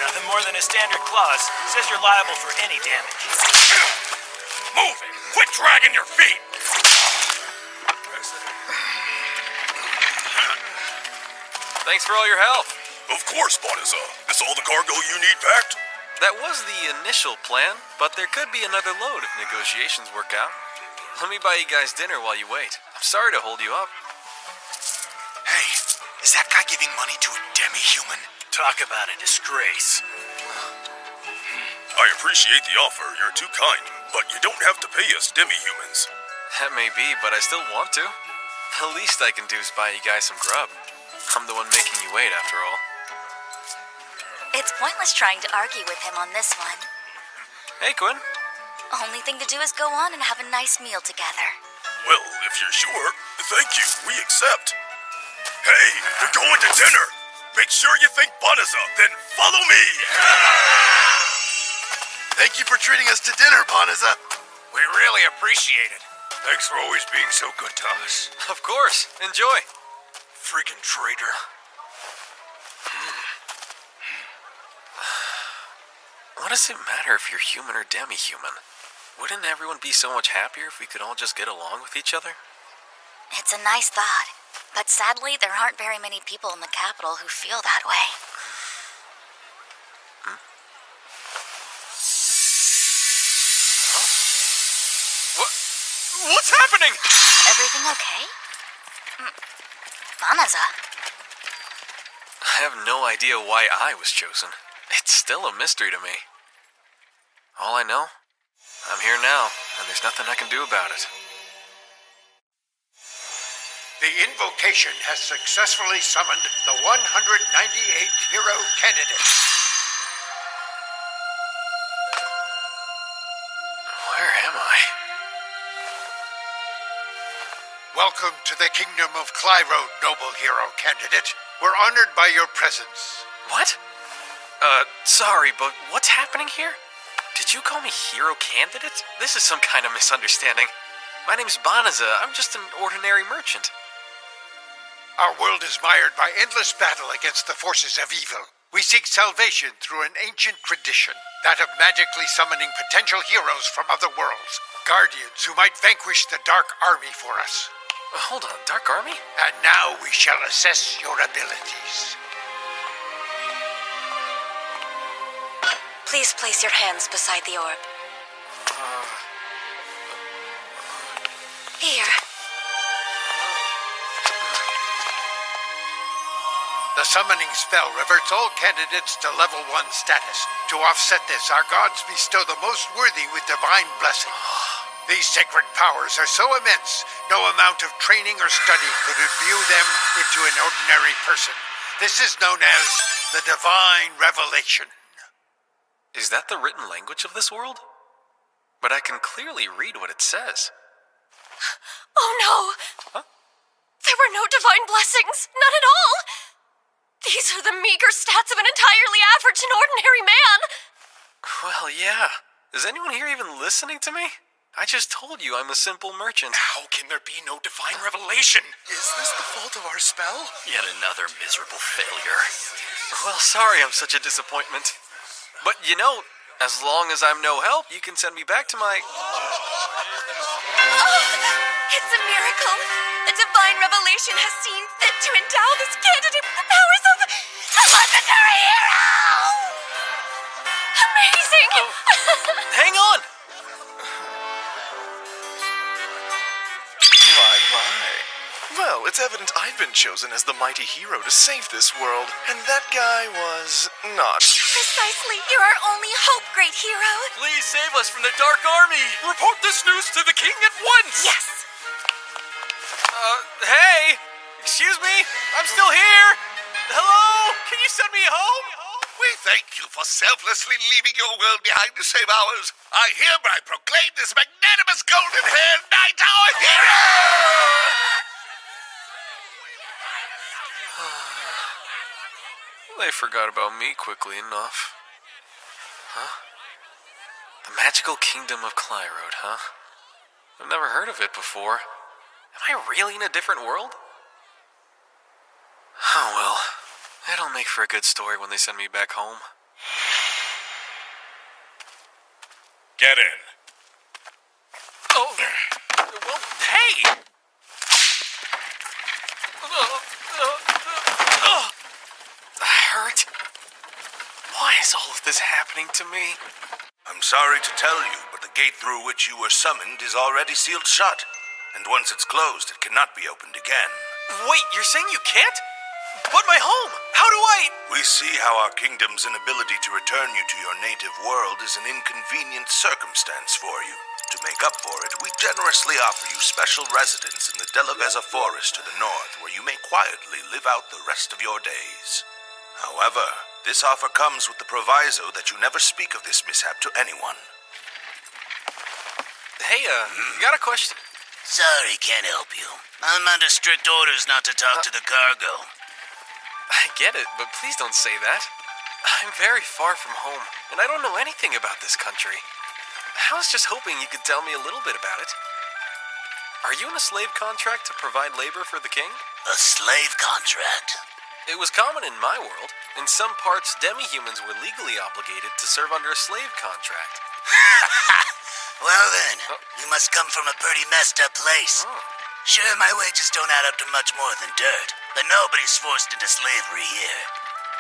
Nothing more than a standard clause. Says you're liable for any damage. Move it! Quit dragging your feet! Thanks for all your help. Of course, Bonza. Is all the cargo you need packed? That was the initial plan, but there could be another load if negotiations work out. Let me buy you guys dinner while you wait. I'm sorry to hold you up. Hey, is that guy giving money to a demi-human? Talk about a disgrace. I appreciate the offer. You're too kind, but you don't have to pay us demi-humans. That may be, but I still want to. The least I can do is buy you guys some grub. I'm the one making you wait, after all. It's pointless trying to argue with him on this one. Hey, Quinn. Only thing to do is go on and have a nice meal together. Well, if you're sure, thank you. We accept. Hey, we're going to dinner. Make sure you thank Bonza, then follow me. Thank you for treating us to dinner, Bonza. We really appreciate it. Thanks for always being so good to us. Of course. Enjoy. Freaking traitor. What does it matter if you're human or demi-human? Wouldn't everyone be so much happier if we could all just get along with each other? It's a nice thought, but sadly there aren't very many people in the capital who feel that way. What's happening? Everything okay? Bonza. I have no idea why I was chosen. It's still a mystery to me. All I know, I'm here now, and there's nothing I can do about it. The invocation has successfully summoned the 198th hero candidate. Where am I? Welcome to the kingdom of Clyro, noble hero candidate. We're honored by your presence. What? Sorry, but what's happening here? Did you call me hero candidate? This is some kind of misunderstanding. My name's Bonza. I'm just an ordinary merchant. Our world is mired by endless battle against the forces of evil. We seek salvation through an ancient tradition, that of magically summoning potential heroes from other worlds, guardians who might vanquish the Dark Army for us. Hold on, Dark Army? And now we shall assess your abilities. Please place your hands beside the orb. Here. The summoning spell reverts all candidates to level 1 status. To offset this, our gods bestow the most worthy with divine blessing. These sacred powers are so immense, no amount of training or study could imbue them into an ordinary person. This is known as the Divine Revelation. Is that the written language of this world? But I can clearly read what it says. Oh no! Huh? There were no divine blessings, none at all! These are the meager stats of an entirely average and ordinary man! Well, yeah. Is anyone here even listening to me? I just told you I'm a simple merchant. How can there be no divine revelation? Is this the fault of our spell? Yet another miserable failure. Well, sorry I'm such a disappointment. But you know, as long as I'm no help, you can send me back to my... It's a miracle! The divine revelation has seen fit to endow this candidate with the powers of a legendary hero! Amazing! Hang on! My. Well, it's evident I've been chosen as the mighty hero to save this world, and that guy was not. Precisely. You're our only hope, great hero. Please save us from the Dark Army! Report this news to the king at once! Yes. Hey! Excuse me? I'm still here! Hello? Can you send me home? We thank you for selflessly leaving your world behind to save ours. I hereby proclaim this magnanimous golden-haired knight our hero! They forgot about me quickly enough. Huh? The magical kingdom of Clyrode, huh? I've never heard of it before. Am I really in a different world? Oh well. It'll make for a good story when they send me back home. Get in. Oh, well, hey! That hurt. Why is all of this happening to me? I'm sorry to tell you, but the gate through which you were summoned is already sealed shut. And once it's closed, it cannot be opened again. Wait, you're saying you can't? But my home! How do I... We see how our kingdom's inability to return you to your native world is an inconvenient circumstance for you. To make up for it, we generously offer you special residence in the Delaveza forest to the north, where you may quietly live out the rest of your days. However, this offer comes with the proviso that you never speak of this mishap to anyone. Hey, got a question. Sorry, can't help you. I'm under strict orders not to talk to the cargo. I get it, but please don't say that. I'm very far from home, and I don't know anything about this country. I was just hoping you could tell me a little bit about it. Are you in a slave contract to provide labor for the king? A slave contract? It was common in my world. In some parts, demi-humans were legally obligated to serve under a slave contract. Well then, you must come from a pretty messed up place. Sure, my wages don't add up to much more than dirt, but nobody's forced into slavery here.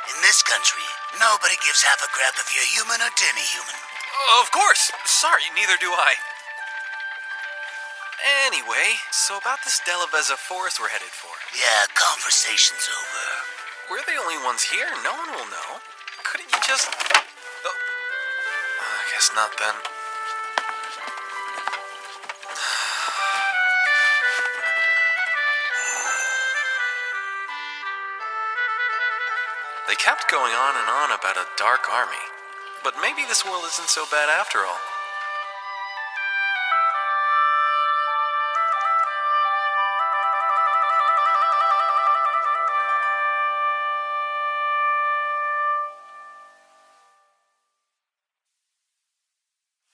In this country, nobody gives half a crap if you're human or demi-human. Of course! Sorry, neither do I. Anyway, so about this Delaveza forest we're headed for. Yeah, conversation's over. We're the only ones here. No one will know. Couldn't you just... Oh. I guess not then. They kept going on and on about a dark army. But maybe this world isn't so bad after all.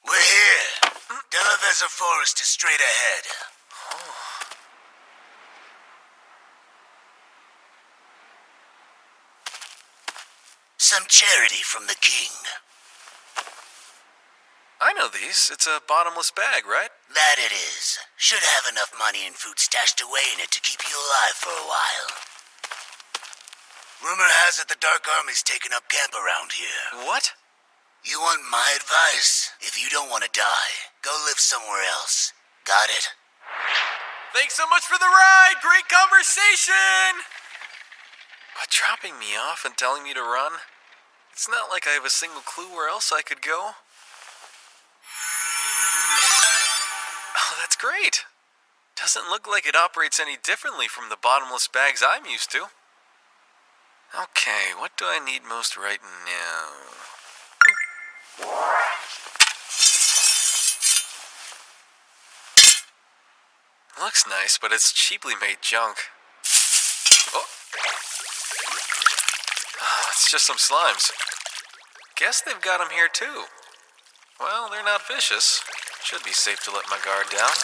We're here. Delaveza Forest is straight ahead. Some charity from the king. I know these. It's a bottomless bag, right? That it is. Should have enough money and food stashed away in it to keep you alive for a while. Rumor has it the Dark Army's taken up camp around here. What? You want my advice? If you don't want to die, go live somewhere else. Got it? Thanks so much for the ride! Great conversation! But dropping me off and telling me to run? It's not like I have a single clue where else I could go. Oh, that's great. Doesn't look like it operates any differently from the bottomless bags I'm used to. Okay, what do I need most right now? Looks nice, but it's cheaply made junk. Oh. It's just some slimes. Guess they've got them here too. Well, they're not vicious. Should be safe to let my guard down.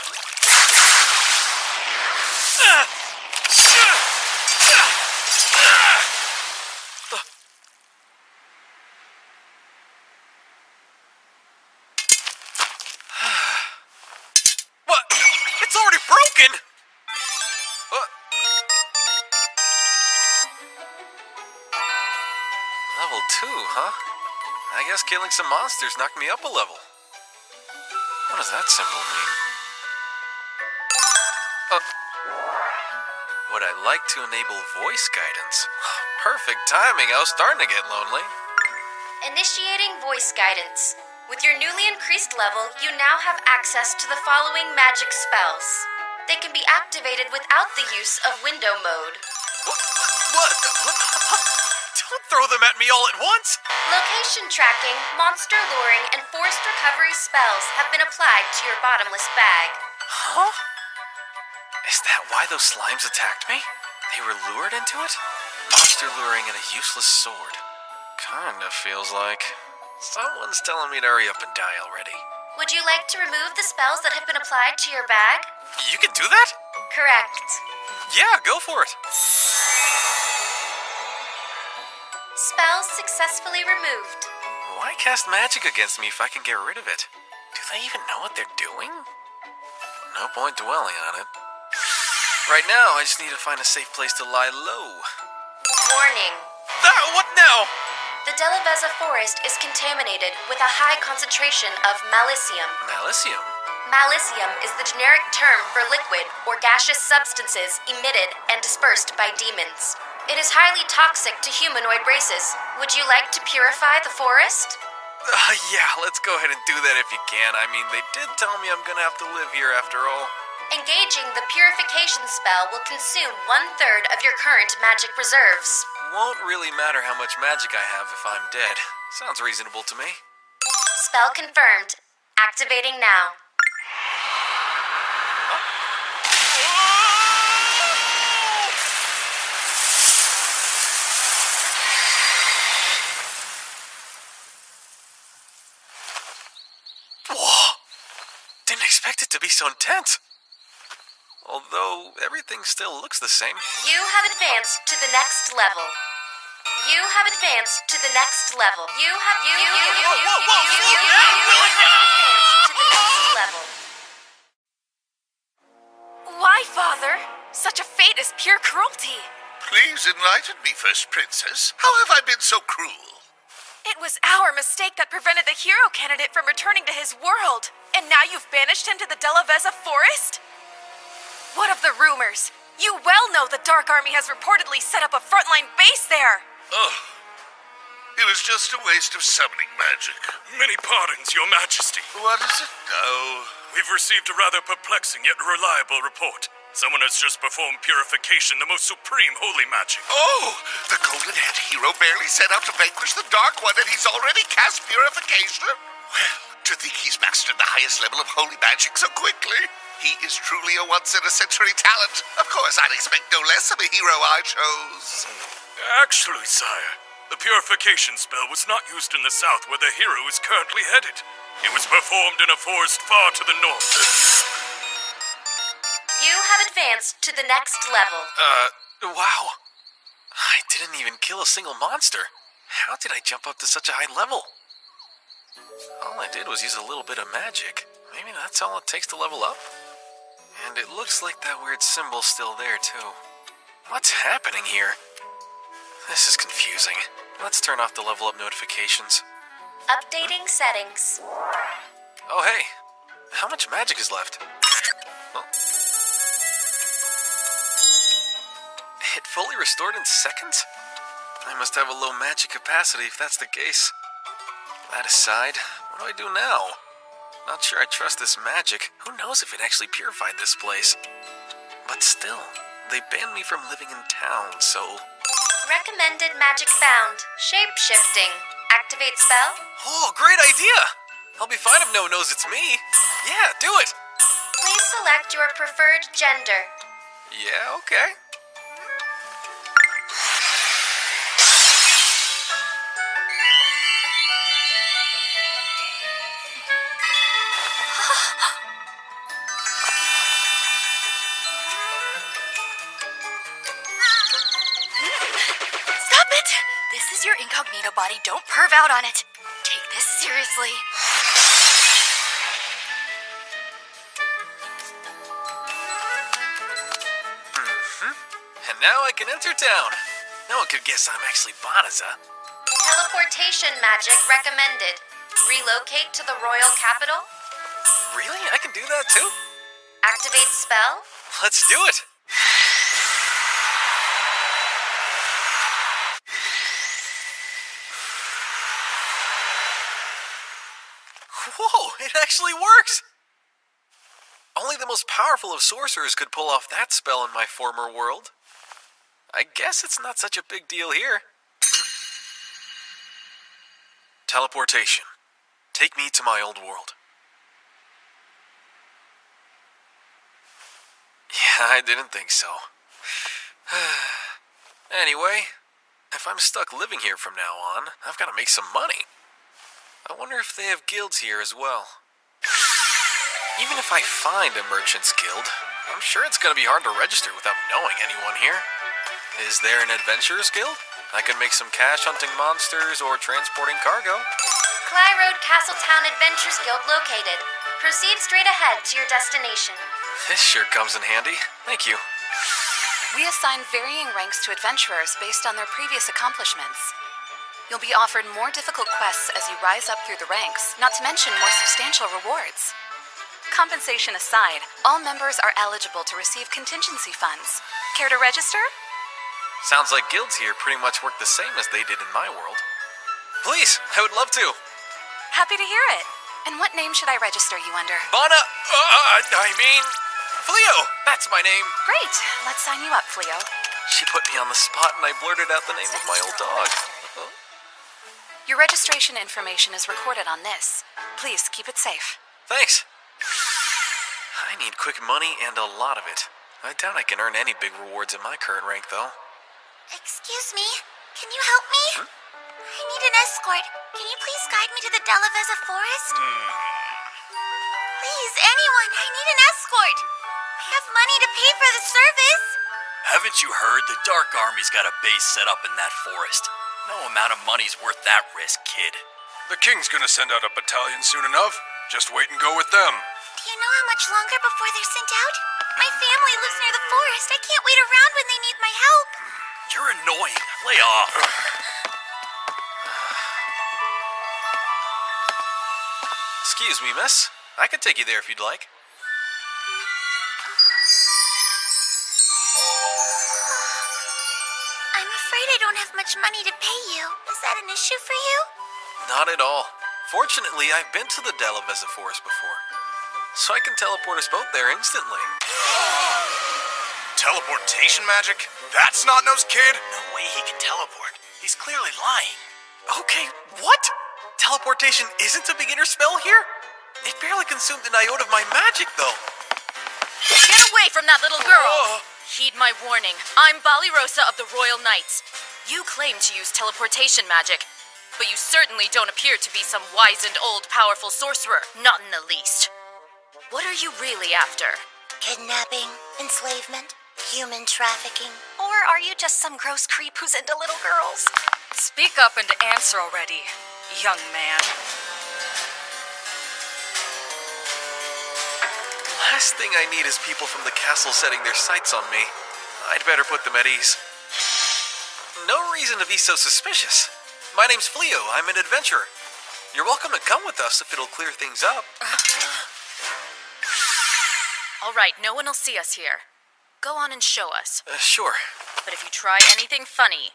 What? It's already broken! What? Level 2, huh? I guess killing some monsters knocked me up a level. What does that symbol mean? Would I like to enable voice guidance? Perfect timing, I was starting to get lonely. Initiating voice guidance. With your newly increased level, you now have access to the following magic spells. They can be activated without the use of window mode. What? Don't throw them at me all at once! Location tracking, monster luring, and forced recovery spells have been applied to your bottomless bag. Huh? Is that why those slimes attacked me? They were lured into it? Monster luring and a useless sword. Kinda feels like someone's telling me to hurry up and die already. Would you like to remove the spells that have been applied to your bag? You can do that? Correct. Yeah, go for it. Spells successfully removed. Why cast magic against me if I can get rid of it? Do they even know what they're doing? No point dwelling on it. Right now, I just need to find a safe place to lie low. Warning. What now? The Delaveza forest is contaminated with a high concentration of malicium. Malicium? Malicium is the generic term for liquid or gaseous substances emitted and dispersed by demons. It is highly toxic to humanoid races. Would you like to purify the forest? Yeah, let's go ahead and do that if you can. I mean, they did tell me I'm gonna have to live here after all. Engaging the purification spell will consume 1/3 of your current magic reserves. Won't really matter how much magic I have if I'm dead. Sounds reasonable to me. Spell confirmed. Activating now. Whoa! Didn't expect it to be so intense. Although, everything still looks the same. You have advanced to the next level. You have advanced to the next level. You have advanced to the next level. Why, Father? Such a fate is pure cruelty. Please enlighten me first, Princess. How have I been so cruel? It was our mistake that prevented the hero candidate from returning to his world. And now you've banished him to the Delaveza forest? What of the rumors? You well know the Dark Army has reportedly set up a frontline base there. Oh, it was just a waste of summoning magic. Many pardons, Your Majesty. What is it now? We've received a rather perplexing yet reliable report. Someone has just performed purification, the most supreme holy magic. Oh, the golden-haired hero barely set out to vanquish the Dark One, and he's already cast purification? Well, to think he's mastered the highest level of holy magic so quickly. He is truly a once-in-a-century talent. Of course, I'd expect no less of a hero I chose. Actually, sire, the purification spell was not used in the south where the hero is currently headed. It was performed in a forest far to the north. You have advanced to the next level. Wow. I didn't even kill a single monster. How did I jump up to such a high level? All I did was use a little bit of magic. Maybe that's all it takes to level up? And it looks like that weird symbol's still there, too. What's happening here? This is confusing. Let's turn off the level up notifications. Updating settings. Oh, hey. How much magic is left? Oh. It fully restored in seconds? I must have a low magic capacity if that's the case. That aside, what do I do now? Not sure I trust this magic. Who knows if it actually purified this place? But still, they banned me from living in town, so... Recommended magic found. Shape-shifting. Activate spell. Oh, great idea! I'll be fine if no one knows it's me. Yeah, do it! Please select your preferred gender. Yeah, okay. Stop it! This is your incognito body. Don't perv out on it. Take this seriously. And now I can enter town. No one could guess I'm actually Banaza. Teleportation magic recommended. Relocate to the royal capital. Really? I can do that too? Activate spell. Let's do it! Whoa, it actually works! Only the most powerful of sorcerers could pull off that spell in my former world. I guess it's not such a big deal here. Teleportation. Take me to my old world. Yeah, I didn't think so. Anyway, if I'm stuck living here from now on, I've got to make some money. I wonder if they have guilds here as well. Even if I find a merchant's guild, I'm sure it's going to be hard to register without knowing anyone here. Is there an adventurer's guild? I could make some cash hunting monsters or transporting cargo. Cly Road Castletown Adventures Guild located. Proceed straight ahead to your destination. This sure comes in handy. Thank you. We assign varying ranks to adventurers based on their previous accomplishments. You'll be offered more difficult quests as you rise up through the ranks, not to mention more substantial rewards. Compensation aside, all members are eligible to receive contingency funds. Care to register? Sounds like guilds here pretty much work the same as they did in my world. Please, I would love to. Happy to hear it. And what name should I register you under? Fleo! That's my name. Great. Let's sign you up, Fleo. She put me on the spot and I blurted out the name of my old dog. Your registration information is recorded on this. Please keep it safe. Thanks. I need quick money and a lot of it. I doubt I can earn any big rewards in my current rank, though. Excuse me? Can you help me? I need an escort. Can you please guide me to the Delaveza forest? Please, anyone, I need an escort. I have money to pay for the service. Haven't you heard? The Dark Army's got a base set up in that forest. No amount of money's worth that risk, kid. The king's gonna send out a battalion soon enough. Just wait and go with them. Do you know how much longer before they're sent out? My family lives near the forest. I can't wait around when they need my help. You're annoying. Lay off. Excuse me, miss. I could take you there if you'd like. I'm afraid I don't have much money to pay you. Is that an issue for you? Not at all. Fortunately, I've been to the Delaveza forest before, so I can teleport us both there instantly. Teleportation magic? That's Snot-Nosed Kid? No way he can teleport. He's clearly lying. Okay, what? Teleportation isn't a beginner spell here? It barely consumed an iota of my magic, though. Get away from that little girl! Heed my warning. I'm Balirosa of the Royal Knights. You claim to use teleportation magic, but you certainly don't appear to be some wizened old powerful sorcerer, not in the least. What are you really after? Kidnapping, enslavement, human trafficking. Or are you just some gross creep who's into little girls? Speak up and answer already, young man. Last thing I need is people from the castle setting their sights on me. I'd better put them at ease. No reason to be so suspicious. My name's Fleo. I'm an adventurer. You're welcome to come with us if it'll clear things up. All right, no one will see us here. Go on and show us. Sure. But if you try anything funny,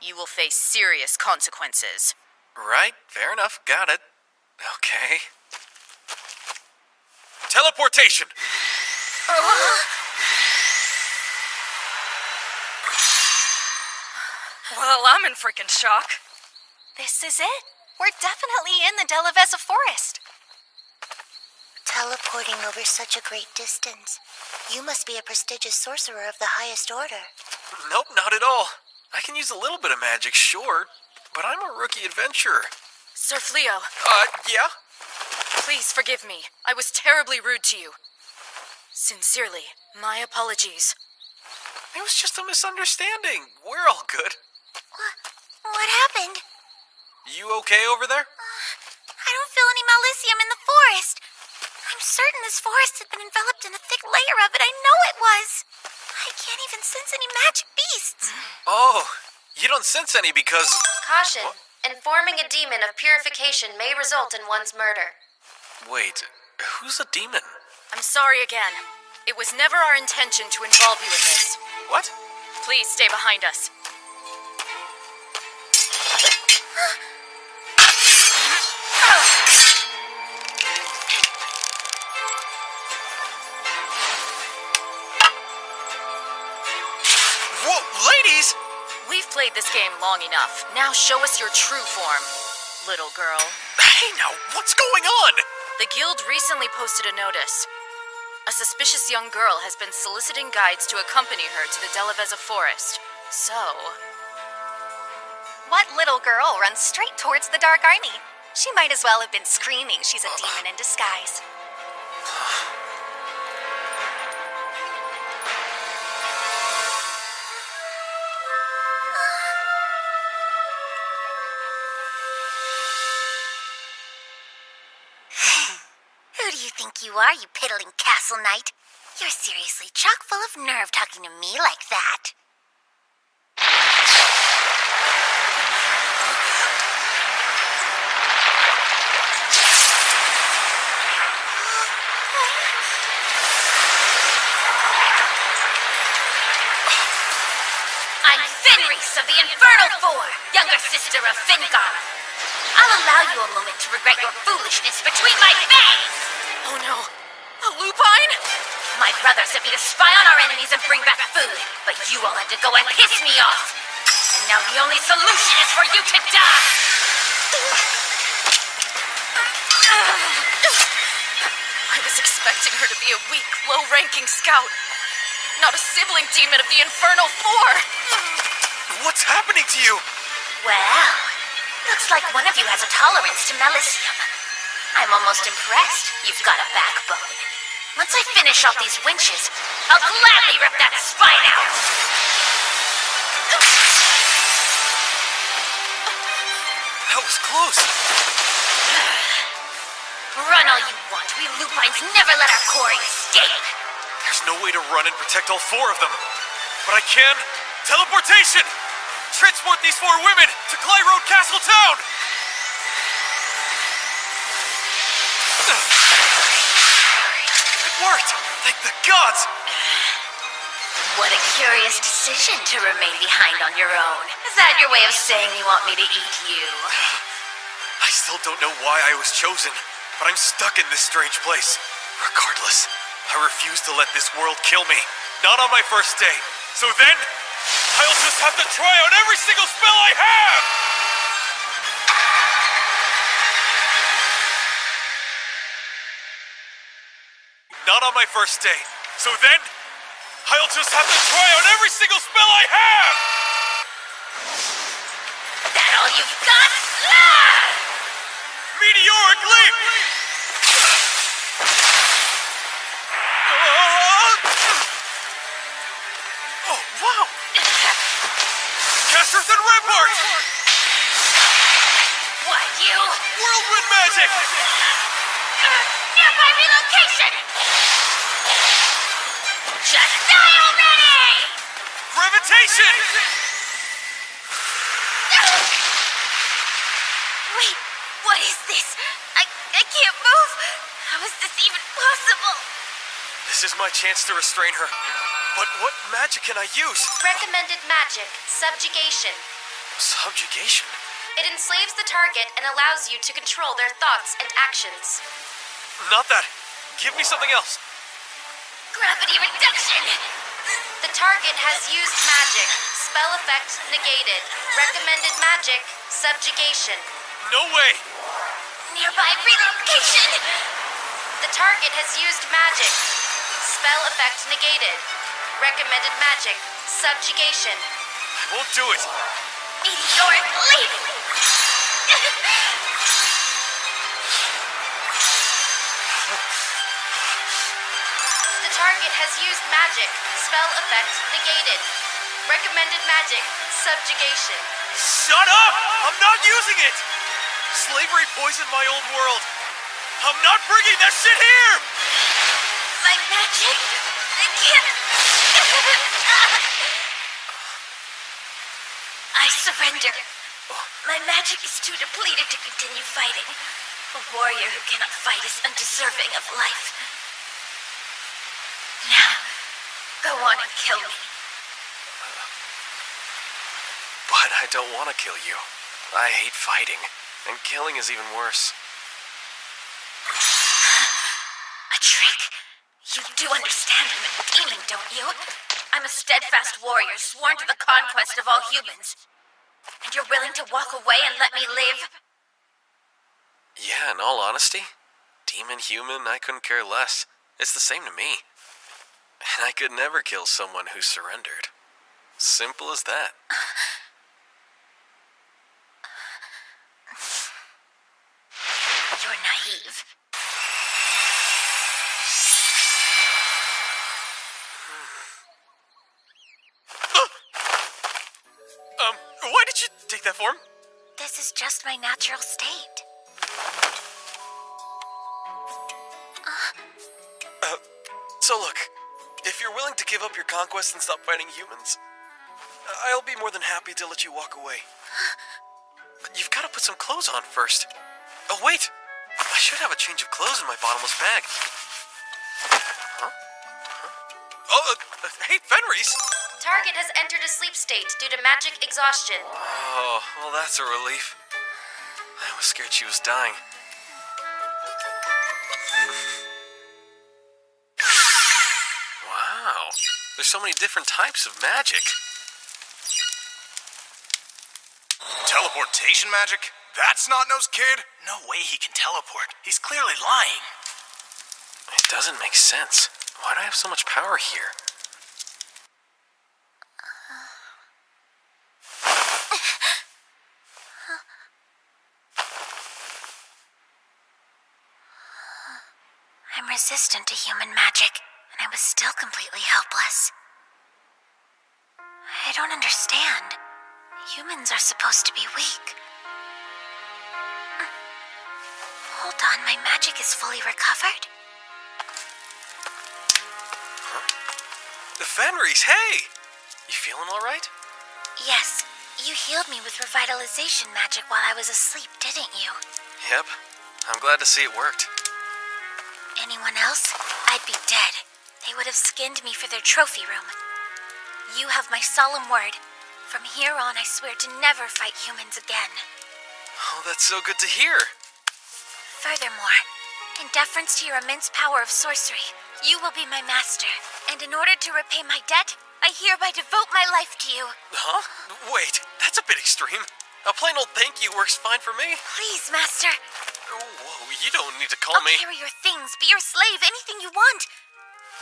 you will face serious consequences. Right, fair enough. Got it. Okay. Teleportation! Well, I'm in freaking shock. This is it. We're definitely in the Delaveza forest. Teleporting over such a great distance. You must be a prestigious sorcerer of the highest order. Nope, not at all. I can use a little bit of magic, sure, but I'm a rookie adventurer. Sir Fleo. Yeah? Please forgive me. I was terribly rude to you. Sincerely, my apologies. It was just a misunderstanding. We're all good. What happened? You okay over there? I don't feel any malicium in the forest. I'm certain this forest had been enveloped in a thick layer of it. I know it was. I can't even sense any magic beasts. Oh, you don't sense any because... Caution. Informing a demon of purification may result in one's murder. Wait, who's a demon? I'm sorry again. It was never our intention to involve you in this. What? Please stay behind us. Whoa, ladies! We've played this game long enough. Now show us your true form, little girl. Hey now, what's going on? The guild recently posted a notice. A suspicious young girl has been soliciting guides to accompany her to the Delaveza forest. So... What little girl runs straight towards the Dark Army? She might as well have been screaming she's a demon in disguise. think you are, you piddling castle knight? You're seriously chock full of nerve talking to me like that. I'm Fenris of the Infernal Four, younger sister of Fingar. I'll allow you a moment to regret your foolishness between my fangs! Oh no. A lupine? My brother sent me to spy on our enemies and bring back food, but you all had to go and piss me off. And now the only solution is for you to die! I was expecting her to be a weak, low-ranking scout. Not a sibling demon of the Infernal Four. What's happening to you? Well, looks like one of you has a tolerance to melicium. I'm almost impressed. You've got a backbone. Once I finish off these winches, I'll gladly rip that spine out! That was close. Run all you want. We lupines never let our quarry escape. There's no way to run and protect all four of them. But I can. Teleportation! Transport these four women to Clyroad Castle Town! It worked! Thank the gods! What a curious decision to remain behind on your own. Is that your way of saying you want me to eat you? I still don't know why I was chosen, but I'm stuck in this strange place. Regardless, I refuse to let this world kill me. Not on my first day. So then, I'll just have to try out every single spell I have! Not on my first day. So then, I'll just have to try out every single spell I have! That all you've got? Ah! Meteoric leap! Oh, wow! Cast Earth and Rampart! What, you? Whirlwind magic! Nearby relocation! Just die already! Gravitation! Wait, what is this? I can't move. How is this even possible? This is my chance to restrain her. But what magic can I use? Recommended magic, subjugation. Subjugation? It enslaves the target and allows you to control their thoughts and actions. Not that. Give me something else. Gravity reduction! The target has used magic. Spell effect negated. Recommended magic, subjugation. No way! Nearby relocation! The target has used magic. Spell effect negated. Recommended magic, subjugation. I won't do it. Meteoric leap! The target has used magic. Spell effect negated. Recommended magic, subjugation. Shut up! I'm not using it! Slavery poisoned my old world. I'm not bringing that shit here! My magic? I can't. I surrender. My magic is too depleted to continue fighting. A warrior who cannot fight is undeserving of life. Now, go on and kill me. But I don't want to kill you. I hate fighting, and killing is even worse. A trick? You do understand I'm a demon, don't you? I'm a steadfast warrior sworn to the conquest of all humans. And you're willing to walk away and let me live? Yeah, in all honesty, demon, human, I couldn't care less. It's the same to me. And I could never kill someone who surrendered. Simple as that. You're naive. Why did you take that form? This is just my natural state. So look, if you're willing to give up your conquest and stop fighting humans, I'll be more than happy to let you walk away. But you've got to put some clothes on first. Oh, wait! I should have a change of clothes in my bottomless bag. Huh? Oh, hey, Fenris! Target has entered a sleep state due to magic exhaustion. Oh, well, that's a relief. I was scared she was dying. Wow, there's so many different types of magic. Teleportation magic? That's Not-Nose Kid? No way he can teleport. He's clearly lying. It doesn't make sense. Why do I have so much power here? I'm resistant to human magic, and I was still completely helpless. I don't understand. Humans are supposed to be weak. Hold on, my magic is fully recovered? The Fenris, hey! You feeling alright? Yes, you healed me with revitalization magic while I was asleep, didn't you? Yep, I'm glad to see it worked. Anyone else? I'd be dead. They would have skinned me for their trophy room. You have my solemn word. From here on, I swear to never fight humans again. Oh, that's so good to hear. Furthermore, in deference to your immense power of sorcery, you will be my master. And in order to repay my debt, I hereby devote my life to you. Huh? Wait, that's a bit extreme. A plain old thank you works fine for me. Please, master. Whoa, you don't need to call I'll me. carry your things, be your slave, anything you want.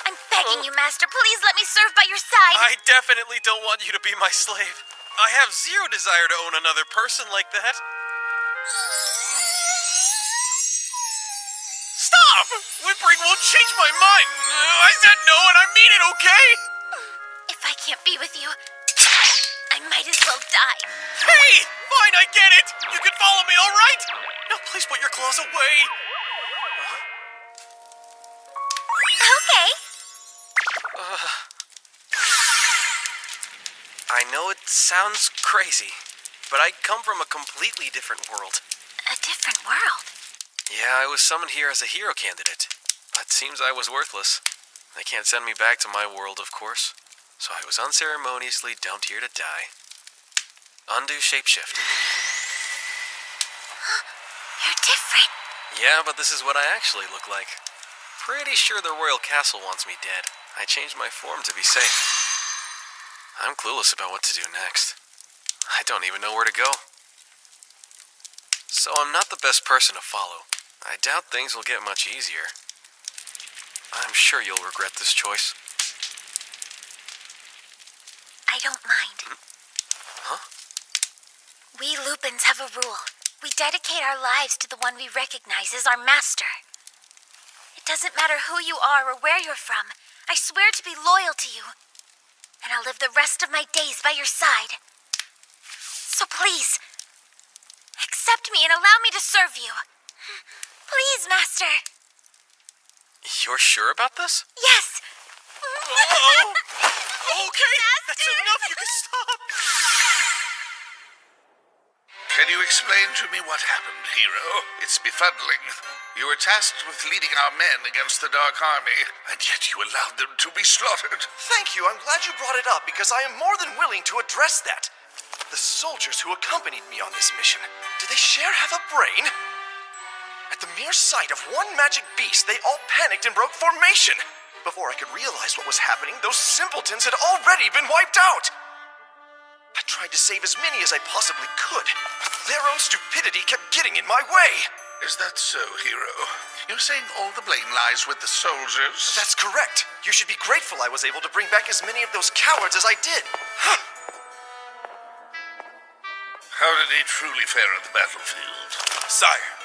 I'm begging you, master, please let me serve by your side. I definitely don't want you to be my slave. I have zero desire to own another person like that. Stop! Whimpering won't change my mind. I said no and I mean it, okay? If I can't be with you, I might as well die. Hey! Fine, I get it! You can follow me, alright? Now please put your claws away. Okay. I know it sounds crazy, but I come from a completely different world. A different world? Yeah, I was summoned here as a hero candidate, but seems I was worthless. They can't send me back to my world, of course, so I was unceremoniously dumped here to die. Undo shapeshift. You're different. Yeah, but this is what I actually look like. Pretty sure the royal castle wants me dead. I changed my form to be safe. I'm clueless about what to do next. I don't even know where to go. So I'm not the best person to follow. I doubt things will get much easier. I'm sure you'll regret this choice. I don't mind. Huh? We Lupins have a rule. We dedicate our lives to the one we recognize as our master. It doesn't matter who you are or where you're from. I swear to be loyal to you. And I'll live the rest of my days by your side. So please, accept me and allow me to serve you. Please, Master. You're sure about this? Yes. Oh! Okay, that's enough. You can stop. Can you explain to me what happened, hero? It's befuddling. You were tasked with leading our men against the Dark Army, and yet you allowed them to be slaughtered. Thank you. I'm glad you brought it up, because I am more than willing to address that. The soldiers who accompanied me on this mission, do they share have a brain? At the mere sight of one magic beast, they all panicked and broke formation. Before I could realize what was happening, those simpletons had already been wiped out. I tried to save as many as I possibly could, but their own stupidity kept getting in my way. Is that so, hero? You're saying all the blame lies with the soldiers? That's correct. You should be grateful I was able to bring back as many of those cowards as I did. How did he truly fare on the battlefield? Sire,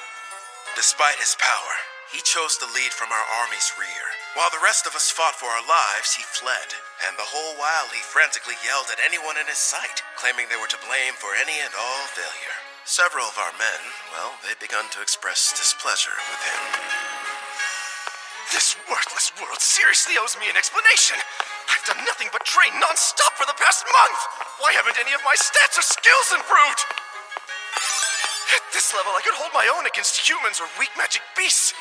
despite his power, he chose to lead from our army's rear. While the rest of us fought for our lives, he fled. And the whole while, he frantically yelled at anyone in his sight, claiming they were to blame for any and all failure. Several of our men, well, they'd begun to express displeasure with him. This worthless world seriously owes me an explanation. I've done nothing but train non-stop for the past month. Why haven't any of my stats or skills improved? At this level, I could hold my own against humans or weak magic beasts.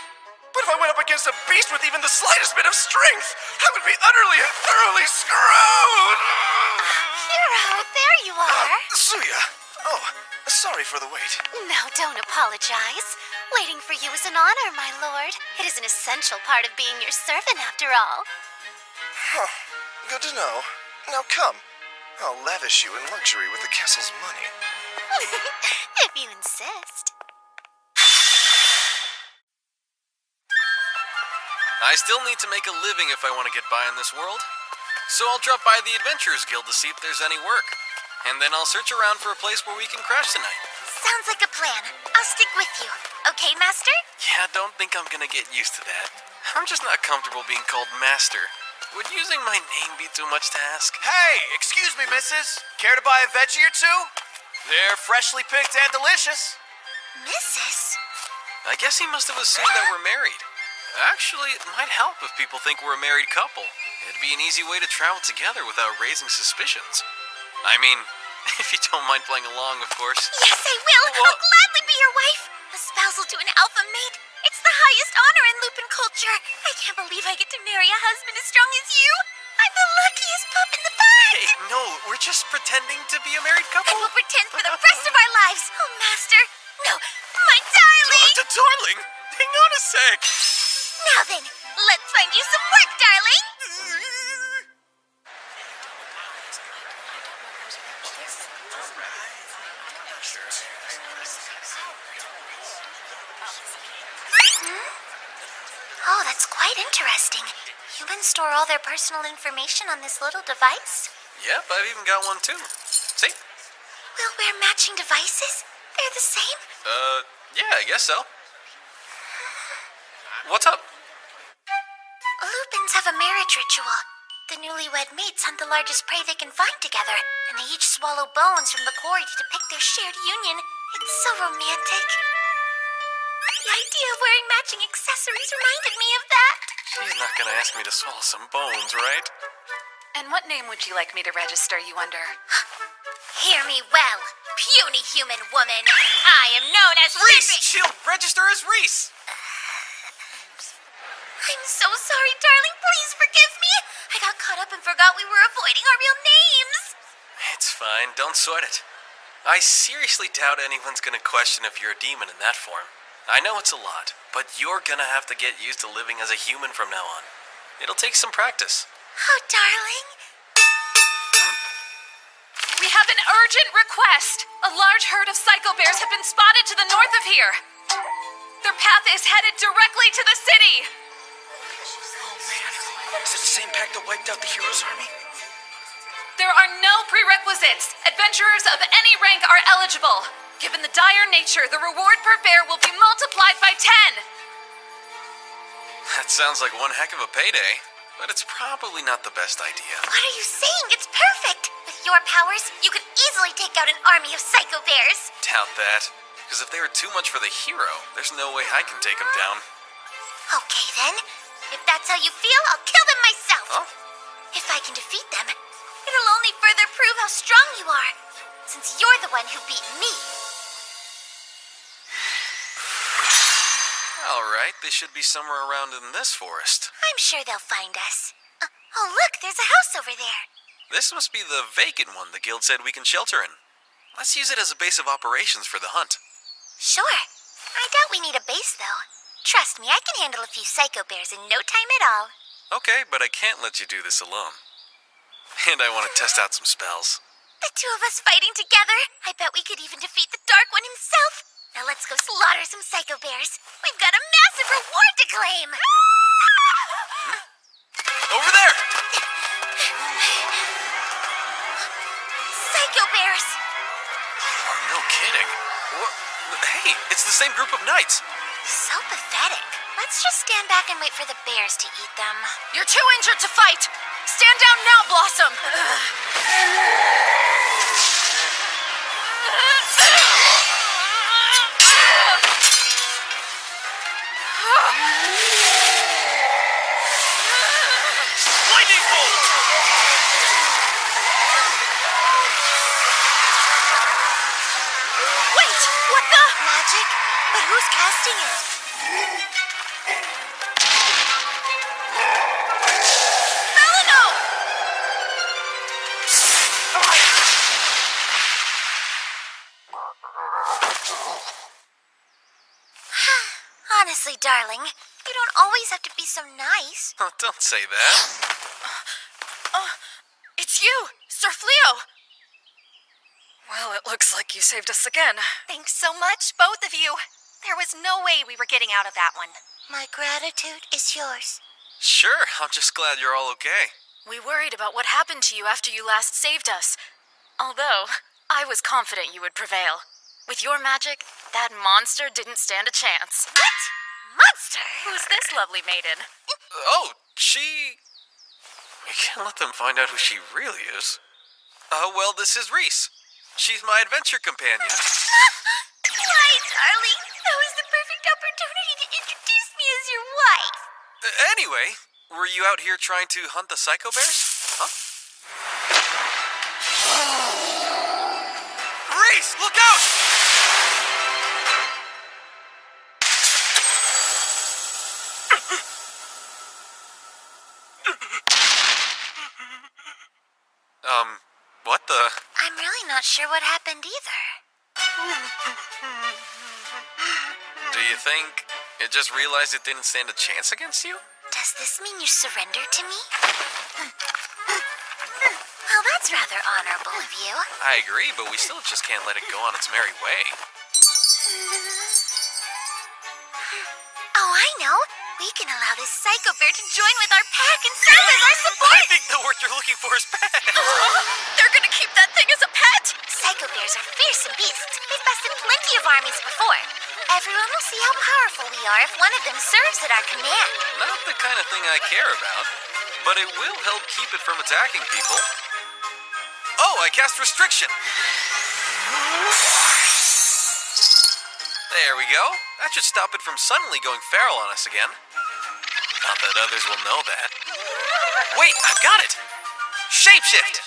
But if I went up against a beast with even the slightest bit of strength, I would be utterly and thoroughly screwed! Hero, there you are. Suya. Oh, sorry for the wait. No, don't apologize. Waiting for you is an honor, my lord. It is an essential part of being your servant, after all. Huh. Good to know. Now come. I'll lavish you in luxury with the castle's money. If you insist. I still need to make a living if I want to get by in this world. So I'll drop by the Adventurers Guild to see if there's any work. And then I'll search around for a place where we can crash tonight. Sounds like a plan. I'll stick with you. Okay, Master? Yeah, don't think I'm gonna get used to that. I'm just not comfortable being called Master. Would using my name be too much to ask? Hey, excuse me, missus. Care to buy a veggie or two? They're freshly picked and delicious. Mrs.? I guess he must have assumed that we're married. Actually, it might help if people think we're a married couple. It'd be an easy way to travel together without raising suspicions. I mean, if you don't mind playing along, of course. Yes, I will. I'll gladly be your wife. A spousal to an alpha mate. It's the highest honor in Lupin culture. I can't believe I get to marry a husband as strong as you. I'm the luckiest pup in the bag. Hey, no, we're just pretending to be a married couple. And we'll pretend for the rest of our lives. Oh, Master. No, my darling. Darling, hang on a sec. Now then, let's find you some work, darling. Oh, that's quite interesting. Humans store all their personal information on this little device? Yep, I've even got one too. See? We'll wear matching devices? They're the same? Yeah, I guess so. What's up? Lupins have a marriage ritual. The newlywed mates hunt the largest prey they can find together, and they each swallow bones from the quarry to depict their shared union. It's so romantic. The idea of wearing matching accessories reminded me of that. You're not gonna ask me to swallow some bones, right? And what name would you like me to register you under? Hear me well, puny human woman. I am known as Reese! She'll register as Reese! I'm so sorry, darling. Please forgive me. I got caught up and forgot we were avoiding our real names. It's fine, don't sweat it. I seriously doubt anyone's gonna question if you're a demon in that form. I know it's a lot, but you're gonna have to get used to living as a human from now on. It'll take some practice. Oh, darling. We have an urgent request. A large herd of psycho bears have been spotted to the north of here. Their path is headed directly to the city. Is it the same pack that wiped out the hero's army? There are no prerequisites. Adventurers of any rank are eligible. Given the dire nature, the reward per bear will be multiplied by 10. That sounds like one heck of a payday, but it's probably not the best idea. What are you saying? It's perfect. With your powers, you could easily take out an army of psycho bears. Doubt that, because if they were too much for the hero, there's no way I can take them down. Okay, then. If that's how you feel, I'll kill them myself. Huh? If I can defeat them, it'll only further prove how strong you are, since you're the one who beat me. Alright, they should be somewhere around in this forest. I'm sure they'll find us. Oh, look, there's a house over there. This must be the vacant one the guild said we can shelter in. Let's use it as a base of operations for the hunt. Sure. I doubt we need a base, though. Trust me, I can handle a few psycho bears in no time at all. Okay, but I can't let you do this alone. And I want to test out some spells. The two of us fighting together? I bet we could even defeat the Dark One himself. Now let's go slaughter some psycho bears. We've got a massive reward to claim. Over there! Psycho bears! Oh, no kidding. Hey, it's the same group of knights. So pathetic. Let's just stand back and wait for the bears to eat them. You're too injured to fight. Stand down now, Blossom. But who's casting it? Melino! Honestly, darling, you don't always have to be so nice. Oh, don't say that. It's you, Sir Fleo! Well, it looks like you saved us again. Thanks so much, both of you. There was no way we were getting out of that one. My gratitude is yours. Sure, I'm just glad you're all okay. We worried about what happened to you after you last saved us. Although, I was confident you would prevail. With your magic, that monster didn't stand a chance. What? Monster? Who's this lovely maiden? Oh, she... We can't let them find out who she really is. Well, this is Reese. She's my adventure companion. Why, darling? That was the perfect opportunity to introduce me as your wife. Anyway, were you out here trying to hunt the psycho bears? Huh? Reese, look out! What the? I'm really not sure what happened either. Do you think it just realized it didn't stand a chance against you? Does this mean you surrender to me? Well, that's rather honorable of you. I agree, but we still just can't let it go on its merry way. Oh, I know. We can allow this psycho bear to join with our pack and serve as our support. I think the word you're looking for is pet. They're gonna keep that thing as a pet? Psycho bears are fearsome beasts. They've bested plenty of armies before. Everyone will see how powerful we are if one of them serves at our command. Not the kind of thing I care about, but it will help keep it from attacking people. Oh, I cast restriction. There we go. That should stop it from suddenly going feral on us again. Not that others will know that. Wait, I've got it! Shapeshift!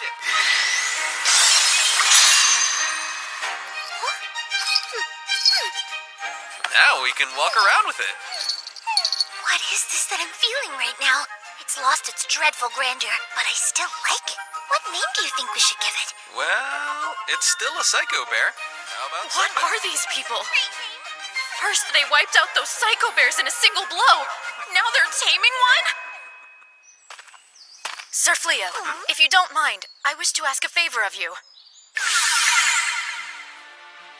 Now we can walk around with it. What is this that I'm feeling right now? It's lost its dreadful grandeur, but I still like it. What name do you think we should give it? Well, it's still a psycho bear. How about What Sunday? are these people? First, they wiped out those psycho bears in a single blow. Now they're taming one? Sir Fleo, if you don't mind, I wish to ask a favor of you.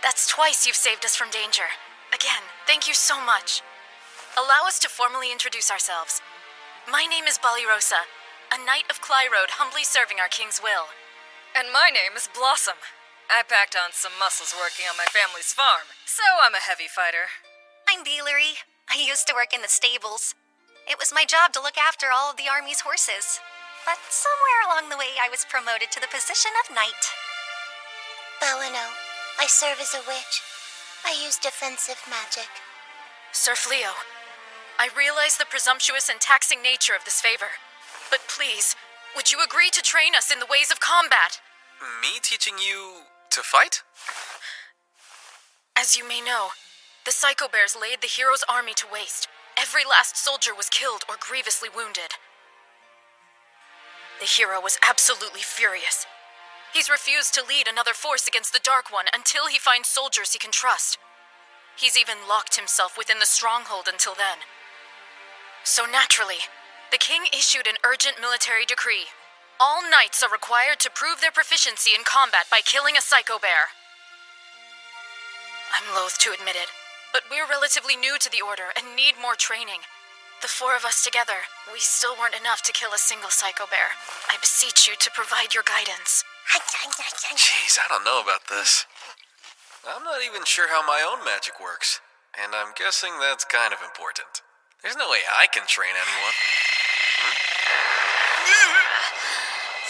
That's twice you've saved us from danger. Again, thank you so much. Allow us to formally introduce ourselves. My name is Balirosa, a knight of Clyrode humbly serving our king's will. And my name is Blossom. I packed on some muscles working on my family's farm, so I'm a heavy fighter. I'm Beelery. I used to work in the stables. It was my job to look after all of the army's horses. But somewhere along the way, I was promoted to the position of knight. Belino. I serve as a witch. I use defensive magic. Sir Fleo, I realize the presumptuous and taxing nature of this favor. But please, would you agree to train us in the ways of combat? Me teaching you to fight? As you may know, the Psycho Bears laid the hero's army to waste. Every last soldier was killed or grievously wounded. The hero was absolutely furious. He's refused to lead another force against the Dark One until he finds soldiers he can trust. He's even locked himself within the stronghold until then. So naturally, the king issued an urgent military decree. All knights are required to prove their proficiency in combat by killing a Psycho Bear. I'm loath to admit it, but we're relatively new to the Order and need more training. The four of us together, we still weren't enough to kill a single Psycho Bear. I beseech you to provide your guidance. Jeez, I don't know about this. I'm not even sure how my own magic works, and I'm guessing that's kind of important. There's no way I can train anyone.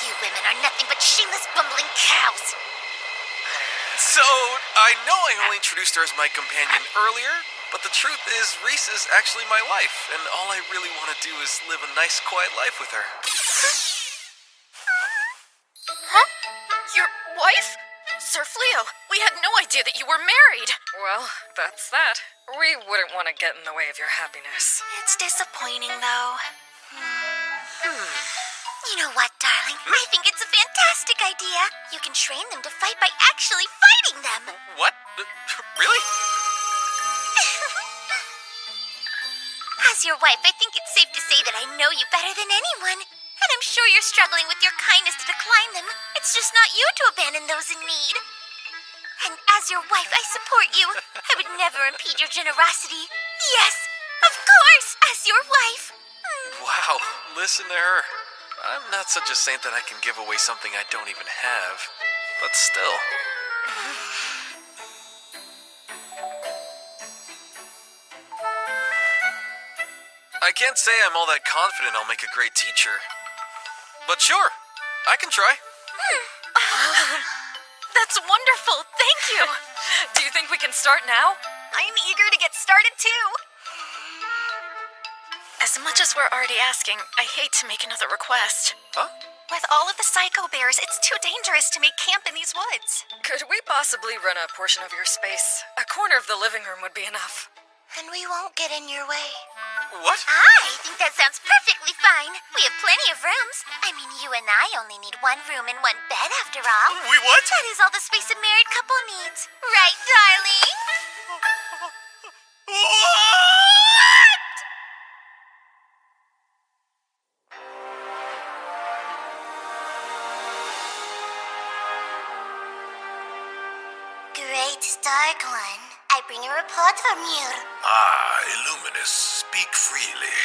You women are nothing but shameless, bumbling cows. So, I know I only introduced her as my companion earlier, but the truth is Reese is actually my wife, and all I really want to do is live a nice, quiet life with her. Huh? Your wife? Sir Fleo, we had no idea that you were married. Well, that's that. We wouldn't want to get in the way of your happiness. It's disappointing, though. You know what, darling? I think it's a fantastic idea. You can train them to fight by actually fighting them. What? Really? As your wife, I think it's safe to say that I know you better than anyone. And I'm sure you're struggling with your kindness to decline them. It's just not you to abandon those in need. And as your wife, I support you. I would never impede your generosity. Yes, of course, as your wife. Wow, listen to her. I'm not such a saint that I can give away something I don't even have. But still. I can't say I'm all that confident I'll make a great teacher. But sure, I can try. That's wonderful. Thank you. Do you think we can start now? I'm eager to get started, too. As much as we're already asking, I hate to make another request. Huh? With all of the psycho bears, it's too dangerous to make camp in these woods. Could we possibly rent a portion of your space? A corner of the living room would be enough. Then we won't get in your way. What? I think that sounds perfectly fine. We have plenty of rooms. I mean, you and I only need one room and one bed after all. We what? That is all the space a married couple needs. Right, darling? Great Dark One. I bring a report from you. Ah, Illuminous, speak freely.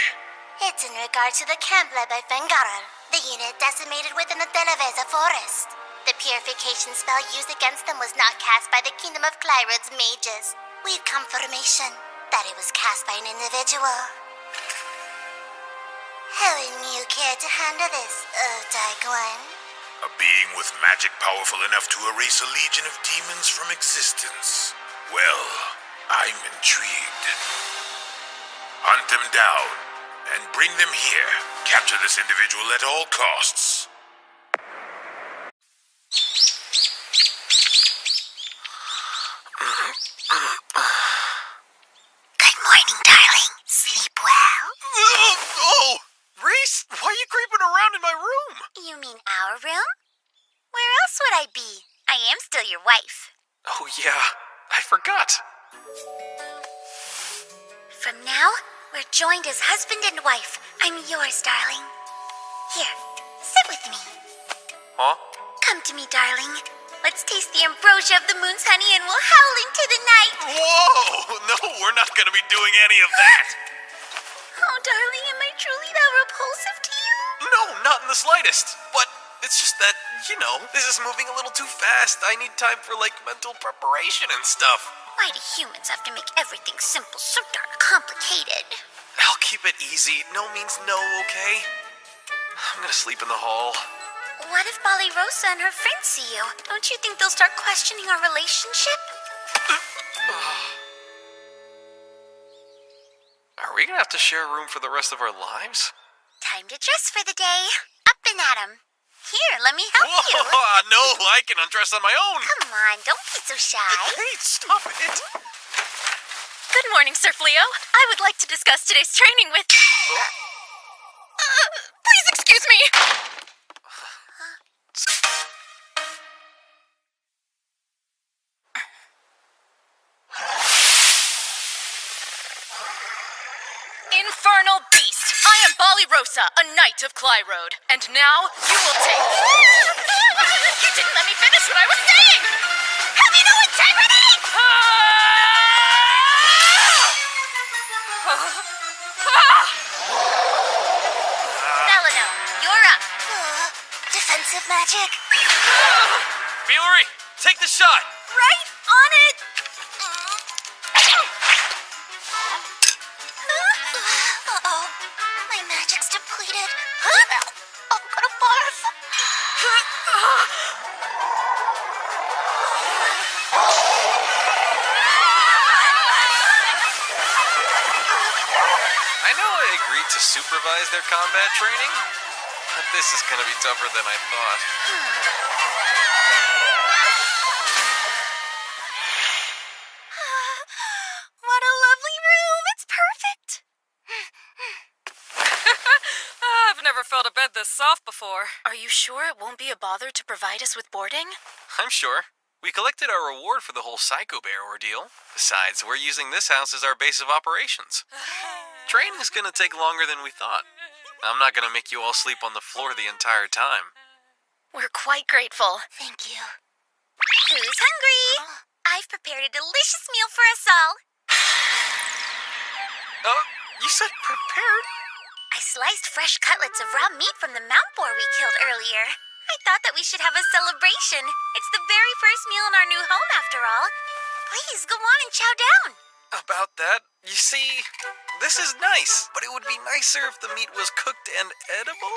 It's in regard to the camp led by Fengarel, the unit decimated within the Delaveza forest. The purification spell used against them was not cast by the Kingdom of Clyrod's mages. We've confirmation that it was cast by an individual. How would you care to handle this, Dark One? A being with magic powerful enough to erase a legion of demons from existence. Well, I'm intrigued. Hunt them down and bring them here. Capture this individual at all costs. Good morning, darling. Sleep well? Oh! Reese, why are you creeping around in my room? You mean our room? Where else would I be? I am still your wife. Oh yeah, I forgot. From now, we're joined as husband and wife. I'm yours, darling. Here, sit with me. Huh? Come to me, darling. Let's taste the ambrosia of the moon's honey and we'll howl into the night. Whoa! No, we're not gonna be doing any of that. Oh, darling, am I truly that repulsive to you? No, not in the slightest. But it's just that, you know, this is moving a little too fast. I need time for, like, mental preparation and stuff. Why do humans have to make everything simple so darn complicated? I'll keep it easy. No means no, okay? I'm gonna sleep in the hall. What if Bali Rosa and her friends see you? Don't you think they'll start questioning our relationship? Are we gonna have to share a room for the rest of our lives? Time to dress for the day. Up and at 'em. Here, let me help you. No, I can undress on my own. Come on, don't be so shy. Hey, stop it. Good morning, Sir Fleo. I would like to discuss today's training with... please excuse me. Infernal beast! I am Bali Rosa, a knight of Clyrode. And now, you will take... You didn't let me finish what I was saying! Have you no integrity? Melano, you're up. Defensive magic. Fillory, take the shot. Right on it! Uh-oh. My magic's depleted. I'm gonna barf. I know I agreed to supervise their combat training, but this is gonna be tougher than I thought. before. Are you sure it won't be a bother to provide us with boarding? I'm sure. We collected our reward for the whole Psycho Bear ordeal. Besides, we're using this house as our base of operations. Training's gonna take longer than we thought. I'm not gonna make you all sleep on the floor the entire time. We're quite grateful. Thank you. Who's hungry? I've prepared a delicious meal for us all. You said prepared? I sliced fresh cutlets of raw meat from the mount boar we killed earlier. I thought that we should have a celebration. It's the very first meal in our new home, after all. Please, go on and chow down. About that, you see, this is nice, but it would be nicer if the meat was cooked and edible.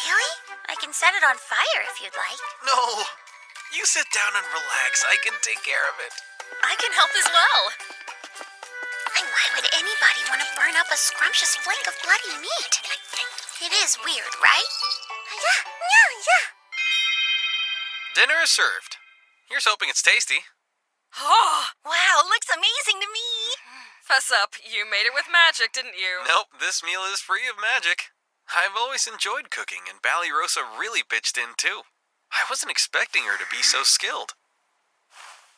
Really? I can set it on fire if you'd like. No, you sit down and relax. I can take care of it. I can help as well. And why would anybody want to burn up a scrumptious flank of bloody meat? It is weird, right? Yeah. Dinner is served. Here's hoping it's tasty. Oh, wow, looks amazing to me. fess up. You made it with magic, didn't you? Nope, this meal is free of magic. I've always enjoyed cooking, and Ballyrosa really pitched in too. I wasn't expecting her to be so skilled.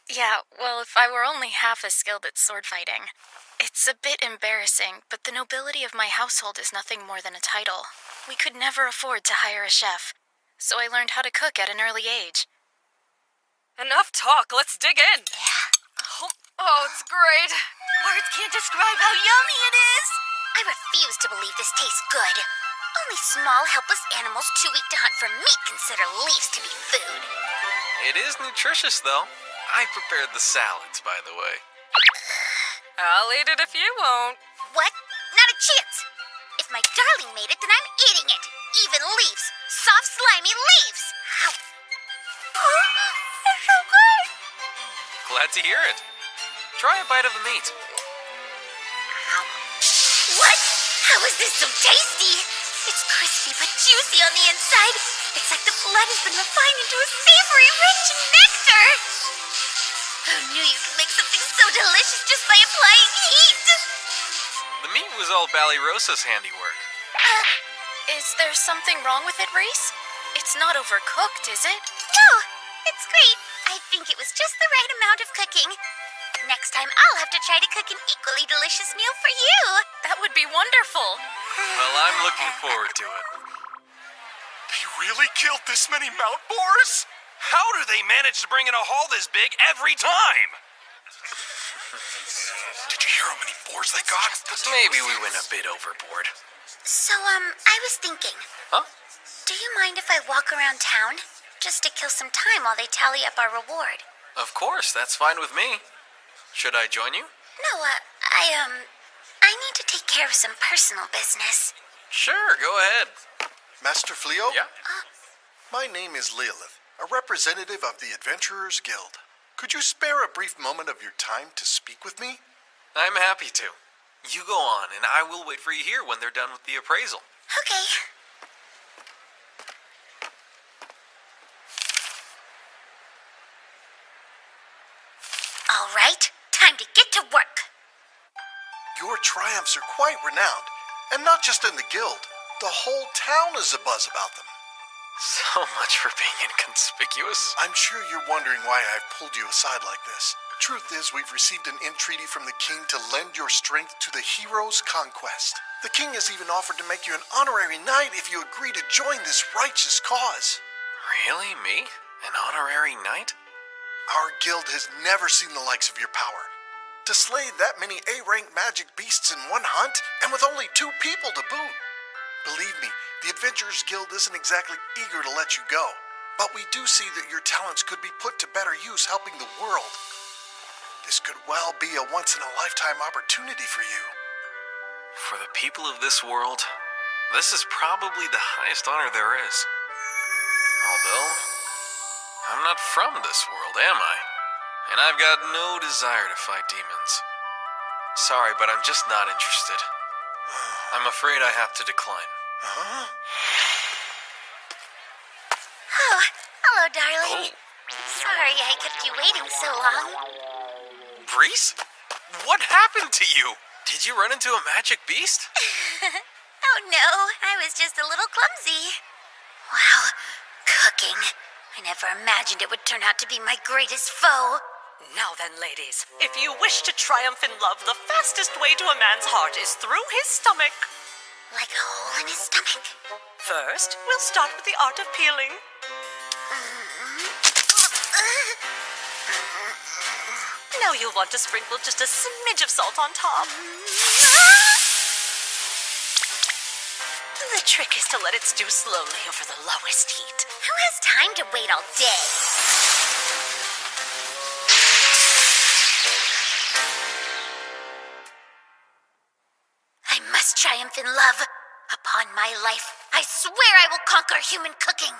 Yeah, well, if I were only half as skilled at sword fighting. It's a bit embarrassing, but the nobility of my household is nothing more than a title. We could never afford to hire a chef, so I learned how to cook at an early age. Enough talk, let's dig in. Yeah. Oh, it's great. Words can't describe how yummy it is. I refuse to believe this tastes good. Only small, helpless animals too weak to hunt for meat consider leaves to be food. It is nutritious, though. I prepared the salads, by the way. I'll eat it if you won't. What? Not a chance. If my darling made it, then I'm eating it. Even leaves. Soft, slimy leaves. Ow. They're so good. Glad to hear it. Try a bite of the meat. What? How is this so tasty? It's crispy but juicy on the inside. It's like the blood has been refined into a savory, rich nectar. Who knew you could make something so delicious just by applying heat? The meat was all Ballyrosa's handiwork. Is there something wrong with it, Reese? It's not overcooked, is it? No, it's great. I think it was just the right amount of cooking. Next time, I'll have to try to cook an equally delicious meal for you. That would be wonderful. Well, I'm looking forward to it. They really killed this many mount boars? How do they manage to bring in a haul this big every time? Did you hear how many boars they got? Maybe we went a bit overboard. So, I was thinking. Huh? Do you mind if I walk around town? Just to kill some time while they tally up our reward. Of course, that's fine with me. Should I join you? No, I need to take care of some personal business. Sure, go ahead. Master Fleo? Yeah? My name is Leolith, a representative of the Adventurers Guild. Could you spare a brief moment of your time to speak with me? I'm happy to. You go on, and I will wait for you here when they're done with the appraisal. Okay. All right, time to get to work. Your triumphs are quite renowned, and not just in the guild. The whole town is abuzz about them. So much for being inconspicuous. I'm sure you're wondering why I've pulled you aside like this. Truth is, we've received an entreaty from the king to lend your strength to the hero's conquest. The king has even offered to make you an honorary knight if you agree to join this righteous cause. Really? Me? An honorary knight? Our guild has never seen the likes of your power. To slay that many A-rank magic beasts in one hunt, and with only 2 people to boot. Believe me, the Adventurers Guild isn't exactly eager to let you go. But we do see that your talents could be put to better use helping the world. This could well be a once-in-a-lifetime opportunity for you. For the people of this world, this is probably the highest honor there is. Although, I'm not from this world, am I? And I've got no desire to fight demons. Sorry, but I'm just not interested. I'm afraid I have to decline. Huh? Oh, hello, darling. Sorry I kept you waiting so long. Reese? What happened to you? Did you run into a magic beast? Oh no, I was just a little clumsy. Wow, cooking. I never imagined it would turn out to be my greatest foe. Now then, ladies, if you wish to triumph in love, the fastest way to a man's heart is through his stomach. Like a hole in his stomach? First, we'll start with the art of peeling. Now you'll want to sprinkle just a smidge of salt on top. The trick is to let it stew slowly over the lowest heat. Who has time to wait all day? I must triumph in love. Upon my life, I swear I will conquer human cooking.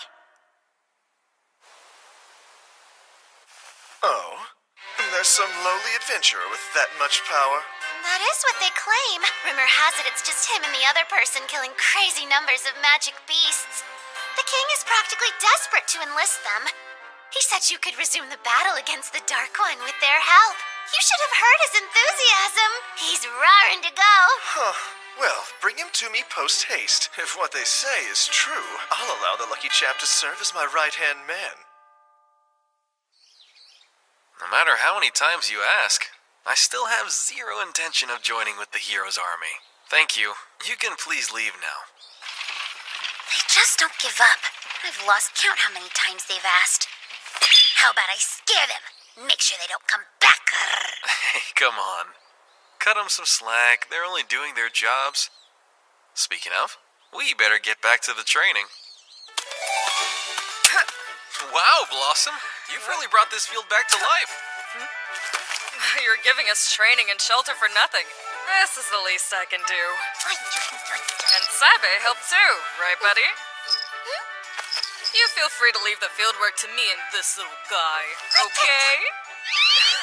Oh, there's some lowly adventurer with that much power. That is what they claim. Rumor has it it's just him and the other person killing crazy numbers of magic beasts. The king is practically desperate to enlist them. He said you could resume the battle against the Dark One with their help. You should have heard his enthusiasm. He's raring to go. Huh. Well, bring him to me post-haste. If what they say is true, I'll allow the lucky chap to serve as my right-hand man. No matter how many times you ask, I still have zero intention of joining with the hero's army. Thank you. You can please leave now. They just don't give up. I've lost count how many times they've asked. How about I scare them? Make sure they don't come back. Hey, come on. Cut them some slack. They're only doing their jobs. Speaking of, we better get back to the training. Wow, Blossom. You've really brought this field back to life. You're giving us training and shelter for nothing. This is the least I can do. And Sabe helped too, right, buddy? You feel free to leave the fieldwork to me and this little guy, okay?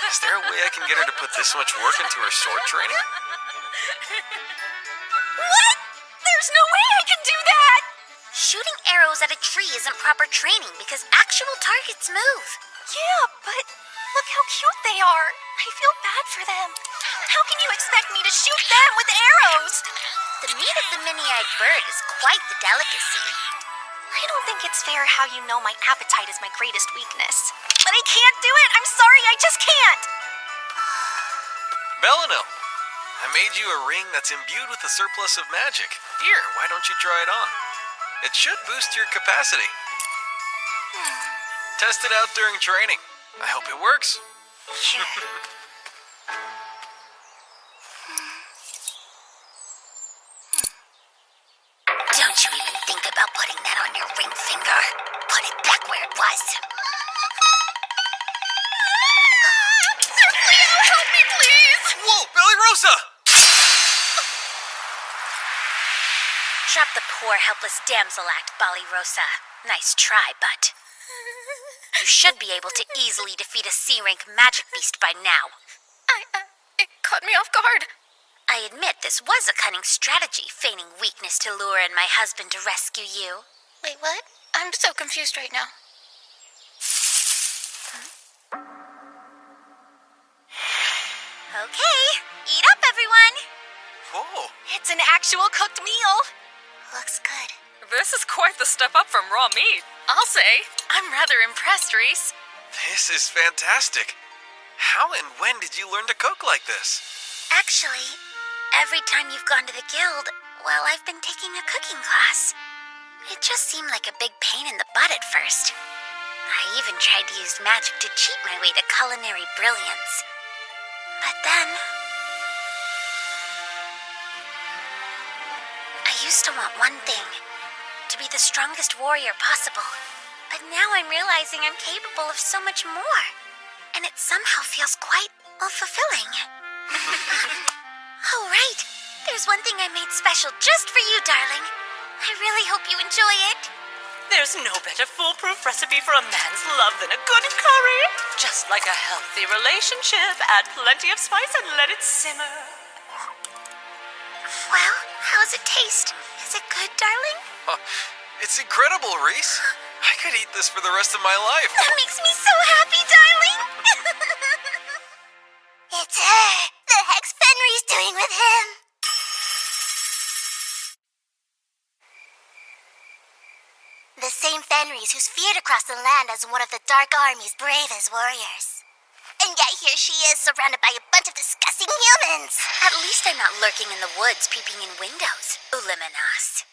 Is there a way I can get her to put this much work into her sword training? What? There's no way I can do that! Shooting arrows at a tree isn't proper training because actual targets move. Yeah, but look how cute they are. I feel bad for them. How can you expect me to shoot them with arrows? The meat of the mini-eyed bird is quite the delicacy. I don't think it's fair how you know my appetite is my greatest weakness. But I can't do it. I'm sorry, I just can't. Bellinil, I made you a ring that's imbued with a surplus of magic. Here, why don't you try it on? It should boost your capacity. Test it out during training. I hope it works. Sure. Don't you even think about putting that on your ring finger. Put it back where it was. Sir Leo, help me, please! Whoa, Belly Rosa! Drop the poor, helpless damsel act, Bali Rosa. Nice try, but you should be able to easily defeat a C-rank magic beast by now. It caught me off guard. I admit this was a cunning strategy, feigning weakness to lure in my husband to rescue you. Wait, what? I'm so confused right now. Okay, eat up, everyone. Whoa. It's an actual cooked meal. Looks good. This is quite the step up from raw meat. I'll say. I'm rather impressed, Reese. This is fantastic. How and when did you learn to cook like this? Actually, every time you've gone to the guild, well, I've been taking a cooking class. It just seemed like a big pain in the butt at first. I even tried to use magic to cheat my way to culinary brilliance. But then I used to want one thing, to be the strongest warrior possible. But now I'm realizing I'm capable of so much more. And it somehow feels quite, well, fulfilling. Oh, right. There's one thing I made special just for you, darling. I really hope you enjoy it. There's no better foolproof recipe for a man's love than a good curry. Just like a healthy relationship, add plenty of spice and let it simmer. Well, how's it taste? Is it good, darling? It's incredible, Reese. I could eat this for the rest of my life. That makes me so happy, darling. It's her. The heck's Fenrir's doing with him? The Fenris, who's feared across the land as one of the Dark Army's bravest warriors. And yet here she is, surrounded by a bunch of disgusting humans. At least I'm not lurking in the woods, peeping in windows. Uliminas.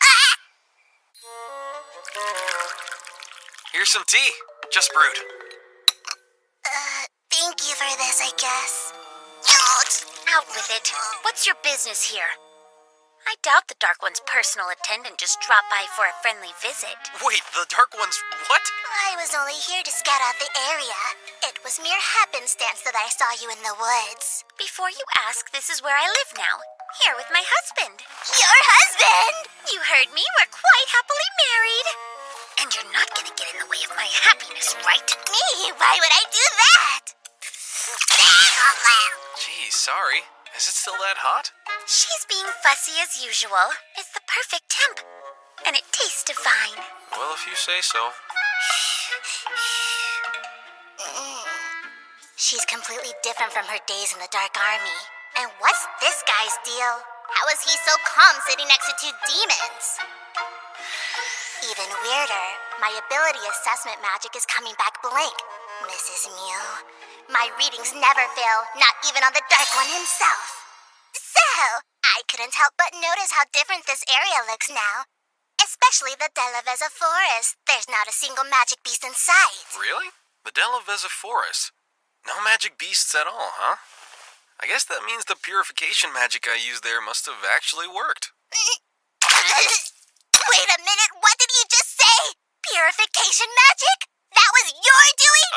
Here's some tea. Just brewed. Thank you for this, I guess. Out with it. What's your business here? I doubt the Dark One's personal attendant just dropped by for a friendly visit. Wait, the Dark One's what? I was only here to scout out the area. It was mere happenstance that I saw you in the woods. Before you ask, this is where I live now. Here with my husband. Your husband? You heard me. We're quite happily married. And you're not gonna get in the way of my happiness, right? Me? Why would I do that? Geez, sorry. Is it still that hot? She's being fussy as usual. It's the perfect temp. And it tastes divine. Well, if you say so. She's completely different from her days in the Dark Army. And what's this guy's deal? How is he so calm sitting next to two demons? Even weirder, my ability assessment magic is coming back blank, Mrs. Mew. My readings never fail, not even on the Dark One himself. So, I couldn't help but notice how different this area looks now. Especially the Delaveza Forest. There's not a single magic beast in sight. Really? The Delaveza Forest? No magic beasts at all, huh? I guess that means the purification magic I used there must have actually worked. Wait a minute, what did you just say? Purification magic? That was your doing?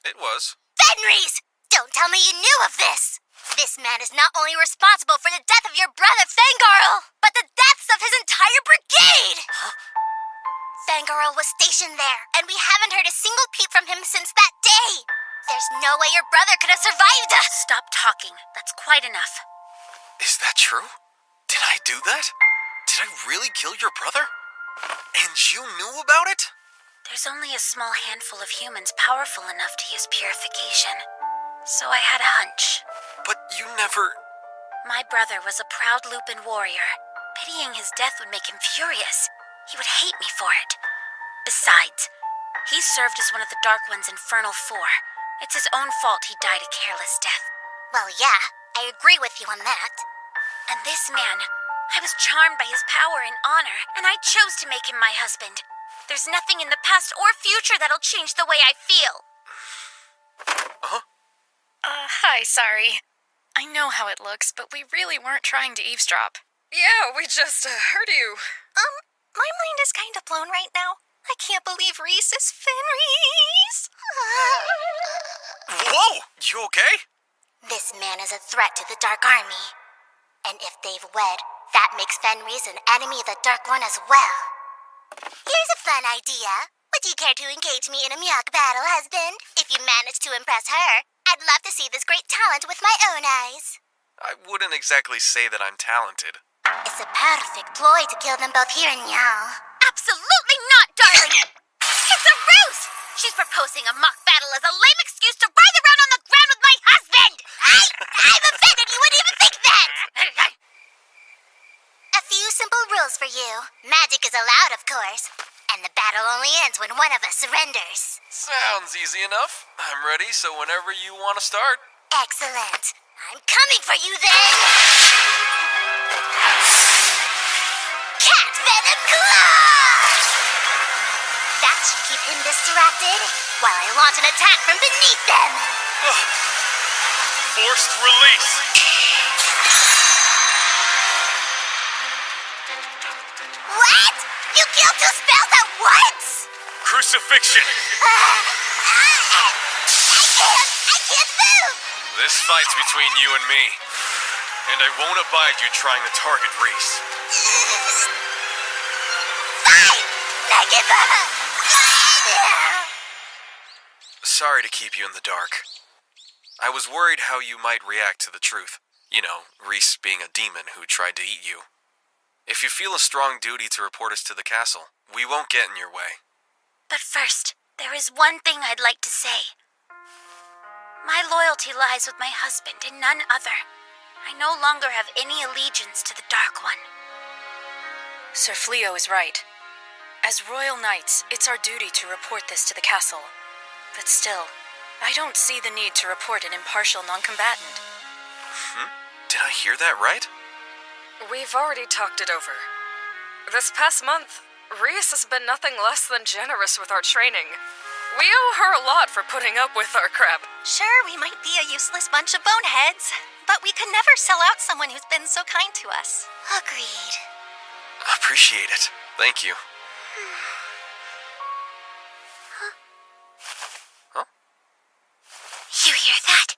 It was. Fenris! Don't tell me you knew of this! This man is not only responsible for the death of your brother Fangarl, but the deaths of his entire brigade! Huh? Fangarl was stationed there, and we haven't heard a single peep from him since that day! There's no way your brother could have survived us! Stop talking. That's quite enough. Is that true? Did I do that? Did I really kill your brother? And you knew about it? There's only a small handful of humans powerful enough to use purification. So I had a hunch. But you never... My brother was a proud Lupin warrior. Pitying his death would make him furious. He would hate me for it. Besides, he served as one of the Dark One's Infernal Four. It's his own fault he died a careless death. Well, yeah, I agree with you on that. And this man, I was charmed by his power and honor, and I chose to make him my husband. There's nothing in the past or future that'll change the way I feel. Hi, sorry. I know how it looks, but we really weren't trying to eavesdrop. Yeah, we just heard you. My mind is kind of blown right now. I can't believe Reese is Fenris. Whoa! You okay? This man is a threat to the Dark Army. And if they've wed, that makes Fenris an enemy of the Dark One as well. Here's a fun idea. Would you care to engage me in a Miyok battle, husband? If you manage to impress her, I'd love to see this great talent with my own eyes. I wouldn't exactly say that I'm talented. It's a perfect ploy to kill them both here in Yao. Absolutely not, darling! It's a ruse! She's proposing a mock battle as a lame excuse to writhe around on the ground with my husband! I'm offended you would even think that! A few simple rules for you. Magic is allowed, of course. And the battle only ends when one of us surrenders. Sounds easy enough. I'm ready, so whenever you want to start. Excellent. I'm coming for you then! Cat Venom Claw! That should keep him distracted while I launch an attack from beneath them! Forced release! What? You killed two spells at once? Crucifixion! I can't move! This fight's between you and me. And I won't abide you trying to target Reese. Fine! Negative! Sorry to keep you in the dark. I was worried how you might react to the truth. You know, Reese being a demon who tried to eat you. If you feel a strong duty to report us to the castle, we won't get in your way. But first, there is one thing I'd like to say. My loyalty lies with my husband and none other. I no longer have any allegiance to the Dark One. Sir Fleo is right. As royal knights, it's our duty to report this to the castle. But still, I don't see the need to report an impartial non-combatant. Did I hear that right? We've already talked it over. This past month, Reese has been nothing less than generous with our training. We owe her a lot for putting up with our crap. Sure, we might be a useless bunch of boneheads, but we could never sell out someone who's been so kind to us. Agreed. Appreciate it. Thank you. Huh? You hear that?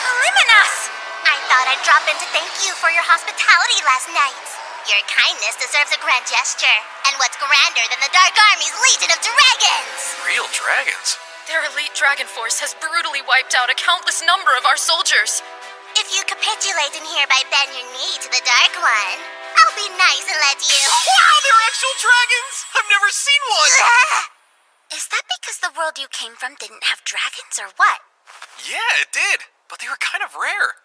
Luminous! I thought I'd drop in to thank you for your hospitality last night. Your kindness deserves a grand gesture. And what's grander than the Dark Army's legion of dragons? Real dragons? Their elite dragon force has brutally wiped out a countless number of our soldiers. If you capitulate and hereby bend your knee to the Dark One, I'll be nice and let you... Wow, they're actual dragons! I've never seen one! Is that because the world you came from didn't have dragons, or what? Yeah, it did. But they were kind of rare.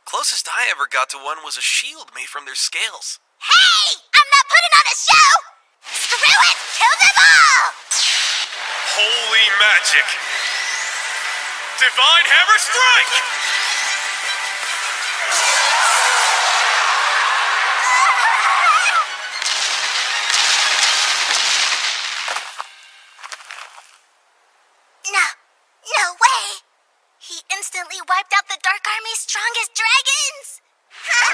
Closest I ever got to one was a shield made from their scales. Hey! I'm not putting on a show! Screw it! Kill them all! Holy magic! Divine Hammer Strike! No way! He instantly wiped out the Dark Army's strongest dragons! Huh?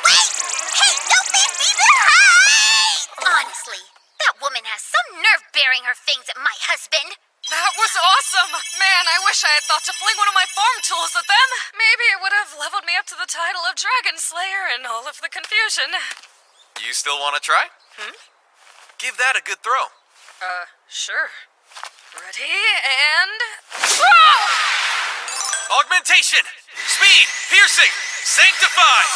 Wait! Hey, don't leave me behind! Honestly, that woman has some nerve bearing her fangs at my husband. That was awesome! Man, I wish I had thought to fling one of my farm tools at them. Maybe it would have leveled me up to the title of Dragon Slayer in all of the confusion. You still want to try? Give that a good throw. Sure. Ready, and... Throw! Augmentation! Speed! Piercing! Sanctify!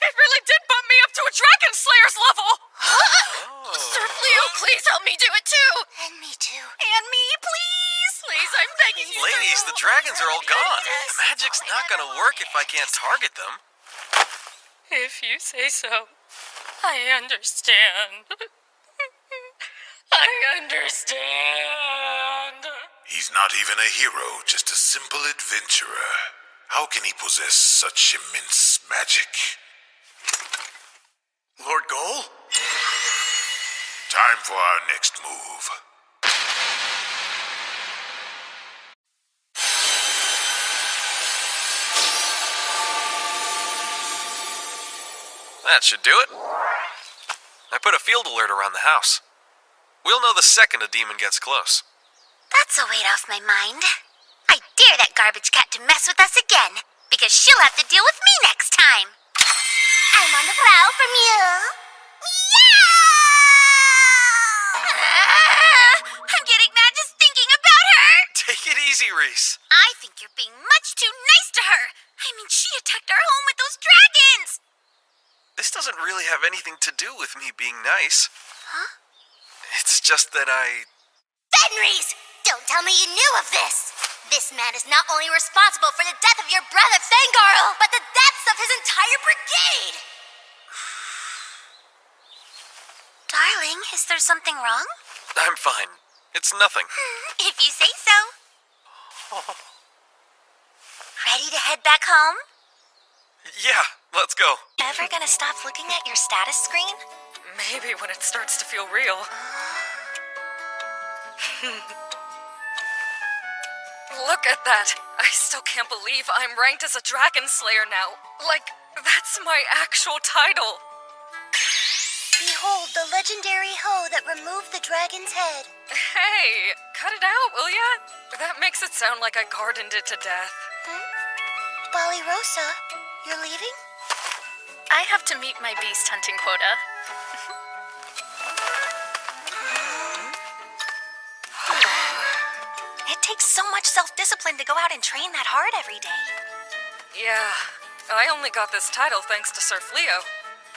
It really did bump me up to a Dragon Slayer's level! Sir Leo, please help me do it too! And me too. And me, please! Please, I'm begging you. Ladies, the dragons are all gone. The magic's not gonna work if I can't target them. If you say so, I understand. I understand. He's not even a hero, just a simple adventurer. How can he possess such immense magic? Lord Goal? Time for our next move. That should do it. I put a field alert around the house. We'll know the second a demon gets close. That's a weight off my mind. I dare that garbage cat to mess with us again, because she'll have to deal with me next time. I'm on the prowl from you. I'm getting mad just thinking about her. Take it easy, Reese. I think you're being much too nice to her. I mean, she attacked our home with those dragons. This doesn't really have anything to do with me being nice. Huh? It's just that Fenris! Don't tell me you knew of this! This man is not only responsible for the death of your brother Fangarl, but the deaths of his entire brigade! Darling, is there something wrong? I'm fine. It's nothing. If you say so. Ready to head back home? Yeah, let's go. Ever gonna stop looking at your status screen? Maybe when it starts to feel real. Look at that! I still can't believe I'm ranked as a Dragon Slayer now. Like, that's my actual title. Behold the legendary hoe that removed the dragon's head. Hey, cut it out, will ya? That makes it sound like I gardened it to death. Ballyrosa, you're leaving? I have to meet my beast hunting quota. It takes so much self-discipline to go out and train that hard every day. Yeah, I only got this title thanks to Sir Leo.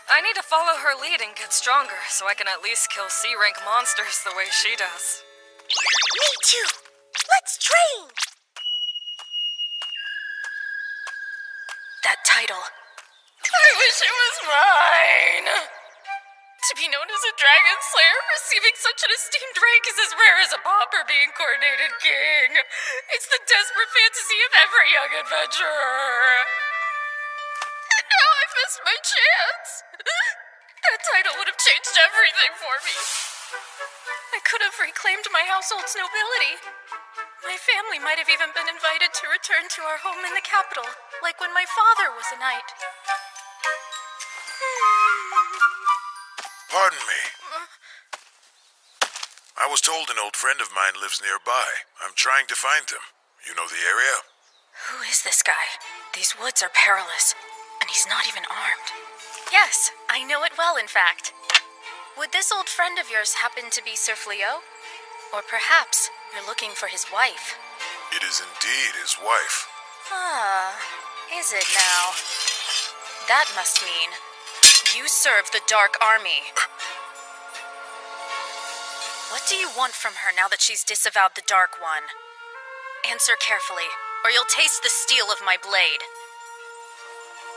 I need to follow her lead and get stronger so I can at least kill C-rank monsters the way she does. Me too! Let's train! title. I wish it was mine. To be known as a dragon slayer, receiving such an esteemed rank is as rare as a pauper being coronated king. It's the desperate fantasy of every young adventurer. And now I've missed my chance. That title would have changed everything for me. I could have reclaimed my household's nobility. My family might have even been invited to return to our home in the capital, like when my father was a knight. Pardon me. I was told an old friend of mine lives nearby. I'm trying to find him. You know the area? Who is this guy? These woods are perilous, and he's not even armed. Yes, I know it well, in fact. Would this old friend of yours happen to be Sir Fleo? Or perhaps you're looking for his wife? It is indeed his wife. Ah, is it now? That must mean you serve the Dark Army. What do you want from her now that she's disavowed the Dark One? Answer carefully, or you'll taste the steel of my blade.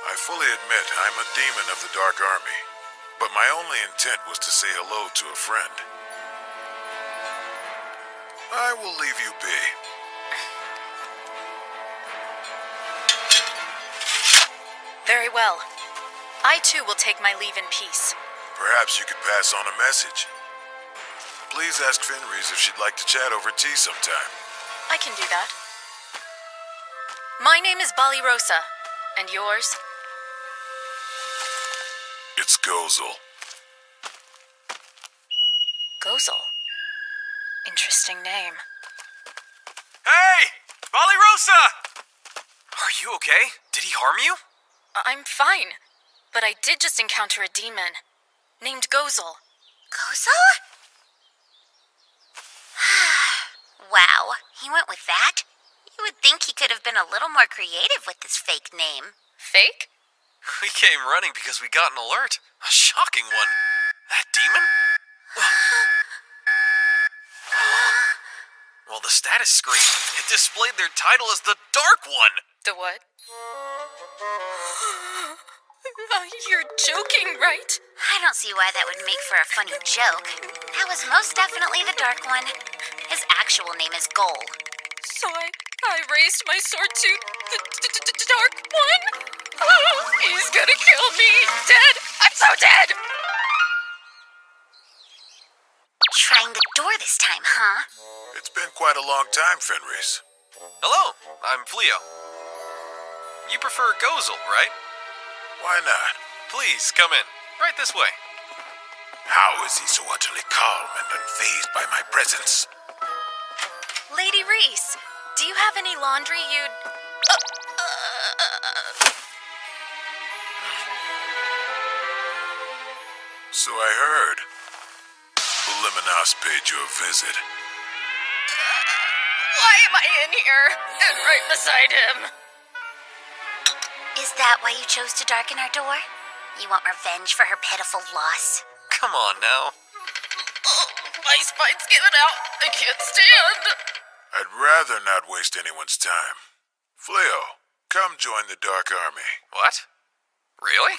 I fully admit I'm a demon of the Dark Army, but my only intent was to say hello to a friend. I will leave you be. Very well. I too will take my leave in peace. Perhaps you could pass on a message. Please ask Fenris if she'd like to chat over tea sometime. I can do that. My name is Balirosa, and yours? It's Gozel. Gozel. Interesting name. Hey! Balirosa! Are you okay? Did he harm you? I'm fine, but I did just encounter a demon named Gozel. Gozel? Wow, he went with that? You would think he could have been a little more creative with this fake name. Fake? We came running because we got an alert. A shocking one. That demon? Well, the status screen, it displayed their title as the Dark One. The what? You're joking, right? I don't see why that would make for a funny joke. That was most definitely the Dark One. His actual name is Gol. So I raised my sword to the Dark One? Oh, he's gonna kill me! Dead! I'm so dead! Trying the door this time, huh? It's been quite a long time, Fenris. Hello, I'm Fleo. You prefer Gozel, right? Why not? Please, come in. Right this way. How is he so utterly calm and unfazed by my presence? Lady Reese, do you have any laundry you'd... So I heard. Liminas paid you a visit. Why am I in here? And right beside him? Is that why you chose to darken our door? You want revenge for her pitiful loss? Come on now. Oh, my spine's giving out. I can't stand. I'd rather not waste anyone's time. Fleo, come join the Dark Army. What? Really?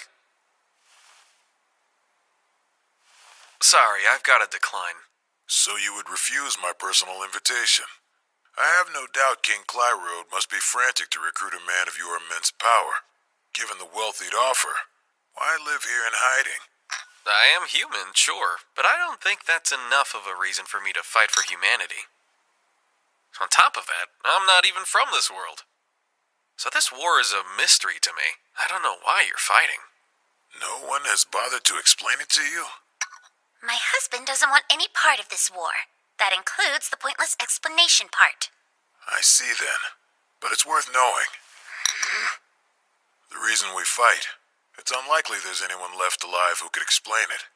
Sorry, I've got to decline. So you would refuse my personal invitation? I have no doubt King Clyrode must be frantic to recruit a man of your immense power. Given the wealth he'd offer, why live here in hiding? I am human, sure, but I don't think that's enough of a reason for me to fight for humanity. On top of that, I'm not even from this world. So this war is a mystery to me. I don't know why you're fighting. No one has bothered to explain it to you? My husband doesn't want any part of this war. That includes the pointless explanation part. I see then, but it's worth knowing. The reason we fight, it's unlikely there's anyone left alive who could explain it.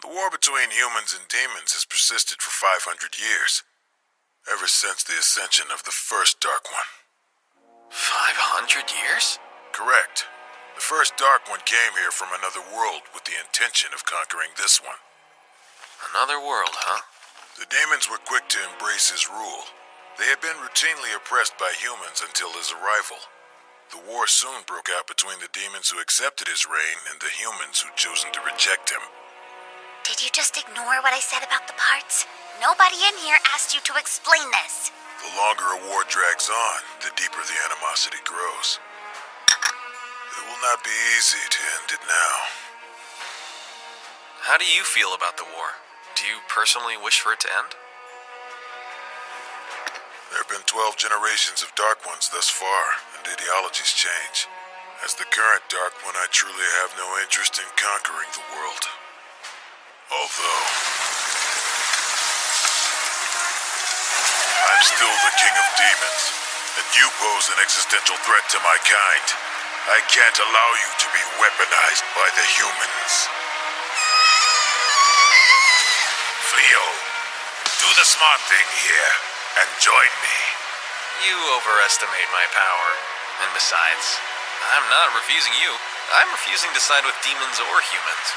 The war between humans and demons has persisted for 500 years, ever since the ascension of the first Dark One. 500 years? Correct. The first Dark One came here from another world with the intention of conquering this one. Another world, huh? The demons were quick to embrace his rule. They had been routinely oppressed by humans until his arrival. The war soon broke out between the demons who accepted his reign and the humans who'd chosen to reject him. Did you just ignore what I said about the parts? Nobody in here asked you to explain this. The longer a war drags on, the deeper the animosity grows. It will not be easy to end it now. How do you feel about the war? Do you personally wish for it to end? There have been 12 generations of Dark Ones thus far, and ideologies change. As the current Dark One, I truly have no interest in conquering the world. Although, I'm still the King of Demons, and you pose an existential threat to my kind. I can't allow you to be weaponized by the humans. Fleo, do the smart thing here and join me. You overestimate my power. And besides, I'm not refusing you. I'm refusing to side with demons or humans.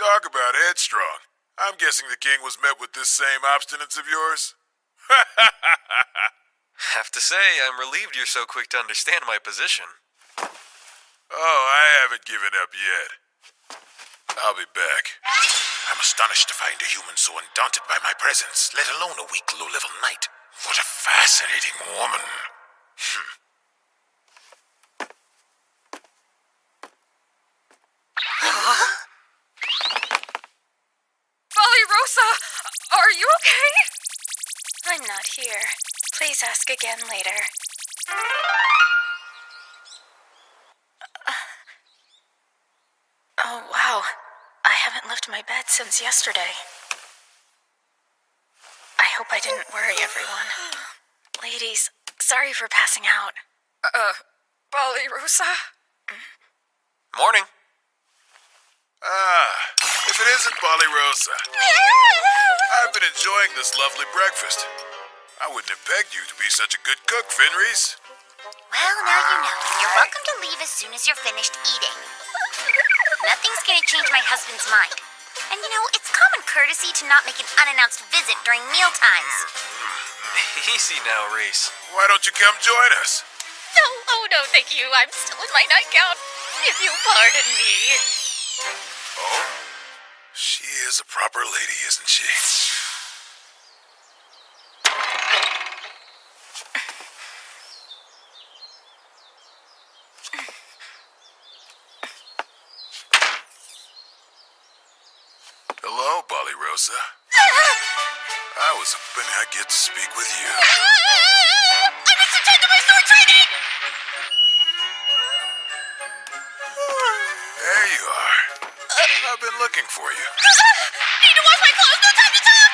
Talk about headstrong. I'm guessing the king was met with this same obstinance of yours? Have to say, I'm relieved you're so quick to understand my position. Oh, I haven't given up yet. I'll be back. I'm astonished to find a human so undaunted by my presence, let alone a weak, low-level knight. What a fascinating woman. Rosa, are you okay? I'm not here. Please ask again later. Oh, wow. I haven't left my bed since yesterday. I hope I didn't worry everyone. Ladies, sorry for passing out. Rosa? Morning. If it isn't Rosa. I've been enjoying this lovely breakfast. I wouldn't have pegged you to be such a good cook, Fenris. Well, now you know, and you're welcome to leave as soon as you're finished eating. Nothing's gonna change my husband's mind. And you know, it's common courtesy to not make an unannounced visit during mealtimes. Easy now, Reese. Why don't you come join us? No, thank you. I'm still in my nightgown. If you'll pardon me. Oh? She is a proper lady, isn't she? Hello, Rosa. I was hoping I'd get to speak with you. I missed a change of my sword training! There you are. I've been looking for you. Need to wash my clothes, no time to talk!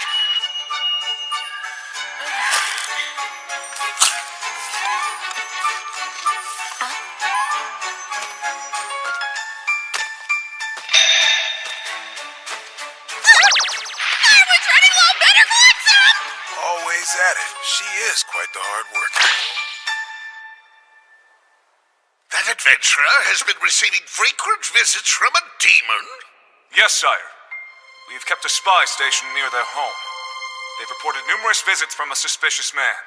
Everyone's running low, better collect some! Always at it. She is quite the hard worker. That adventurer has been receiving frequent visits from a demon? Yes, sire. We've kept a spy stationed near their home. They've reported numerous visits from a suspicious man,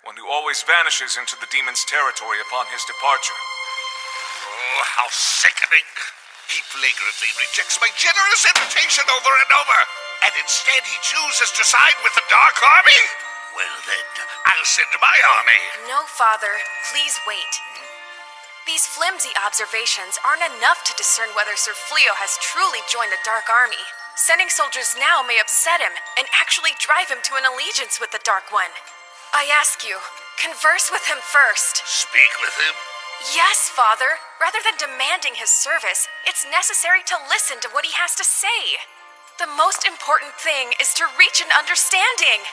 one who always vanishes into the demon's territory upon his departure. Oh, how sickening! He flagrantly rejects my generous invitation over and over, and instead he chooses to side with the Dark Army? Well then, I'll send my army. No, Father. Please wait. These flimsy observations aren't enough to discern whether Sir Fleo has truly joined the Dark Army. Sending soldiers now may upset him and actually drive him to an allegiance with the Dark One. I ask you, converse with him first. Speak with him? Yes, Father. Rather than demanding his service, it's necessary to listen to what he has to say. The most important thing is to reach an understanding.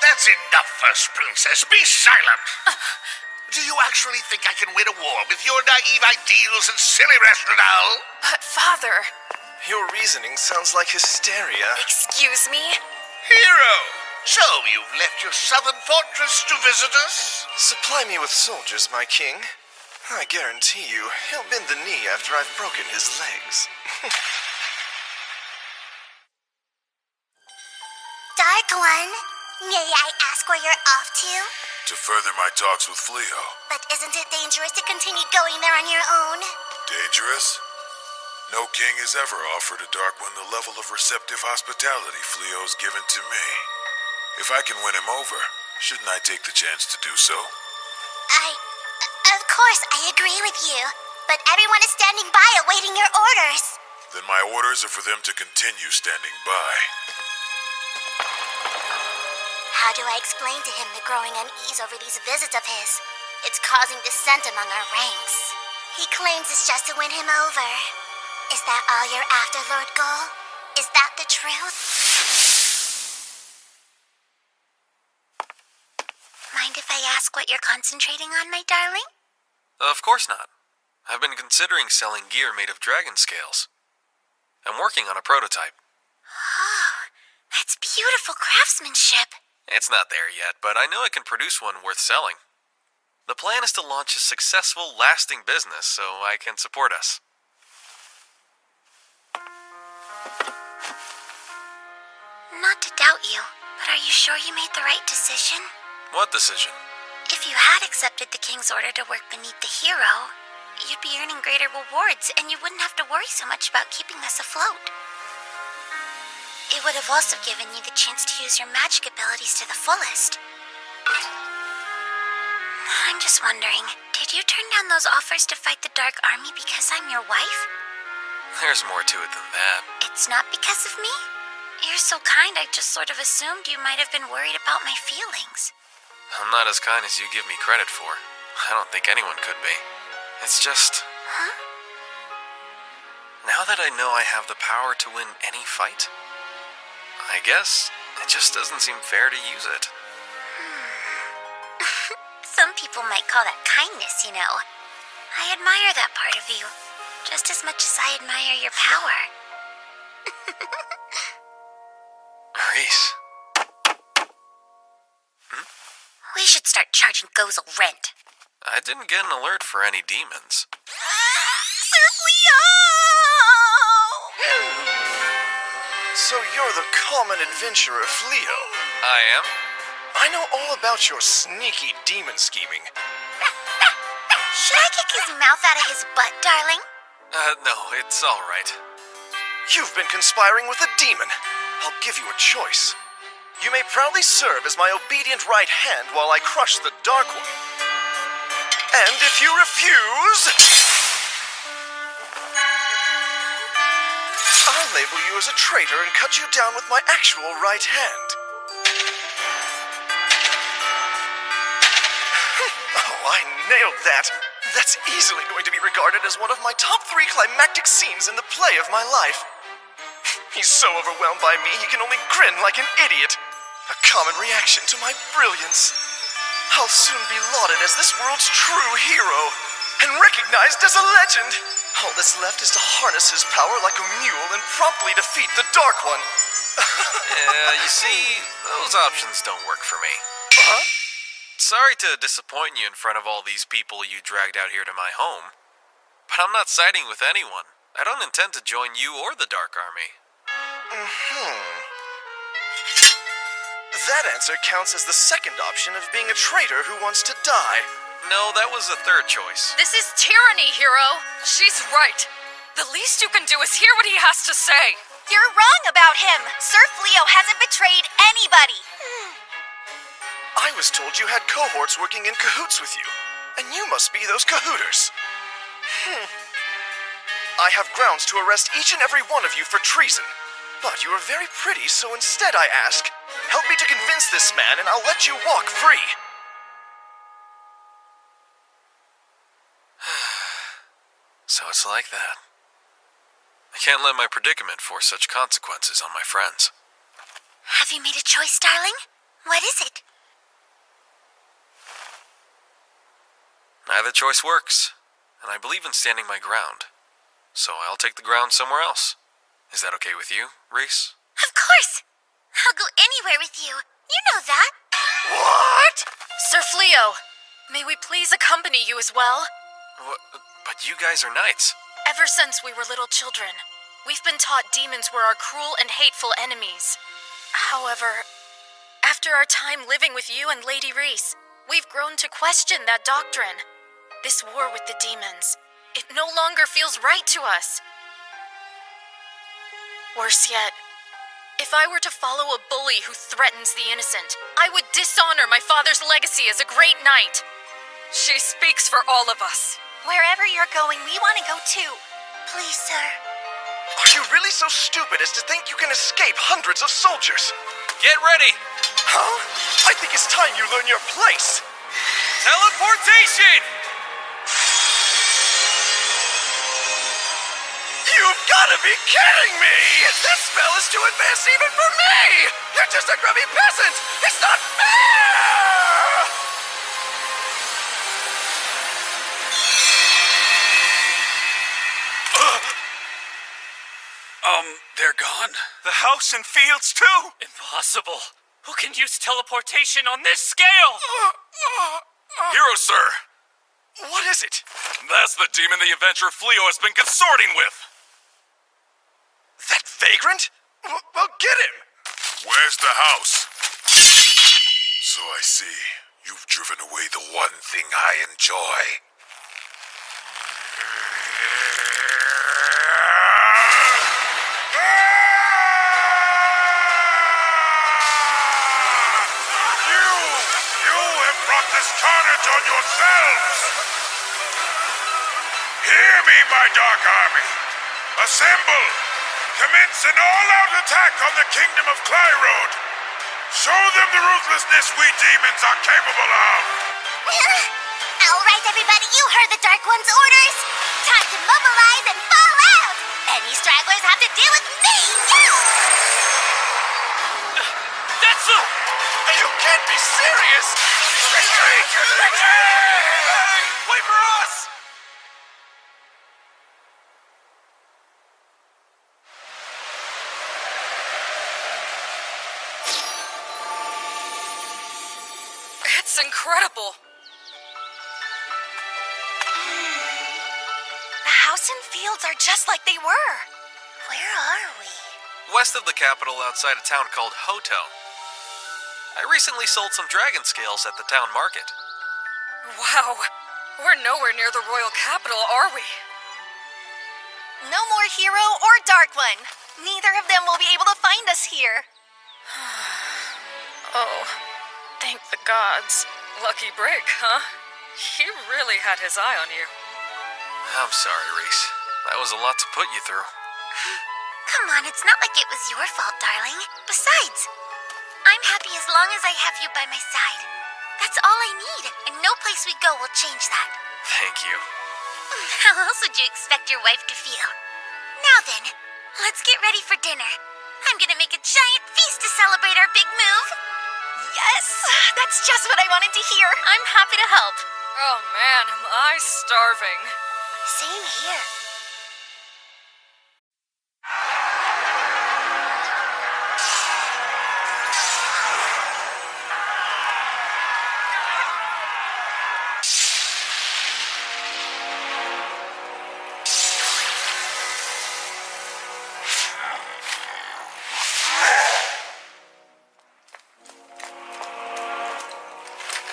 That's enough, First Princess. Be silent. Do you actually think I can win a war with your naive ideals and silly rationale? But, Father... Your reasoning sounds like hysteria. Excuse me? Hero! So you've left your southern fortress to visit us? Supply me with soldiers, my king. I guarantee you, he'll bend the knee after I've broken his legs. Dark One, may I ask where you're off to? To further my talks with Fleo. But isn't it dangerous to continue going there on your own? Dangerous? No king has ever offered a Dark One the level of receptive hospitality Fleo's given to me. If I can win him over, shouldn't I take the chance to do so? Of course, I agree with you. But everyone is standing by awaiting your orders. Then my orders are for them to continue standing by. How do I explain to him the growing unease over these visits of his? It's causing dissent among our ranks. He claims it's just to win him over. Is that all you're after, Lord Gull? Is that the truth? Mind if I ask what you're concentrating on, my darling? Of course not. I've been considering selling gear made of dragon scales. I'm working on a prototype. Oh, that's beautiful craftsmanship. It's not there yet, but I know I can produce one worth selling. The plan is to launch a successful, lasting business so I can support us. Not to doubt you, but are you sure you made the right decision? What decision? If you had accepted the king's order to work beneath the hero, you'd be earning greater rewards and you wouldn't have to worry so much about keeping us afloat. It would have also given you the chance to use your magic abilities to the fullest. I'm just wondering, did you turn down those offers to fight the Dark Army because I'm your wife? There's more to it than that. It's not because of me? You're so kind, I just sort of assumed you might have been worried about my feelings. I'm not as kind as you give me credit for. I don't think anyone could be. It's just... Huh? Now that I know I have the power to win any fight, I guess it just doesn't seem fair to use it. Some people might call that kindness, you know. I admire that part of you, just as much as I admire your power. Reese. We should start charging Gozel rent. I didn't get an alert for any demons. Sir Fleo! So you're the common adventurer Fleo. I am? I know all about your sneaky demon scheming. Should I kick his mouth out of his butt, darling? No, it's all right. You've been conspiring with a demon. I'll give you a choice. You may proudly serve as my obedient right hand while I crush the Dark One. And if you refuse, I'll label you as a traitor and cut you down with my actual right hand. Oh, I nailed that. That's easily going to be regarded as one of my top 3 climactic scenes in the play of my life. He's so overwhelmed by me, he can only grin like an idiot. A common reaction to my brilliance. I'll soon be lauded as this world's true hero, and recognized as a legend. All that's left is to harness his power like a mule and promptly defeat the Dark One. Yeah, you see, those options don't work for me. Huh? Sorry to disappoint you in front of all these people you dragged out here to my home, but I'm not siding with anyone. I don't intend to join you or the Dark Army. That answer counts as the second option of being a traitor who wants to die. No, that was the third choice. This is tyranny, hero. She's right. The least you can do is hear what he has to say. You're wrong about him. Sir Fleo hasn't betrayed anybody. I was told you had cohorts working in cahoots with you, and you must be those cahooters. I have grounds to arrest each and every one of you for treason. But you are very pretty, so instead I ask, help me to convince this man and I'll let you walk free. So it's like that. I can't let my predicament force such consequences on my friends. Have you made a choice, darling? What is it? Neither choice works, and I believe in standing my ground. So I'll take the ground somewhere else. Is that okay with you, Reese? Of course! I'll go anywhere with you. You know that. What? Sir Fleo, may we please accompany you as well? But you guys are knights. Ever since we were little children, we've been taught demons were our cruel and hateful enemies. However, after our time living with you and Lady Reese, we've grown to question that doctrine. This war with the demons, it no longer feels right to us. Worse yet, if I were to follow a bully who threatens the innocent, I would dishonor my father's legacy as a great knight. She speaks for all of us. Wherever you're going, we want to go too. Please, sir. Are you really so stupid as to think you can escape hundreds of soldiers? Get ready! Huh? I think it's time you learn your place! Teleportation! You've gotta be kidding me! This spell is too advanced even for me! You're just a grubby peasant! It's not fair! They're gone? The house and fields, too? Impossible. Who can use teleportation on this scale? Hero, sir. What is it? That's the demon the adventurer Fleo has been consorting with. That vagrant? Well, get him! Where's the house? So I see. You've driven away the one thing I enjoy. Carnage on yourselves! Hear me, my Dark Army! Assemble! Commence an all-out attack on the kingdom of Clyrode! Show them the ruthlessness we demons are capable of! All right, everybody, you heard the Dark One's orders! Time to mobilize and fall out! Any stragglers have to deal with me! That's a... You can't be serious! Retreat! Retreat! Wait for us! It's incredible. The house and fields are just like they were. Where are we? West of the capital, outside a town called Hoto. I recently sold some dragon scales at the town market. Wow. We're nowhere near the royal capital, are we? No more hero or Dark One. Neither of them will be able to find us here. Oh, thank the gods. Lucky break, huh? He really had his eye on you. I'm sorry, Reese. That was a lot to put you through. Come on, it's not like it was your fault, darling. Besides, I'm happy as long as I have you by my side. That's all I need, and no place we go will change that. Thank you. How else would you expect your wife to feel? Now then, let's get ready for dinner. I'm gonna make a giant feast to celebrate our big move. Yes, that's just what I wanted to hear. I'm happy to help. Oh man, am I starving. Same here.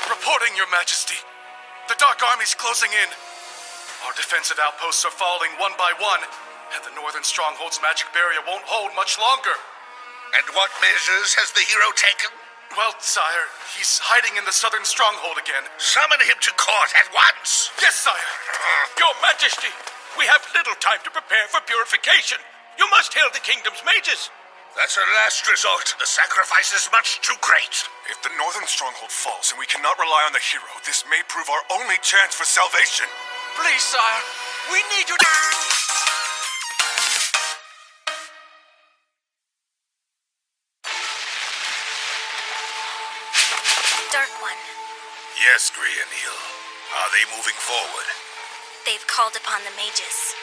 Reporting, Your Majesty. The Dark Army's closing in. Our defensive outposts are falling one by one, and the northern stronghold's magic barrier won't hold much longer. And what measures has the hero taken? Well, sire, he's hiding in the southern stronghold again. Summon him to court at once! Yes, sire! Your Majesty, we have little time to prepare for purification. You must hail the kingdom's mages. That's a last resort. The sacrifice is much too great. If the northern stronghold falls and we cannot rely on the hero, this may prove our only chance for salvation. Please, sire, we need you to... Dark One. Yes, Grianil. Are they moving forward? They've called upon the mages.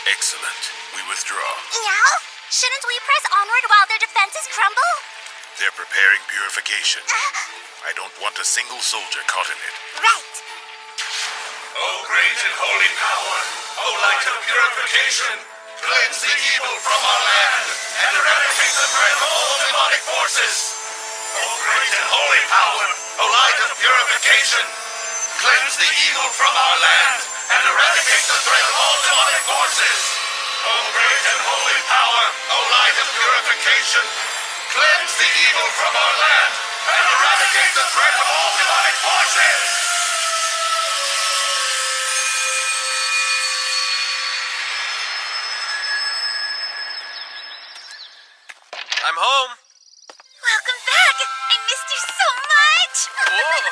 Excellent. We withdraw. Yeah? Shouldn't we press onward while their defenses crumble? They're preparing purification. I don't want a single soldier caught in it. Right. O great and holy power, O light of purification, cleanse the evil from our land and eradicate the threat of all demonic forces. O great and holy power, O light of purification, cleanse the evil from our land and eradicate the threat of all demonic forces. O great and holy power, O light of purification, cleanse the evil from our land and eradicate the threat of all demonic forces. I'm home. Welcome back! I missed you so much! Whoa.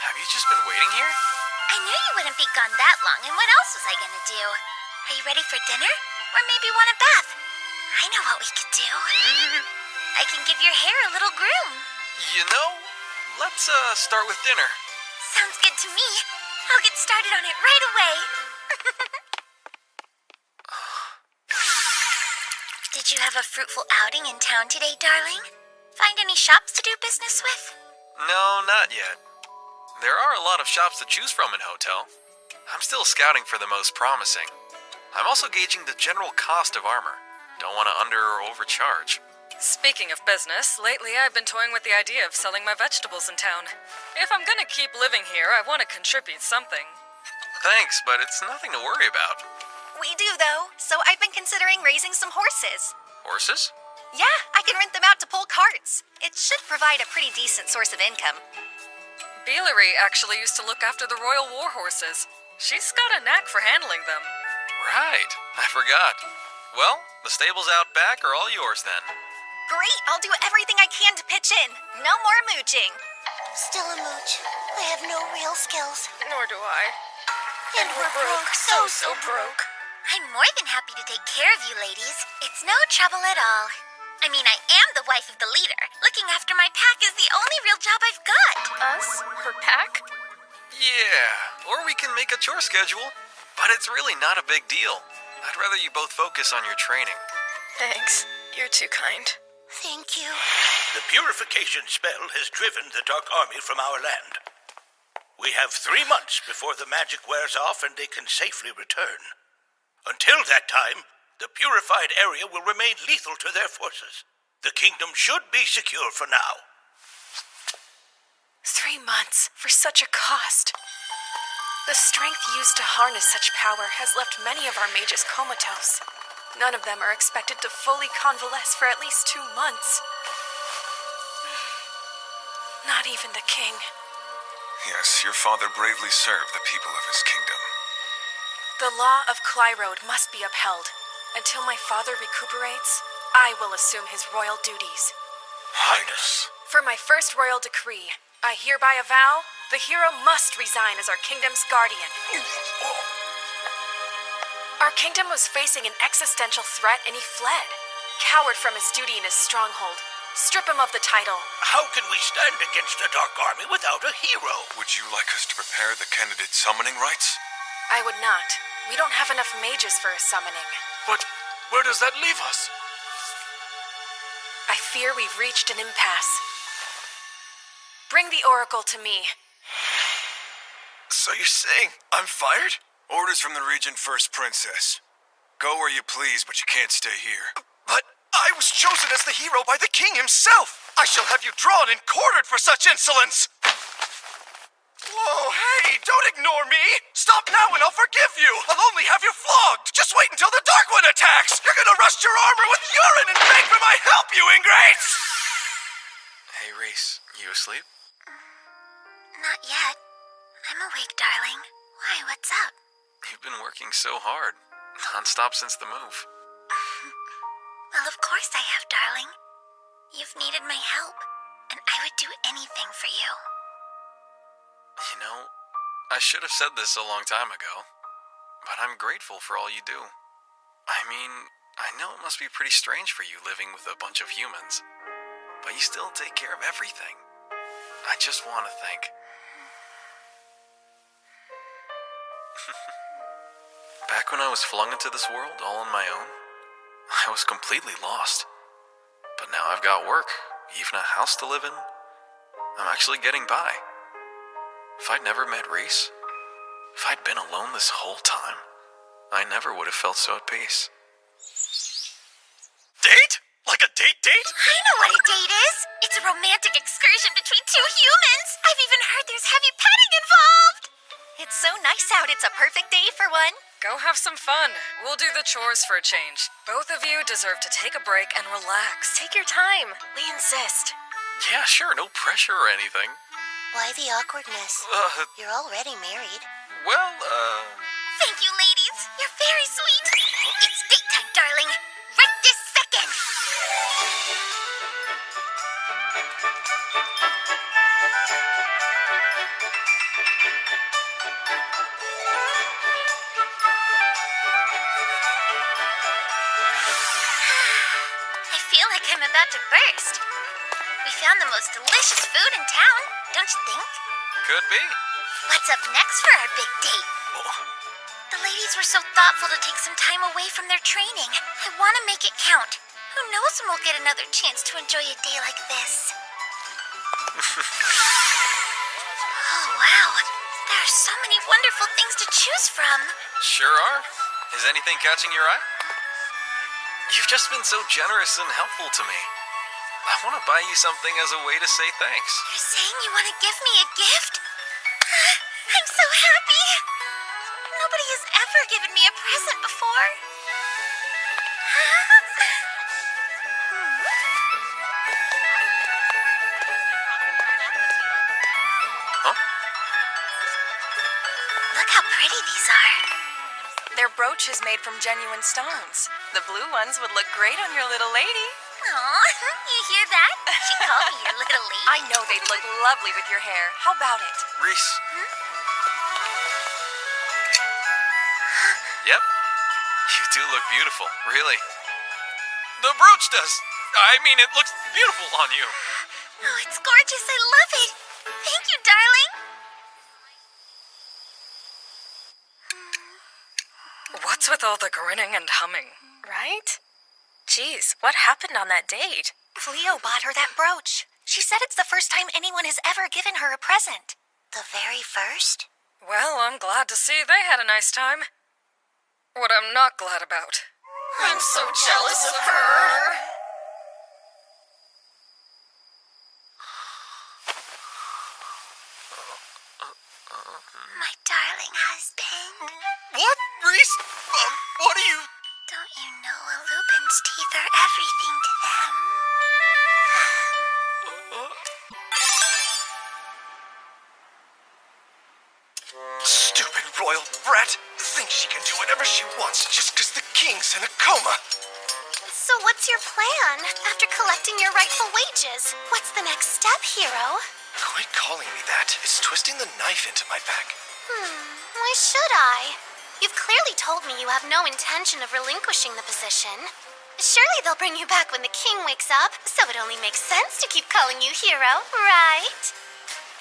Have you just been waiting here? I knew you wouldn't be gone that long, and what else was I gonna do? Are you ready for dinner? Or maybe want a bath? I know what we could do. I can give your hair a little groom. You know, let's start with dinner. Sounds good to me. I'll get started on it right away. Did you have a fruitful outing in town today, darling? Find any shops to do business with? No, not yet. There are a lot of shops to choose from in Hotel. I'm still scouting for the most promising. I'm also gauging the general cost of armor. Don't want to under or overcharge. Speaking of business, lately I've been toying with the idea of selling my vegetables in town. If I'm gonna keep living here, I want to contribute something. Thanks, but it's nothing to worry about. We do, though, so I've been considering raising some horses. Horses? Yeah, I can rent them out to pull carts. It should provide a pretty decent source of income. Bealery actually used to look after the royal war horses. She's got a knack for handling them. Right, I forgot. Well, the stables out back are all yours then. Great, I'll do everything I can to pitch in. No more mooching. Still a mooch. I have no real skills. Nor do I. And we're broke, so broke. I'm more than happy to take care of you ladies. It's no trouble at all. I mean, I am the wife of the leader. Looking after my pack is the only real job I've got. Us? Her pack? Yeah, or we can make a chore schedule. But it's really not a big deal. I'd rather you both focus on your training. Thanks. You're too kind. Thank you. The purification spell has driven the Dark Army from our land. We have 3 months before the magic wears off and they can safely return. Until that time, the purified area will remain lethal to their forces. The kingdom should be secure for now. 3 months for such a cost. The strength used to harness such power has left many of our mages comatose. None of them are expected to fully convalesce for at least 2 months. Not even the king. Yes, your father bravely served the people of his kingdom. The law of Clyrode must be upheld. Until my father recuperates, I will assume his royal duties. Highness. For my first royal decree, I hereby avow the hero must resign as our kingdom's guardian. Our kingdom was facing an existential threat and he fled. Coward from his duty in his stronghold. Strip him of the title. How can we stand against the Dark Army without a hero? Would you like us to prepare the candidate summoning rites? I would not. We don't have enough mages for a summoning. But where does that leave us? I fear we've reached an impasse. Bring the oracle to me. So you're saying I'm fired? Orders from the Regent First, Princess. Go where you please, but you can't stay here. But I was chosen as the hero by the king himself. I shall have you drawn and quartered for such insolence. Whoa, hey, don't ignore me! Stop now and I'll forgive you! I'll only have you flogged! Just wait until the Dark One attacks! You're gonna rust your armor with urine and beg for my help, you ingrates! Hey, Reese, you asleep? Not yet. I'm awake, darling. Why, what's up? You've been working so hard. Non-stop since the move. Well, of course I have, darling. You've needed my help, and I would do anything for you. You know, I should have said this a long time ago, but I'm grateful for all you do. I mean, I know it must be pretty strange for you living with a bunch of humans, but you still take care of everything. I just want to thank. Back when I was flung into this world all on my own, I was completely lost. But now I've got work, even a house to live in. I'm actually getting by. If I'd never met Reese, If I'd been alone this whole time, I never would have felt so at peace. Date? Like a date? I know what a date is. It's a romantic excursion between two humans. I've even heard there's heavy petting involved. It's so nice out. It's a perfect day for one. Go have some fun. We'll do the chores for a change. Both of you deserve to take a break and relax. Take your time. We insist. Yeah, sure, no pressure or anything. Why the awkwardness? You're already married. Well, Thank you, ladies. You're very sweet. It's date time, darling. Right this second. I feel like I'm about to burst. We found the most delicious food in town, don't you think? could be. What's up next for our big date? The ladies were so thoughtful to take some time away from their training. I want to make it count. Who knows when we'll get another chance to enjoy a day like this? Oh, wow. There are so many wonderful things to choose from. Sure are. Is anything catching your eye? You've just been so generous and helpful to me. I want to buy you something as a way to say thanks. You're saying you want to give me a gift? I'm so happy. Nobody has ever given me a present before. Look how pretty these are. Their brooch is made from genuine stones. The blue ones would look great on your little lady. Aw, you hear that? She called me your little lady. I know they'd look lovely with your hair. How about it? Reese. Yep. You do look beautiful, really. The brooch does. I mean, it looks beautiful on you. Oh, it's gorgeous. I love it. Thank you, darling. What's with all the grinning and humming? Right? Geez, what happened on that date? Leo bought her that brooch. She said it's the first time anyone has ever given her a present. The very first? Well, I'm glad to see they had a nice time. What I'm not glad about. I'm so jealous of her. My darling husband. What, Reese? What are you... Don't you know a lupin's teeth are everything to them? Stupid royal brat. Thinks she can do whatever she wants just because the king's in a coma. So what's your plan? After collecting your rightful wages, what's the next step, hero? Quit calling me that. It's twisting the knife into my back. Why should I? You've clearly told me you have no intention of relinquishing the position. Surely they'll bring you back when the king wakes up, so it only makes sense to keep calling you hero, right?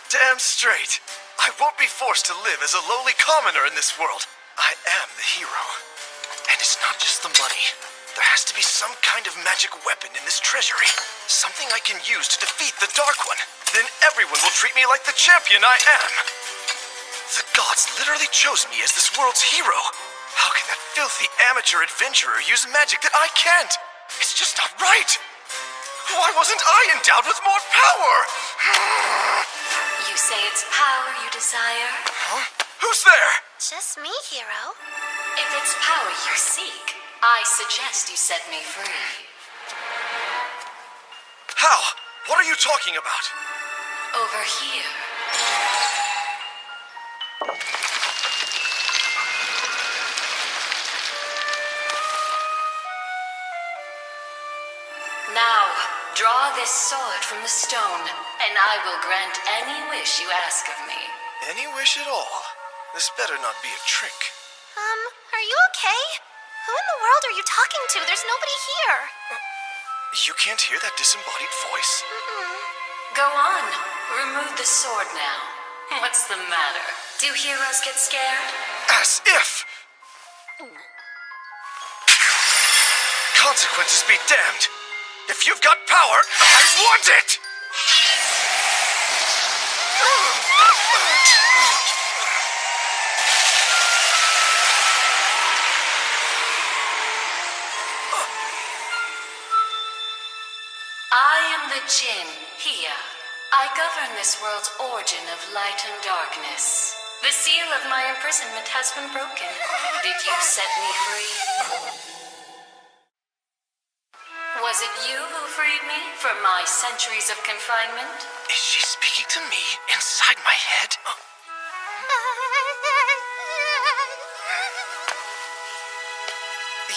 Damn straight. I won't be forced to live as a lowly commoner in this world. I am the hero. And it's not just the money. There has to be some kind of magic weapon in this treasury. Something I can use to defeat the Dark One. Then everyone will treat me like the champion I am. The gods literally chose me as this world's hero. How can that filthy amateur adventurer use magic that I can't? It's just not right. Why wasn't I endowed with more power? You say it's power you desire? Huh? Who's there? Just me, hero. If it's power you seek, I suggest you set me free. How? What are you talking about? Over here. Now, draw this sword from the stone, and I will grant any wish you ask of me. Any wish at all? This better not be a trick. Are you okay? Who in the world are you talking to? There's nobody here. You can't hear that disembodied voice? Go on. Remove the sword now. What's the matter? Do heroes get scared? As if! Consequences be damned! If you've got power, I want it! I govern this world's origin of light and darkness. The seal of my imprisonment has been broken. Did you set me free? Was it you who freed me from my centuries of confinement? Is she speaking to me inside my head?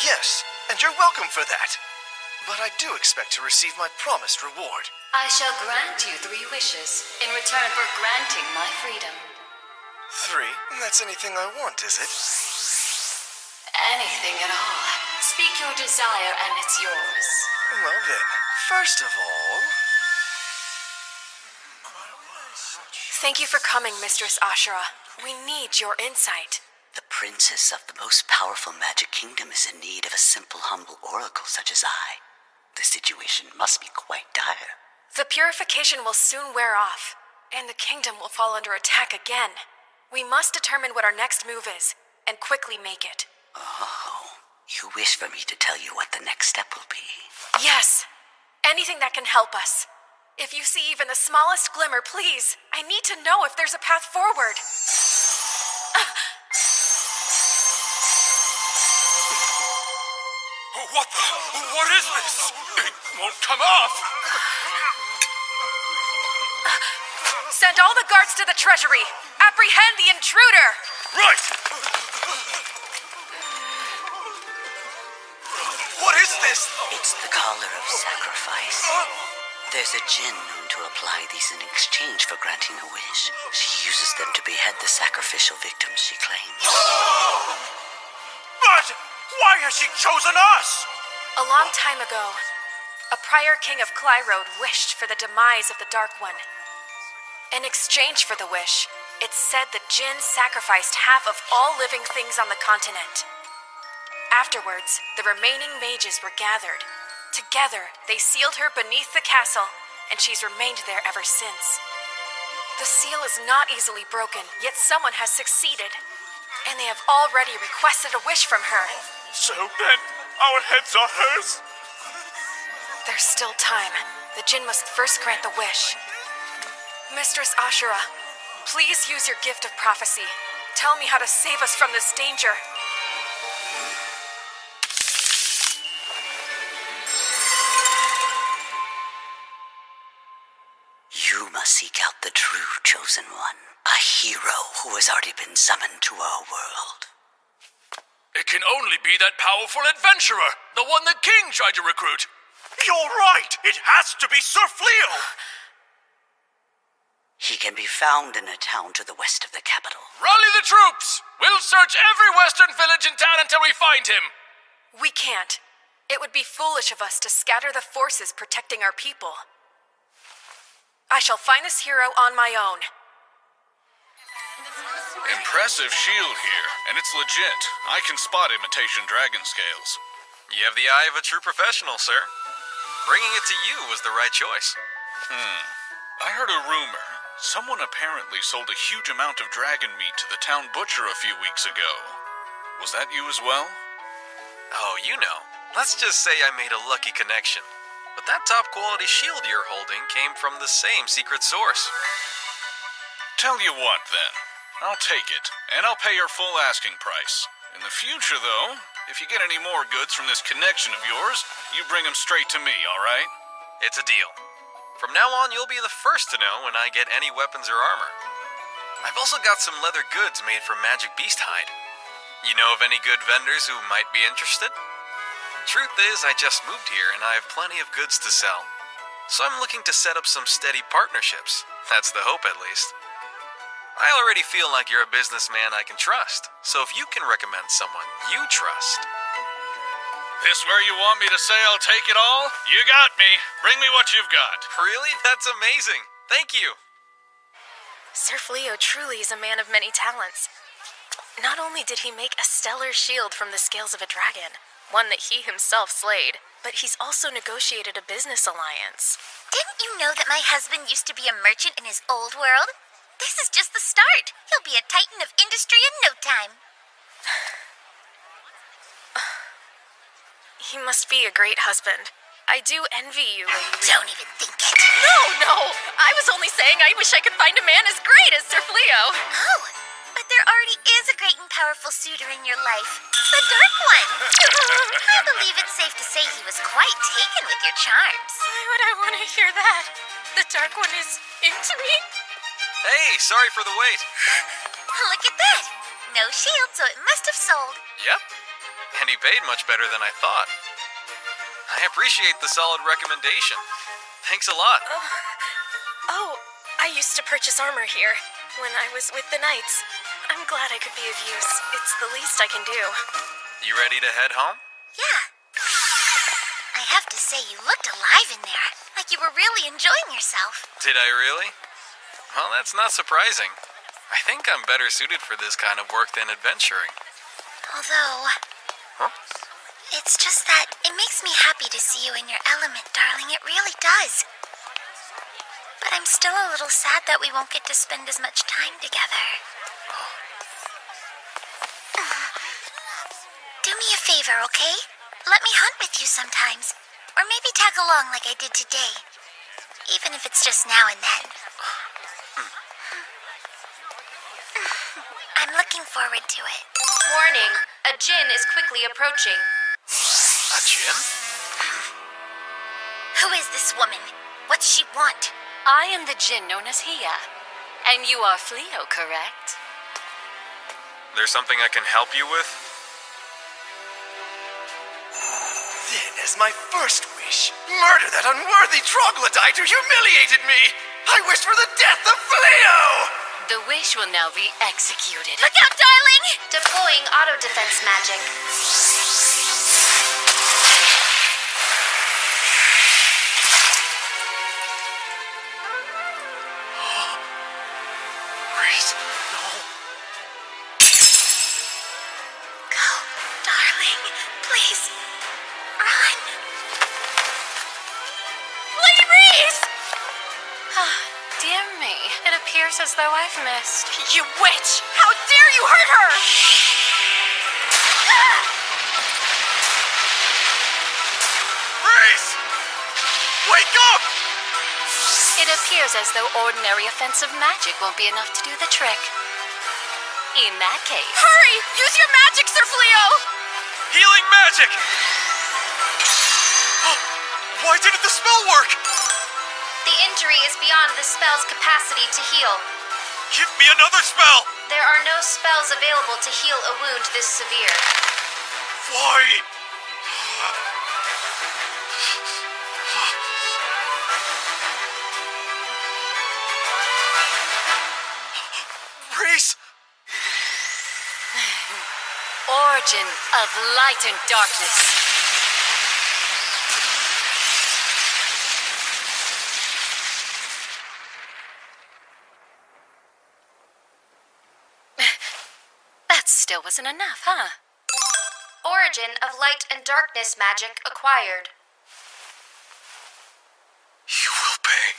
Yes, and you're welcome for that. But I do expect to receive my promised reward. I shall grant you 3 wishes in return for granting my freedom. 3? That's anything I want, is it? Anything at all. Speak your desire and it's yours. Well then, first of all... Thank you for coming, Mistress Ashura. We need your insight. The princess of the most powerful magic kingdom is in need of a simple, humble oracle such as I. The situation must be quite dire. The purification will soon wear off, and the kingdom will fall under attack again. We must determine what our next move is, and quickly make it. Oh, you wish for me to tell you what the next step will be? Yes. Anything that can help us. If you see even the smallest glimmer, please. I need to know if there's a path forward. What is this? It won't come off! Send all the guards to the treasury. Apprehend the intruder! Right! What is this? It's the collar of sacrifice. There's a djinn known to apply these in exchange for granting a wish. She uses them to behead the sacrificial victims she claims. But why has she chosen us? A long time ago, a prior king of Clyrode wished for the demise of the Dark One. In exchange for the wish, it's said the djinn sacrificed half of all living things on the continent. Afterwards, the remaining mages were gathered. Together, they sealed her beneath the castle, and she's remained there ever since. The seal is not easily broken, yet someone has succeeded. And they have already requested a wish from her. So then, our heads are hers? There's still time. The djinn must first grant the wish. Mistress Ashura, please use your gift of prophecy. Tell me how to save us from this danger. You must seek out the true chosen one. A hero who has already been summoned to our world. It can only be that powerful adventurer, the one the king tried to recruit. You're right! It has to be Sir Fleo! He can be found in a town to the west of the capital. Rally the troops! We'll search every western village in town until we find him. We can't. It would be foolish of us to scatter the forces protecting our people. I shall find this hero on my own. Impressive shield here, and it's legit. I can spot imitation dragon scales. You have the eye of a true professional, sir. Bringing it to you was the right choice. I heard a rumor. Someone apparently sold a huge amount of dragon meat to the town butcher a few weeks ago. Was that you as well? Oh, you know. Let's just say I made a lucky connection. But that top-quality shield you're holding came from the same secret source. Tell you what, then. I'll take it, and I'll pay your full asking price. In the future, though, if you get any more goods from this connection of yours, you bring them straight to me, all right? It's a deal. From now on, you'll be the first to know when I get any weapons or armor. I've also got some leather goods made from magic beast hide. You know of any good vendors who might be interested? Truth is, I just moved here and I have plenty of goods to sell. So I'm looking to set up some steady partnerships. That's the hope, at least. I already feel like you're a businessman I can trust. So if you can recommend someone you trust... This where you want me to say I'll take it all? You got me. Bring me what you've got. Really? That's amazing. Thank you. Sir Fleo truly is a man of many talents. Not only did he make a stellar shield from the scales of a dragon, one that he himself slayed, but he's also negotiated a business alliance. Didn't you know that my husband used to be a merchant in his old world? This is just the start. He'll be a titan of industry in no time. He must be a great husband. I do envy you, Lady Rhys. Don't even think it. No! I was only saying I wish I could find a man as great as Sir Fleo. Oh, but there already is a great and powerful suitor in your life. The Dark One. I believe it's safe to say he was quite taken with your charms. Why would I want to hear that? The Dark One is into me? Hey, sorry for the wait. Look at that. No shield, so it must have sold. Yep. And he paid much better than I thought. I appreciate the solid recommendation. Thanks a lot. Oh, I used to purchase armor here when I was with the Knights. I'm glad I could be of use. It's the least I can do. You ready to head home? Yeah. I have to say, you looked alive in there. Like you were really enjoying yourself. Did I really? Well, that's not surprising. I think I'm better suited for this kind of work than adventuring. Although... Huh? It's just that it makes me happy to see you in your element, darling. It really does. But I'm still a little sad that we won't get to spend as much time together. Do me a favor, okay? Let me hunt with you sometimes. Or maybe tag along like I did today. Even if it's just now and then. I'm looking forward to it. Warning, a djinn is quickly approaching. A djinn? Who is this woman? What's she want? I am the djinn known as Hia. And you are Fleo, correct? There's something I can help you with? Then, as my first wish, murder that unworthy troglodyte who humiliated me! I wish for the death of Fleo! The wish will now be executed. Look out, darling! Deploying auto defense magic. Rhys, no. Go, darling. Please. Run. Lady Rhys! Dear me, it appears as though I've missed. You witch! How dare you hurt her! Rhys! Wake up! It appears as though ordinary offensive magic won't be enough to do the trick. In that case... Hurry! Use your magic, Sir Fleo! Healing magic! Why didn't the spell work? The injury is beyond the spell's capacity to heal. Give me another spell! There are no spells available to heal a wound this severe. Why? Rhys! Origin of light and darkness. That still wasn't enough, huh? Origin of light and darkness magic acquired. You will pay.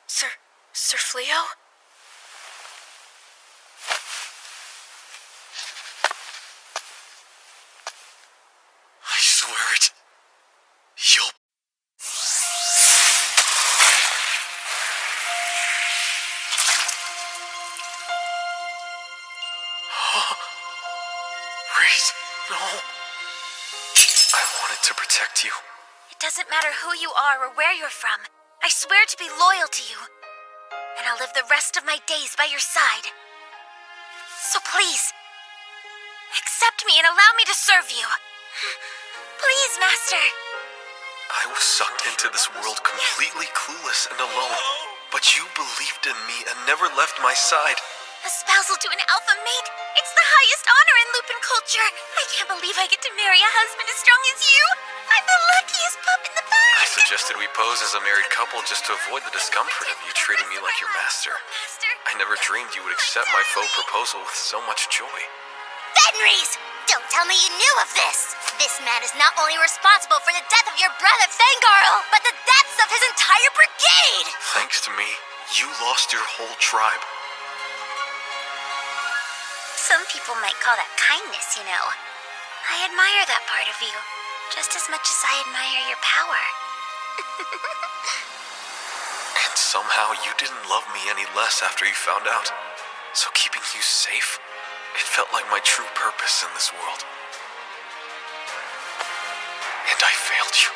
Sir Fleo? I swear it. You'll... Rhys, no. I wanted to protect you. It doesn't matter who you are or where you're from. I swear to be loyal to you. And I'll live the rest of my days by your side. So please, accept me and allow me to serve you. Please, Master. I was sucked into this world completely clueless and alone. But you believed in me and never left my side. A spousal to an alpha mate. It's the highest honor in Lupin culture. I can't believe I get to marry a husband as strong as you. I'm the luckiest pup in the band. I suggested we pose as a married couple just to avoid the discomfort of you treating me like your master. I never dreamed you would accept my faux proposal with so much joy. Fenris! Don't tell me you knew of this! This man is not only responsible for the death of your brother Fengarl, but the deaths of his entire brigade! Thanks to me, you lost your whole tribe. Some people might call that kindness, you know. I admire that part of you. just as much as I admire your power. And somehow you didn't love me any less after you found out. So keeping you safe, it felt like my true purpose in this world. And I failed you.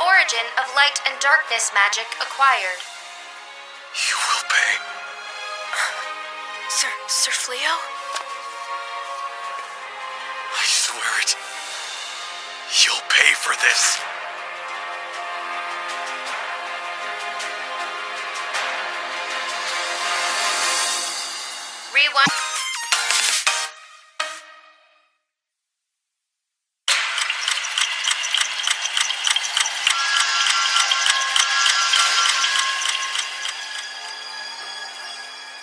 Origin of light and darkness magic acquired. You will pay. Sir Fleo? I swear it. You'll pay for this. Rewind.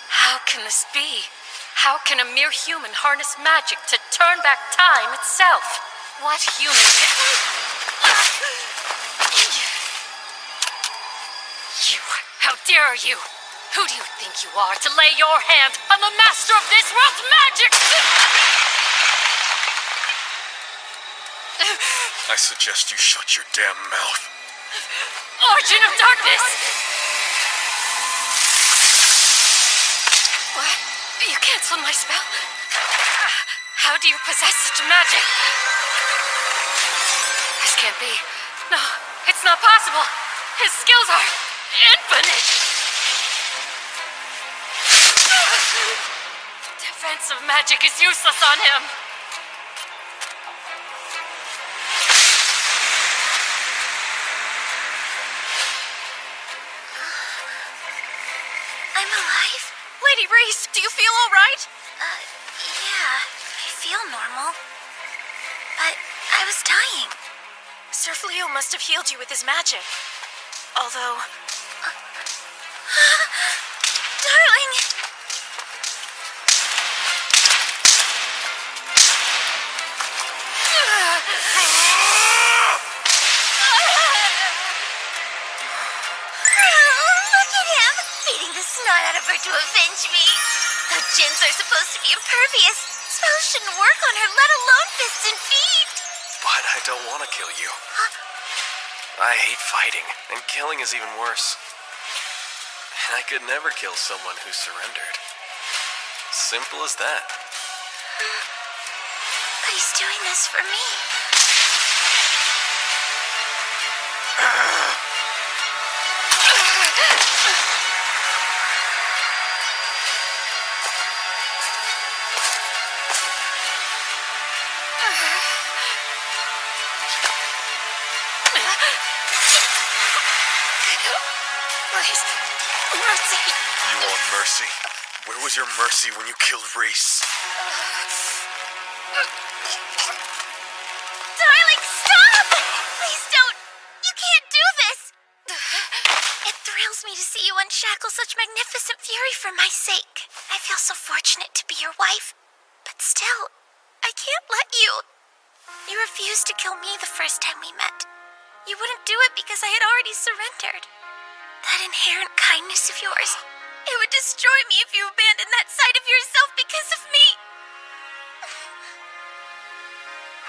How can this be? How can a mere human harness magic to turn back time itself? What human You, how dare you? Who do you think you are to lay your hand on the master of this world's magic? I suggest you shut your damn mouth. Origin of darkness! What? You canceled my spell? How do you possess such magic? This can't be. No, it's not possible. His skills are infinite. Defensive magic is useless on him. I'm alive? Lady Reese, do you feel all right? Yeah, I feel normal. But I was dying. Sir Fleo must have healed you with his magic. Although... Darling! Look at him! Beating the snot out of her to avenge me. Though Jinns are supposed to be impervious, spells shouldn't work on her, let alone fists and feet. But I don't want to kill you. I hate fighting, and killing is even worse. And I could never kill someone who surrendered. Simple as that. But he's doing this for me. Please, mercy. You want mercy? Where was your mercy when you killed Reese? Darling, stop! Please don't! You can't do this! It thrills me to see you unshackle such magnificent fury for my sake. I feel so fortunate to be your wife. But still, I can't let you. You refused to kill me the first time we met. You wouldn't do it because I had already surrendered. That inherent kindness of yours, it would destroy me if you abandoned that side of yourself because of me.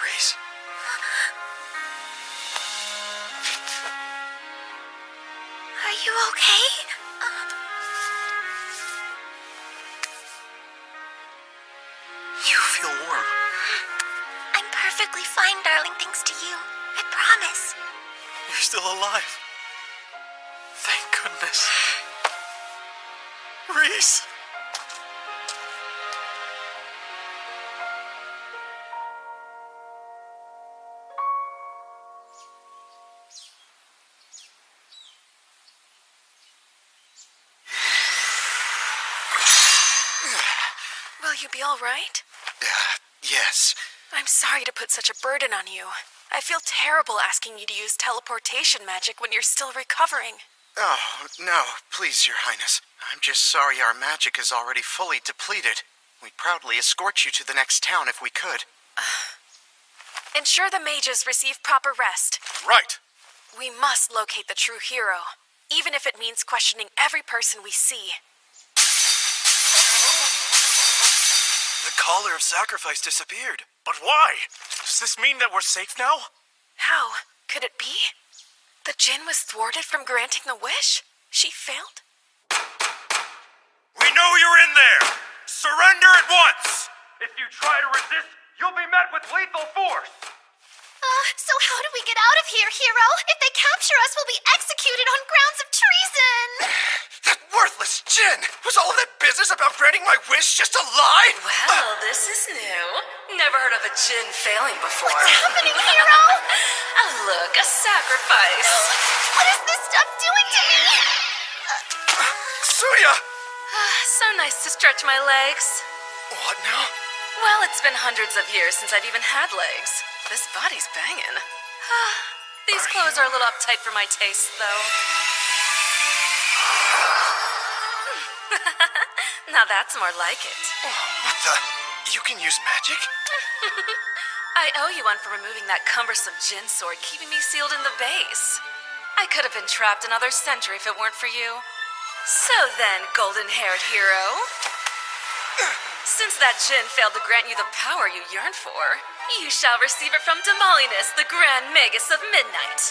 Reese? Are you okay? You feel warm. I'm perfectly fine, darling, thanks to you. I promise. You're still alive. Thank goodness. Reese! Will you be all right? Yes. I'm sorry to put such a burden on you. I feel terrible asking you to use teleportation magic when you're still recovering. Oh, no, please, Your Highness. I'm just sorry our magic is already fully depleted. We'd proudly escort you to the next town if we could. Ensure the mages receive proper rest. Right. We must locate the true hero, even if it means questioning every person we see. The caller of sacrifice disappeared. But why? Does this mean that we're safe now? How? Could it be? The Jinn was thwarted from granting the wish? She failed? We know you're in there! Surrender at once! If you try to resist, you'll be met with lethal force! So how do we get out of here, hero? If they capture us, we'll be executed on grounds of treason! That worthless Jinn! Was all of that business about granting my wish just a lie? Well, this is new. Never heard of a Jinn failing before. What's happening, hero? Oh, look, a sacrifice. What is this stuff doing to me? Suya! So nice to stretch my legs. What now? Well, it's been hundreds of years since I've even had legs. This body's banging. These clothes are a little uptight for my taste, though. Now that's more like it. What the? You can use magic? I owe you one for removing that cumbersome Jinn sword, keeping me sealed in the base. I could have been trapped another century if it weren't for you. So then, golden-haired hero, since that Jinn failed to grant you the power you yearn for, you shall receive it from Damalinus, the Grand Magus of Midnight.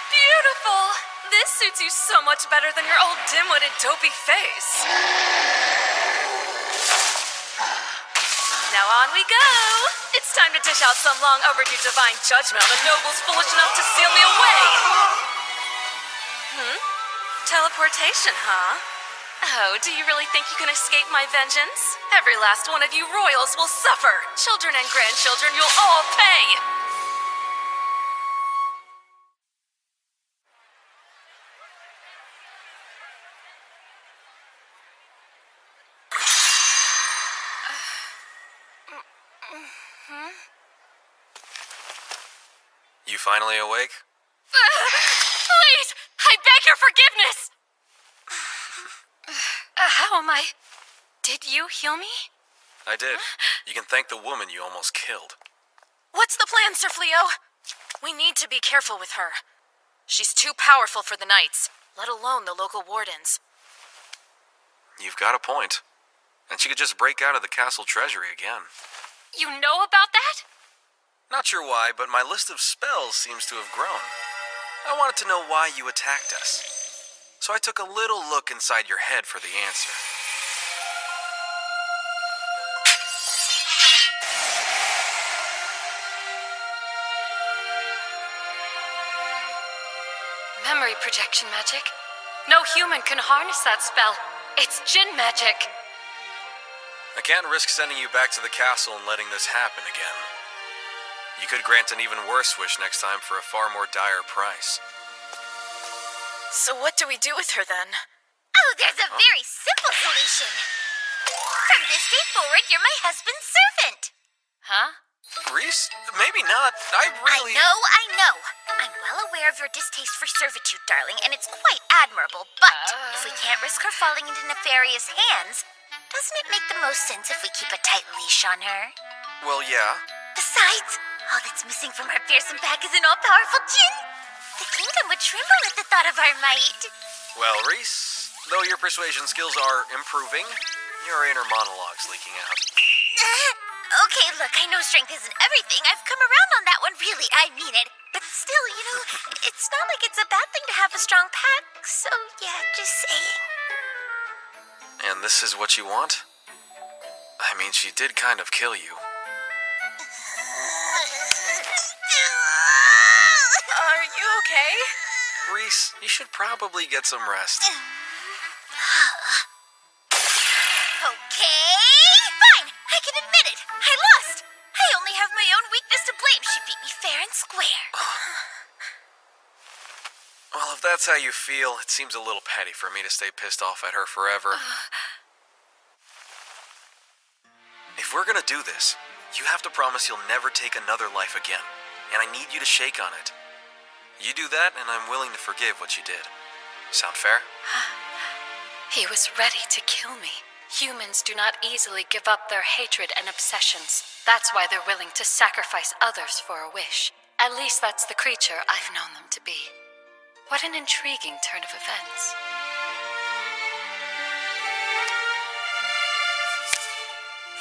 Beautiful! This suits you so much better than your old dim-witted dopey face. Now on we go! It's time to dish out some long overdue divine judgment on the nobles foolish enough to seal me away! Teleportation, huh? Oh, do you really think you can escape my vengeance? Every last one of you royals will suffer! Children and grandchildren, you'll all pay! You finally awake? Please! I beg your forgiveness! How am I? Did you heal me? I did. You can thank the woman you almost killed. What's the plan, Sir Fleo? We need to be careful with her. She's too powerful for the knights, let alone the local wardens. You've got a point. And she could just break out of the castle treasury again. You know about that? Not sure why, but my list of spells seems to have grown. I wanted to know why you attacked us. So I took a little look inside your head for the answer. Memory projection magic? No human can harness that spell. It's Jinn magic. I can't risk sending you back to the castle and letting this happen again. You could grant an even worse wish next time for a far more dire price. So what do we do with her then? Oh, there's a very simple solution. From this day forward, you're my husband's servant. Huh? Reese? Maybe not. I really... I know. I'm well aware of your distaste for servitude, darling, and it's quite admirable. But if we can't risk her falling into nefarious hands, doesn't it make the most sense if we keep a tight leash on her? Well, yeah. Besides, all that's missing from our fearsome pack is an all-powerful Jinn. The kingdom would tremble at the thought of our might. Well, Reese, though your persuasion skills are improving, your inner monologue's leaking out. Okay, look, I know strength isn't everything. I've come around on that one, really. I mean it. But still, it's not like it's a bad thing to have a strong pack. So, yeah, just saying. And this is what you want? I mean, she did kind of kill you. Are you okay? Reese, you should probably get some rest. Okay, fine. I can admit it. I lost. I only have my own weakness to blame. She beat me fair and square. Well, if that's how you feel, it seems a little petty for me to stay pissed off at her forever. If we're gonna do this, you have to promise you'll never take another life again. And I need you to shake on it. You do that, and I'm willing to forgive what you did. Sound fair? He was ready to kill me. Humans do not easily give up their hatred and obsessions. That's why they're willing to sacrifice others for a wish. At least that's the creature I've known them to be. What an intriguing turn of events.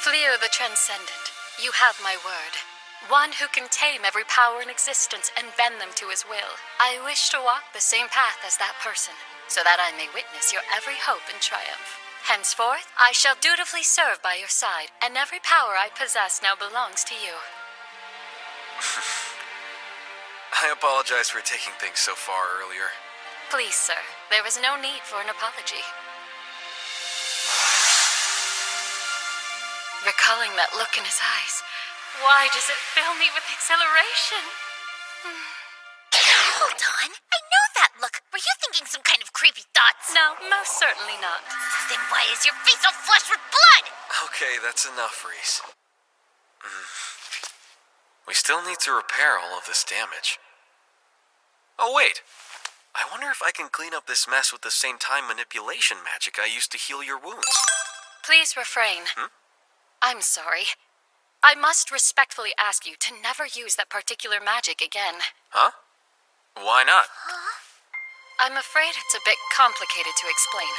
Fleo the Transcendent, you have my word. One who can tame every power in existence and bend them to his will. I wish to walk the same path as that person, so that I may witness your every hope and triumph. Henceforth, I shall dutifully serve by your side, and every power I possess now belongs to you. I apologize for taking things so far earlier. Please, sir, there is no need for an apology. Recalling that look in his eyes, why does it fill me with exhilaration? Hold on. I know that look. Were you thinking some kind of creepy thoughts? No, most certainly not. Then why is your face all flushed with blood? Okay, that's enough, Reese. We still need to repair all of this damage. Oh, wait. I wonder if I can clean up this mess with the same time manipulation magic I used to heal your wounds. Please refrain. I'm sorry. I must respectfully ask you to never use that particular magic again. Huh? Why not? I'm afraid it's a bit complicated to explain.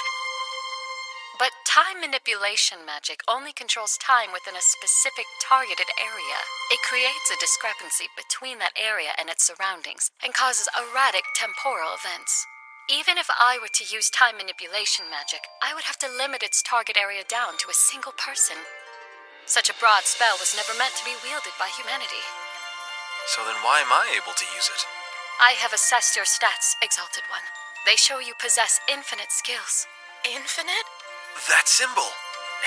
But time manipulation magic only controls time within a specific targeted area. It creates a discrepancy between that area and its surroundings, and causes erratic temporal events. Even if I were to use time manipulation magic, I would have to limit its target area down to a single person. Such a broad spell was never meant to be wielded by humanity. So then why am I able to use it? I have assessed your stats, Exalted One. They show you possess infinite skills. Infinite? That symbol!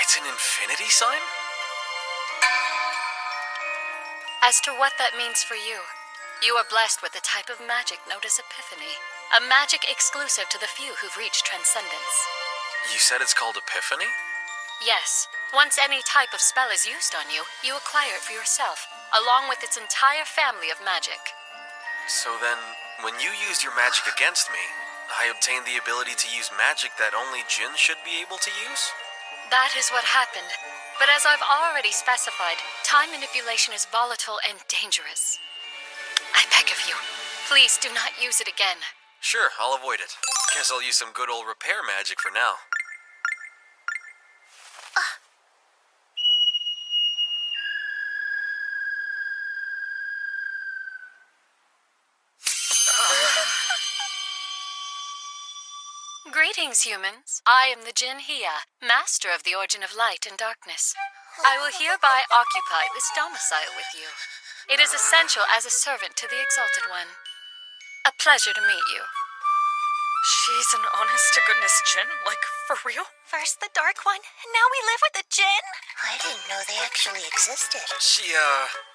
It's an infinity sign? As to what that means for you, you are blessed with a type of magic known as Epiphany. A magic exclusive to the few who've reached transcendence. You said it's called Epiphany? Yes. Once any type of spell is used on you, you acquire it for yourself, along with its entire family of magic. So then, when you used your magic against me, I obtained the ability to use magic that only Jinn should be able to use? That is what happened. But as I've already specified, time manipulation is volatile and dangerous. I beg of you, please do not use it again. Sure, I'll avoid it. Guess I'll use some good old repair magic for now. Greetings, humans. I am the Jinn Hia, master of the origin of light and darkness. I will hereby occupy this domicile with you. It is essential as a servant to the Exalted One. A pleasure to meet you. She's an honest-to-goodness Jinn? Like, for real? First the Dark One, and now we live with the Jinn? I didn't know they actually existed. She,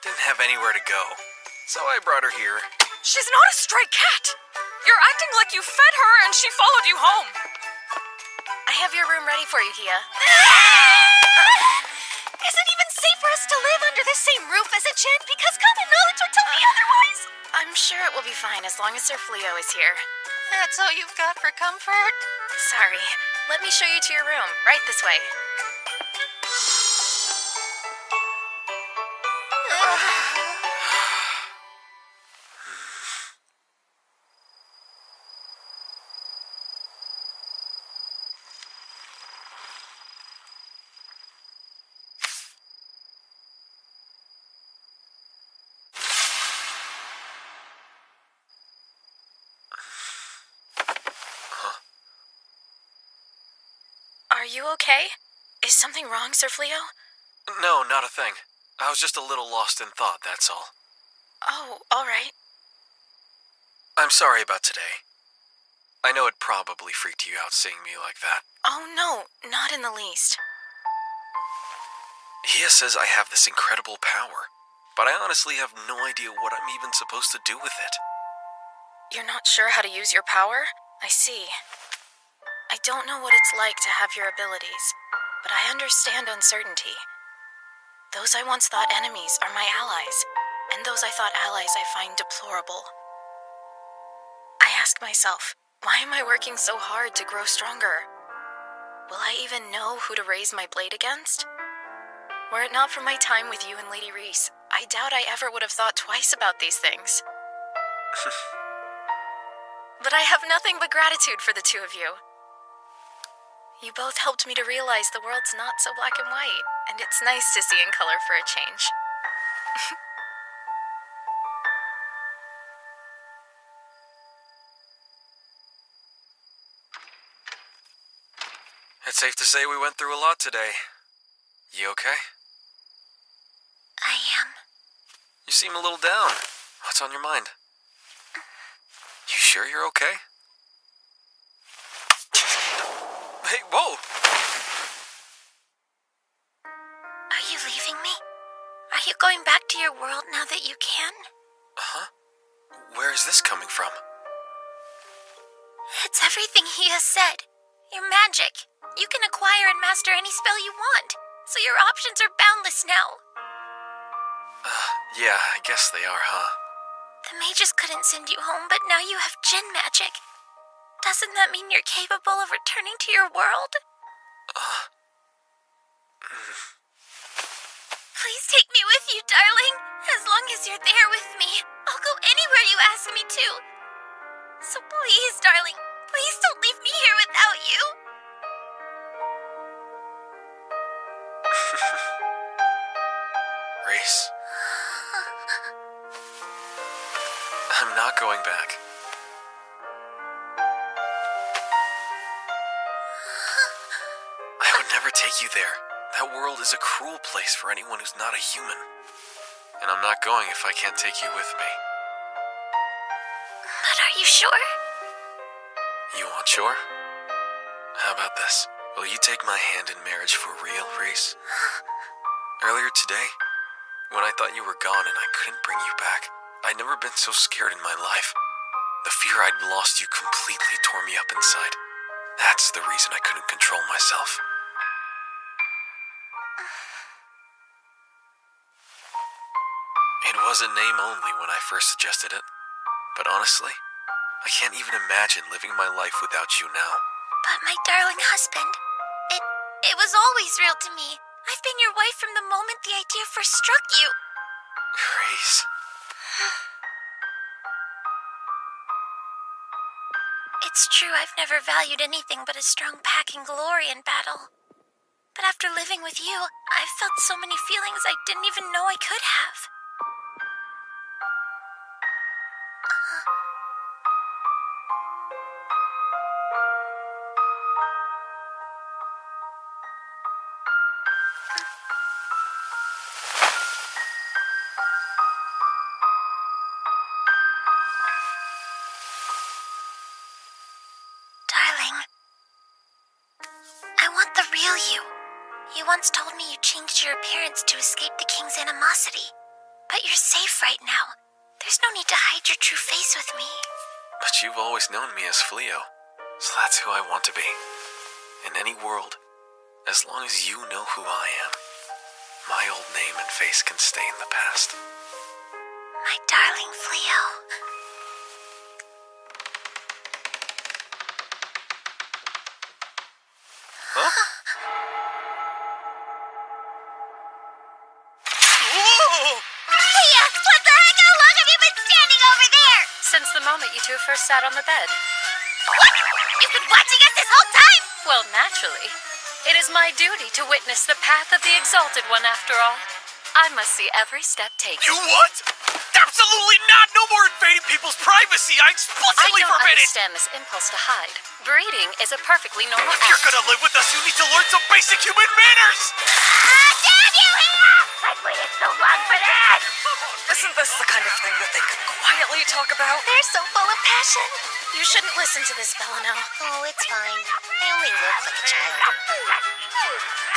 didn't have anywhere to go. So I brought her here. She's not a stray cat! You're acting like you fed her and she followed you home. I have your room ready for you, Hia. Is it even safe for us to live under the same roof as a Jinn? Because common knowledge would tell me otherwise. I'm sure it will be fine as long as Sir Fleo is here. That's all you've got for comfort? Sorry. Let me show you to your room. Right this way. Are you okay? Is something wrong, Sir Fleo? No, not a thing. I was just a little lost in thought, that's all. Oh, alright. I'm sorry about today. I know it probably freaked you out seeing me like that. Oh no, not in the least. Hia says I have this incredible power, but I honestly have no idea what I'm even supposed to do with it. You're not sure how to use your power? I see. I don't know what it's like to have your abilities, but I understand uncertainty. Those I once thought enemies are my allies, and those I thought allies I find deplorable. I ask myself, why am I working so hard to grow stronger? Will I even know who to raise my blade against? Were it not for my time with you and Lady Reese, I doubt I ever would have thought twice about these things. But I have nothing but gratitude for the two of you. You both helped me to realize the world's not so black and white, and it's nice to see in color for a change. It's safe to say we went through a lot today. You okay? I am. You seem a little down. What's on your mind? You sure you're okay? Hey, whoa! Are you leaving me? Are you going back to your world now that you can? Uh-huh. Where is this coming from? It's everything he has said. Your magic. You can acquire and master any spell you want, so your options are boundless now. Yeah, I guess they are, huh? The mages couldn't send you home, but now you have Jinn magic. Doesn't that mean you're capable of returning to your world? Please take me with you, darling. As long as you're there with me, I'll go anywhere you ask me to. So please, darling, please don't leave me here without you. Reese. I'm not going back. I would never take you there. That world is a cruel place for anyone who's not a human. And I'm not going if I can't take you with me. But are you sure? You want sure? How about this? Will you take my hand in marriage for real, Reese? Earlier today, when I thought you were gone and I couldn't bring you back, I'd never been so scared in my life. The fear I'd lost you completely tore me up inside. That's the reason I couldn't control myself. It was a name only when I first suggested it. But honestly, I can't even imagine living my life without you now. But my darling husband, it was always real to me. I've been your wife from the moment the idea first struck you. Grace. It's true I've never valued anything but a strong pack and glory in battle. But after living with you, I've felt so many feelings I didn't even know I could have. Darling, I want the real you. You once told me you changed your appearance to escape the king's animosity. But you're safe right now. There's no need to hide your true face with me. But you've always known me as Fleo, so that's who I want to be. In any world, as long as you know who I am, my old name and face can stay in the past. My darling Fleo. Huh? Leah, what the heck? How long have you been standing over there? Since the moment you two first sat on the bed. What? You've been watching us this whole time? Well, naturally. It is my duty to witness the path of the Exalted One, after all. I must see every step taken. You what? Absolutely not! No more invading people's privacy! I explicitly I don't forbid it! understand this impulse to hide. Breeding is a perfectly normal If you're act. gonna live with us, you need to learn some basic human manners! Damn you, Leah! I've waited so long for this! Isn't this the kind of thing that they could quietly talk about? They're so full of passion. You shouldn't listen to this, Belano. Oh, it's fine. I only look like a child.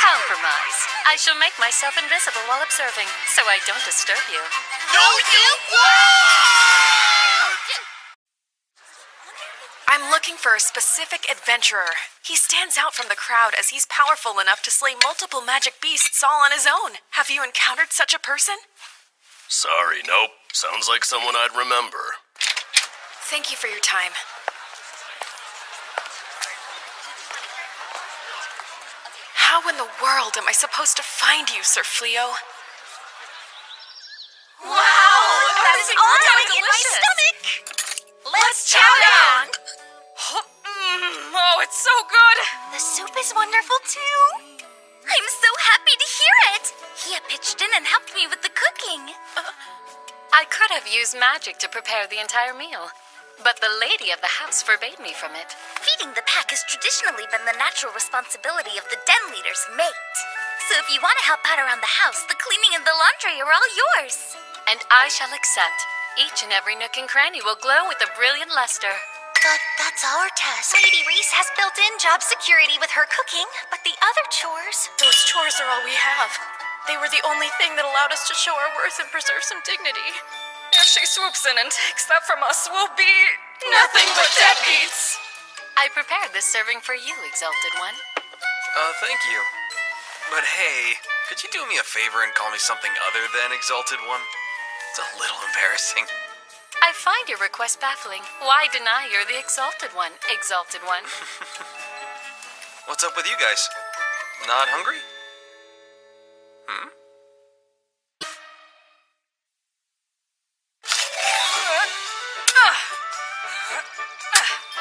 Compromise. I shall make myself invisible while observing, so I don't disturb you. No, you won't! I'm looking for a specific adventurer. He stands out from the crowd as he's powerful enough to slay multiple magic beasts all on his own. Have you encountered such a person? Sorry, nope. Sounds like someone I'd remember. Thank you for your time. How in the world am I supposed to find you, Sir Fleo? Wow! That is It's all going in my stomach. Let's chow down. Oh, it's so good. The soup is wonderful too. I'm so happy to hear it. Hia pitched in and helped me with the cooking. I could have used magic to prepare the entire meal, but the lady of the house forbade me from it. Feeding the pack has traditionally been the natural responsibility of the den leader's mate. So if you want to help out around the house, the cleaning and the laundry are all yours. And I shall accept. Each and every nook and cranny will glow with a brilliant luster. But that's our task. Lady Reese has built-in job security with her cooking, but the other chores... Those chores are all we have. They were the only thing that allowed us to show our worth and preserve some dignity. If she swoops in and takes that from us, we'll be nothing but deadbeats. I prepared this serving for you, Exalted One. Thank you. But hey, could you do me a favor and call me something other than Exalted One? It's a little embarrassing. I find your request baffling. Why deny you're the Exalted One, Exalted One? What's up with you guys? Not hungry?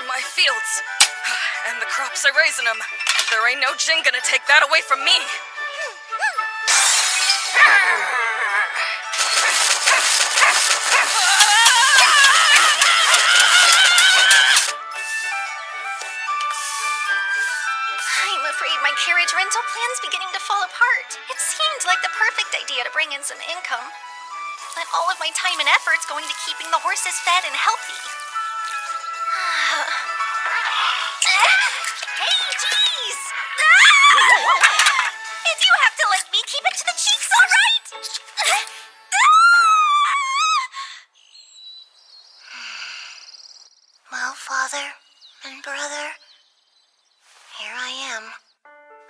My fields. And the crops I raise in them. There ain't no Jin gonna take that away from me. I'm afraid my carriage rental plan's beginning to fall apart. It seemed like the perfect idea to bring in some income. But all of my time and effort's going to keeping the horses fed and healthy. Hey, jeez! If you have to let me keep it to the cheeks, all right? Well, Father and Brother, here I am.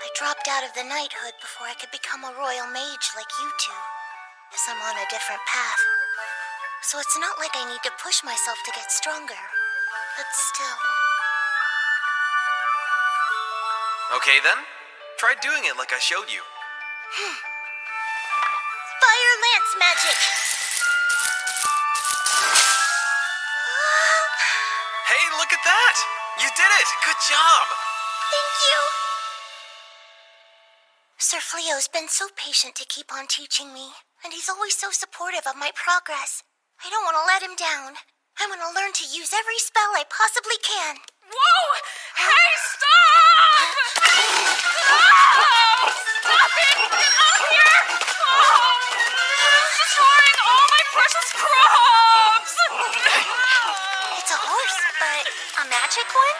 I dropped out of the knighthood before I could become a royal mage like you two, because I'm on a different path. So it's not like I need to push myself to get stronger, but still. Okay then, try doing it like I showed you. Fire lance magic! Hey, look at that! You did it! Good job! Thank you! Sir Fleo's been so patient to keep on teaching me, and he's always so supportive of my progress. I don't want to let him down. I want to learn to use every spell I possibly can. Whoa! Hey, stop! Oh, stop it! Get out of here! Oh, it's destroying all my precious crops! It's a horse, but a magic one?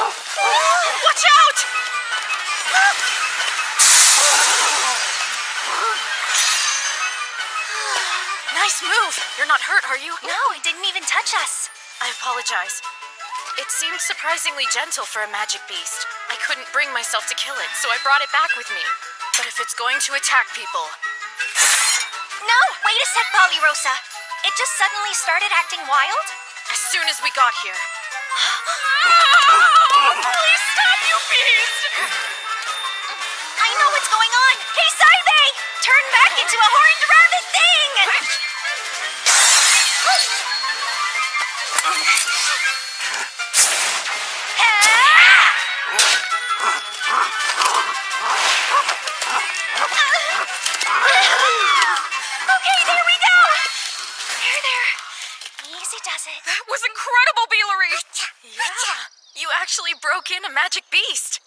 Watch out! Nice move. You're not hurt, are you? No, it didn't even touch us. I apologize. It seemed surprisingly gentle for a magic beast. I couldn't bring myself to kill it, so I brought it back with me. But if it's going to attack people... No, wait a sec, Polyrosa. It just suddenly started acting wild? As soon as we got here. Please stop, you beast! I know what's going on. Hey, Saibe! Turn back into a horned rabbit thing! Okay, there we go! There. Easy does it. That was incredible, Beelery! Yeah, you actually broke in a magic beast.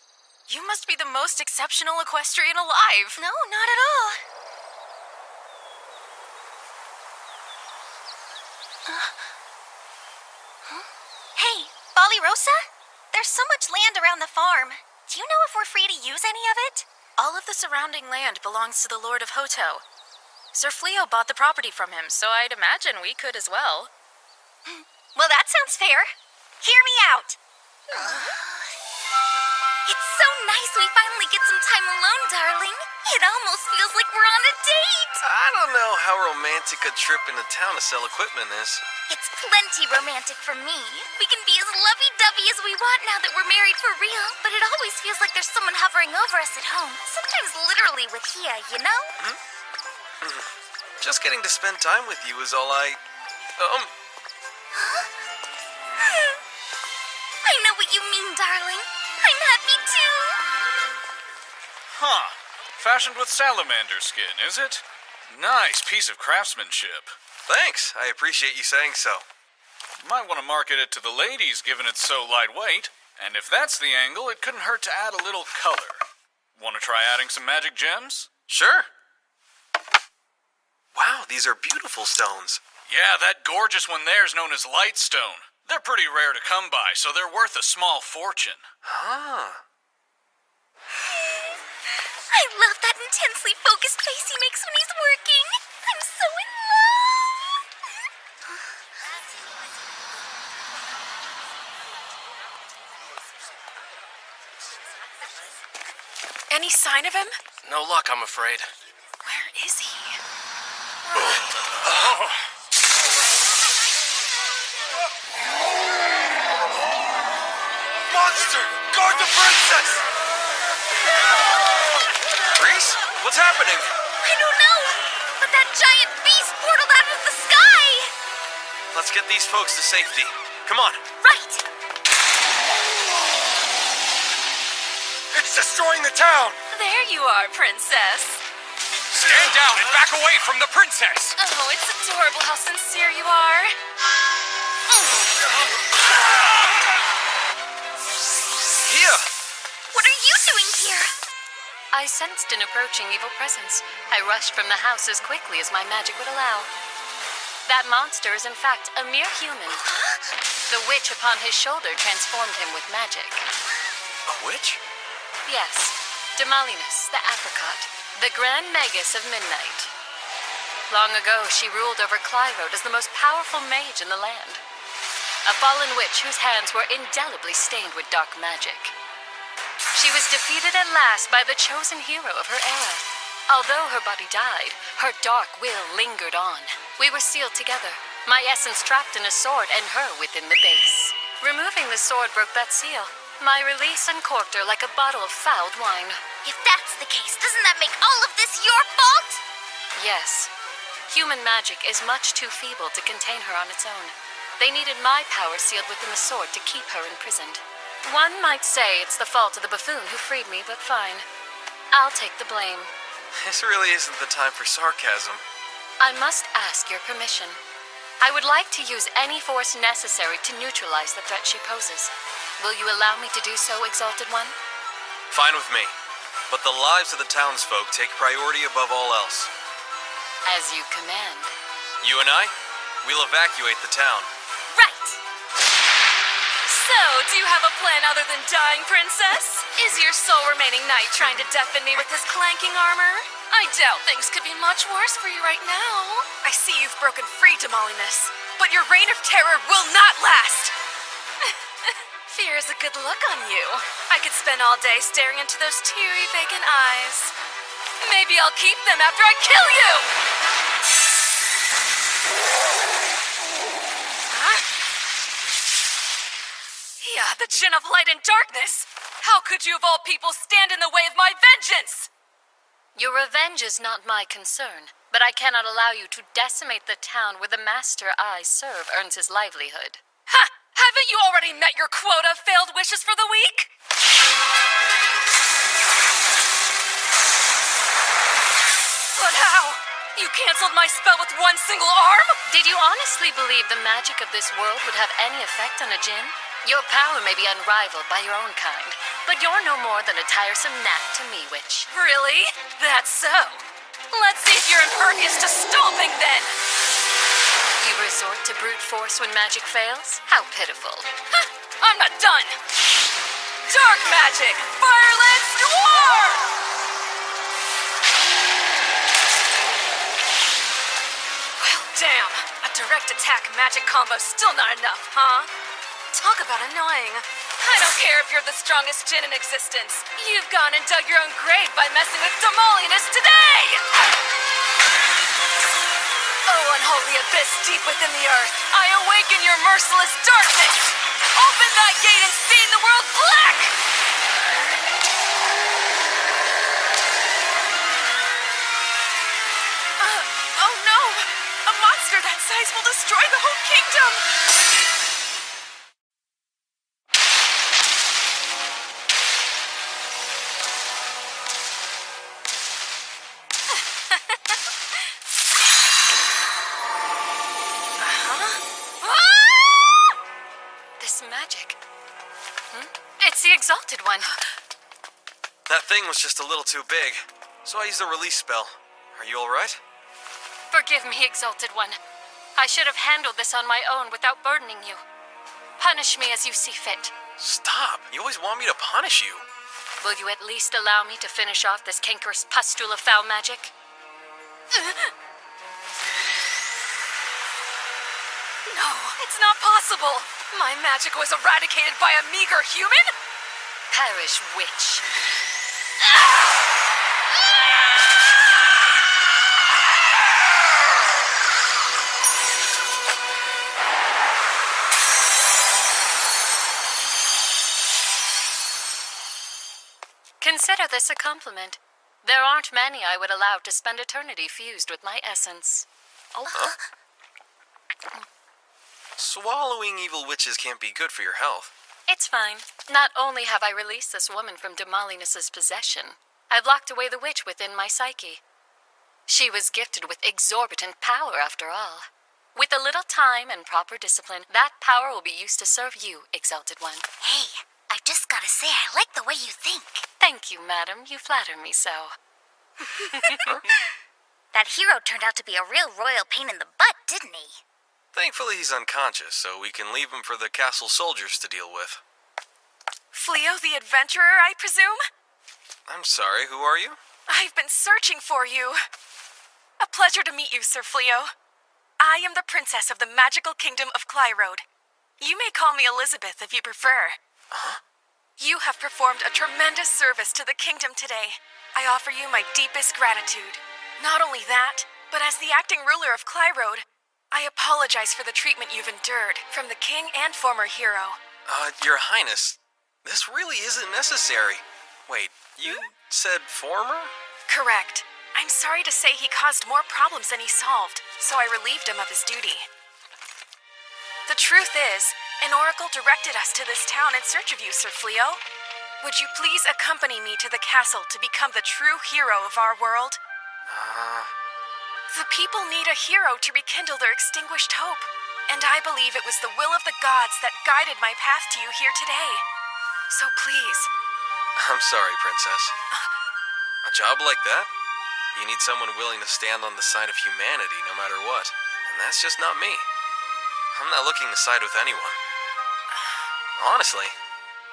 You must be the most exceptional equestrian alive. No, not at all. Hey, Polyrosa? There's so much land around the farm. Do you know if we're free to use any of it? All of the surrounding land belongs to the Lord of Hoto. Sir Fleo bought the property from him, so I'd imagine we could as well. Well, that sounds fair. Hear me out. It's so nice we finally get some time alone, darling. It almost feels like we're on a date. I don't know how romantic a trip into town to sell equipment is. It's plenty romantic for me. We can be as lovey-dovey as we want now that we're married for real, but it always feels like there's someone hovering over us at home. Sometimes literally with Hia, you know? Just getting to spend time with you is all I... I know what you mean, darling. I'm happy too. Huh. Fashioned with salamander skin, is it? Nice piece of craftsmanship. Thanks. I appreciate you saying so. You might want to market it to the ladies, given it's so lightweight. And if that's the angle, it couldn't hurt to add a little color. Want to try adding some magic gems? Sure. Wow, these are beautiful stones. Yeah, that gorgeous one there's known as lightstone. They're pretty rare to come by, so they're worth a small fortune. Huh. I love that intensely focused face he makes when he's working. I'm so in love. Any sign of him? No luck, I'm afraid. Where is he? Monster! Guard the princess! Reese, what's happening? I don't know, but that giant beast portaled out of the sky! Let's get these folks to safety. Come on. Right! It's destroying the town! There you are, princess. Stand down and back away from the princess! Oh, it's adorable how sincere you are. Here! What are you doing here? I sensed an approaching evil presence. I rushed from the house as quickly as my magic would allow. That monster is in fact a mere human. The witch upon his shoulder transformed him with magic. A witch? Yes, Demalinus, the apricot, the Grand Magus of Midnight. Long ago, she ruled over Clyrode as the most powerful mage in the land. A fallen witch whose hands were indelibly stained with dark magic. She was defeated at last by the chosen hero of her era. Although her body died, her dark will lingered on. We were sealed together, my essence trapped in a sword and her within the base. Removing the sword broke that seal. My release uncorked her like a bottle of fouled wine. If that's the case, doesn't that make all of this your fault? Yes. Human magic is much too feeble to contain her on its own. They needed my power sealed within the sword to keep her imprisoned. One might say it's the fault of the buffoon who freed me, but fine. I'll take the blame. This really isn't the time for sarcasm. I must ask your permission. I would like to use any force necessary to neutralize the threat she poses. Will you allow me to do so, Exalted One? Fine with me. But the lives of the townsfolk take priority above all else. As you command. You and I, we'll evacuate the town. Right! So, do you have a plan other than dying, princess? Is your sole remaining knight trying to deafen me with his clanking armor? I doubt things could be much worse for you right now. I see you've broken free, Demalinus, but your reign of terror will not last! Fear is a good look on you. I could spend all day staring into those teary, vacant eyes. Maybe I'll keep them after I kill you! Huh? Yeah, the Djinn of Light and Darkness! How could you of all people stand in the way of my vengeance? Your revenge is not my concern, but I cannot allow you to decimate the town where the master I serve earns his livelihood. Ha! Haven't you already met your quota of failed wishes for the week? But how? You canceled my spell with one single arm? Did you honestly believe the magic of this world would have any effect on a djinn? Your power may be unrivaled by your own kind, but you're no more than a tiresome gnat to me, witch. Really? That's so. Let's see if you're impervious to stomping then! You resort to brute force when magic fails? How pitiful. Ha! I'm not done! Dark magic! Firelance Noir! Well, damn. A direct attack magic combo's still not enough, huh? Talk about annoying. I don't care if you're the strongest djinn in existence. You've gone and dug your own grave by messing with Demalinus today! Oh, unholy abyss deep within the earth, I awaken your merciless darkness! Open thy gate and stain the world black! Oh no! guys will destroy the whole kingdom! This magic. It's the Exalted One. That thing was just a little too big, so I used a release spell. Are you alright? Forgive me, Exalted One. I should have handled this on my own without burdening you. Punish me as you see fit. Stop! You always want me to punish you. Will you at least allow me to finish off this cankerous pustule of foul magic? No, it's not possible! My magic was eradicated by a meager human? Perish, witch. Consider this a compliment. There aren't many I would allow to spend eternity fused with my essence. Oh. Huh? Swallowing evil witches can't be good for your health. It's fine. Not only have I released this woman from Demalinus's possession, I've locked away the witch within my psyche. She was gifted with exorbitant power, after all. With a little time and proper discipline, that power will be used to serve you, Exalted One. Hey, I just gotta say, I like the way you think. Thank you, madam. You flatter me so. That hero turned out to be a real royal pain in the butt, didn't he? Thankfully he's unconscious, so we can leave him for the castle soldiers to deal with. Fleo the adventurer, I presume? I'm sorry, who are you? I've been searching for you. A pleasure to meet you, Sir Fleo. I am the princess of the magical kingdom of Clyrode. You may call me Elizabeth if you prefer. Huh? You have performed a tremendous service to the kingdom today. I offer you my deepest gratitude. Not only that, but as the acting ruler of Clyrode, I apologize for the treatment you've endured from the king and former hero. Your Highness, this really isn't necessary. Wait, you said former? Correct. I'm sorry to say he caused more problems than he solved, so I relieved him of his duty. The truth is, an oracle directed us to this town in search of you, Sir Fleo. Would you please accompany me to the castle to become the true hero of our world? The people need a hero to rekindle their extinguished hope, and I believe it was the will of the gods that guided my path to you here today. So please. I'm sorry, Princess. A job like that? You need someone willing to stand on the side of humanity no matter what, and that's just not me. I'm not looking to side with anyone. Honestly,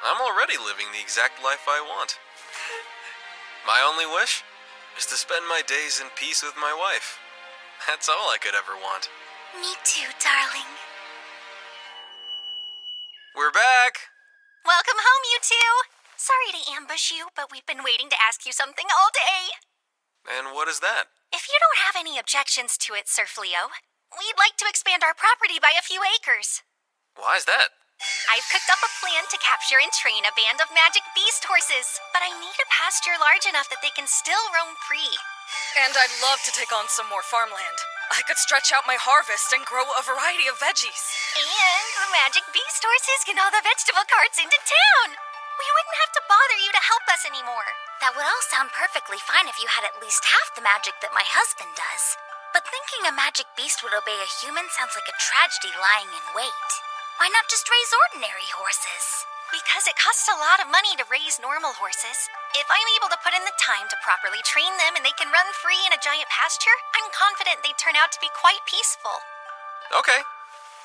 I'm already living the exact life I want. My only wish is to spend my days in peace with my wife. That's all I could ever want. Me too, darling. We're back! Welcome home, you two! Sorry to ambush you, but we've been waiting to ask you something all day. And what is that? If you don't have any objections to it, Sir Fleo, we'd like to expand our property by a few acres. Why's that? I've cooked up a plan to capture and train a band of magic beast horses, but I need a pasture large enough that they can still roam free. And I'd love to take on some more farmland. I could stretch out my harvest and grow a variety of veggies. And the magic beast horses can haul the vegetable carts into town. We wouldn't have to bother you to help us anymore. That would all sound perfectly fine if you had at least half the magic that my husband does. But thinking a magic beast would obey a human sounds like a tragedy lying in wait. Why not just raise ordinary horses? Because it costs a lot of money to raise normal horses. If I'm able to put in the time to properly train them and they can run free in a giant pasture, I'm confident they'd turn out to be quite peaceful. Okay.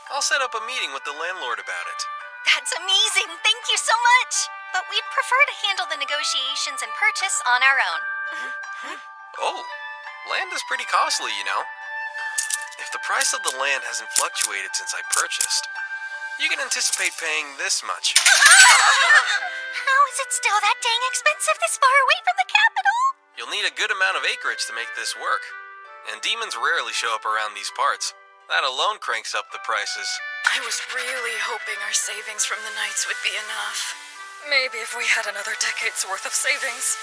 I'll set up a meeting with the landlord about it. That's amazing! Thank you so much! But we'd prefer to handle the negotiations and purchase on our own. Oh, land is pretty costly, you know. If the price of the land hasn't fluctuated since I purchased, you can anticipate paying this much. How is it still that dang expensive this far away from the capital? You'll need a good amount of acreage to make this work. And demons rarely show up around these parts. That alone cranks up the prices. I was really hoping our savings from the Knights would be enough. Maybe if we had another decade's worth of savings.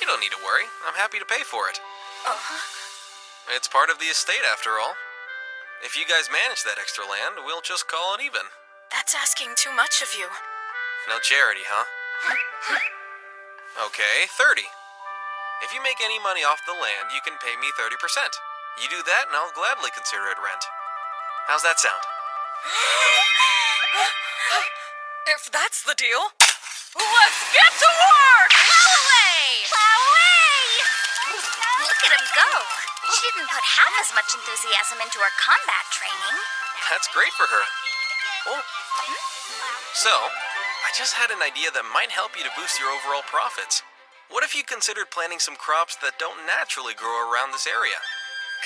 You don't need to worry. I'm happy to pay for it. It's part of the estate, after all. If you guys manage that extra land, we'll just call it even. That's asking too much of you. No charity, huh? Okay, 30. If you make any money off the land, you can pay me 30%. You do that, and I'll gladly consider it rent. How's that sound? If that's the deal, let's get to work! Plow away! Plow away! Look at him go. She didn't put half as much enthusiasm into her combat training. That's great for her. Oh. So, I just had an idea that might help you to boost your overall profits. What if you considered planting some crops that don't naturally grow around this area?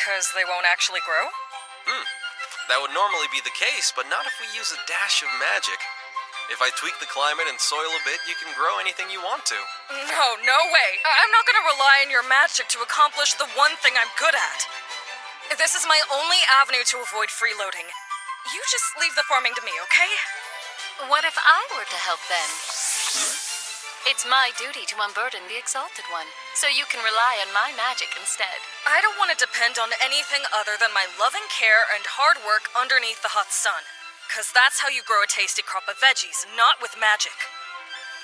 'Cause they won't actually grow? That would normally be the case, but not if we use a dash of magic. If I tweak the climate and soil a bit, you can grow anything you want to. No way. I'm not gonna rely on your magic to accomplish the one thing I'm good at. This is my only avenue to avoid freeloading. You just leave the farming to me, okay? What if I were to help then? It's my duty to unburden the Exalted One, so you can rely on my magic instead. I don't want to depend on anything other than my loving care and hard work underneath the hot sun. 'Cause that's how you grow a tasty crop of veggies, not with magic.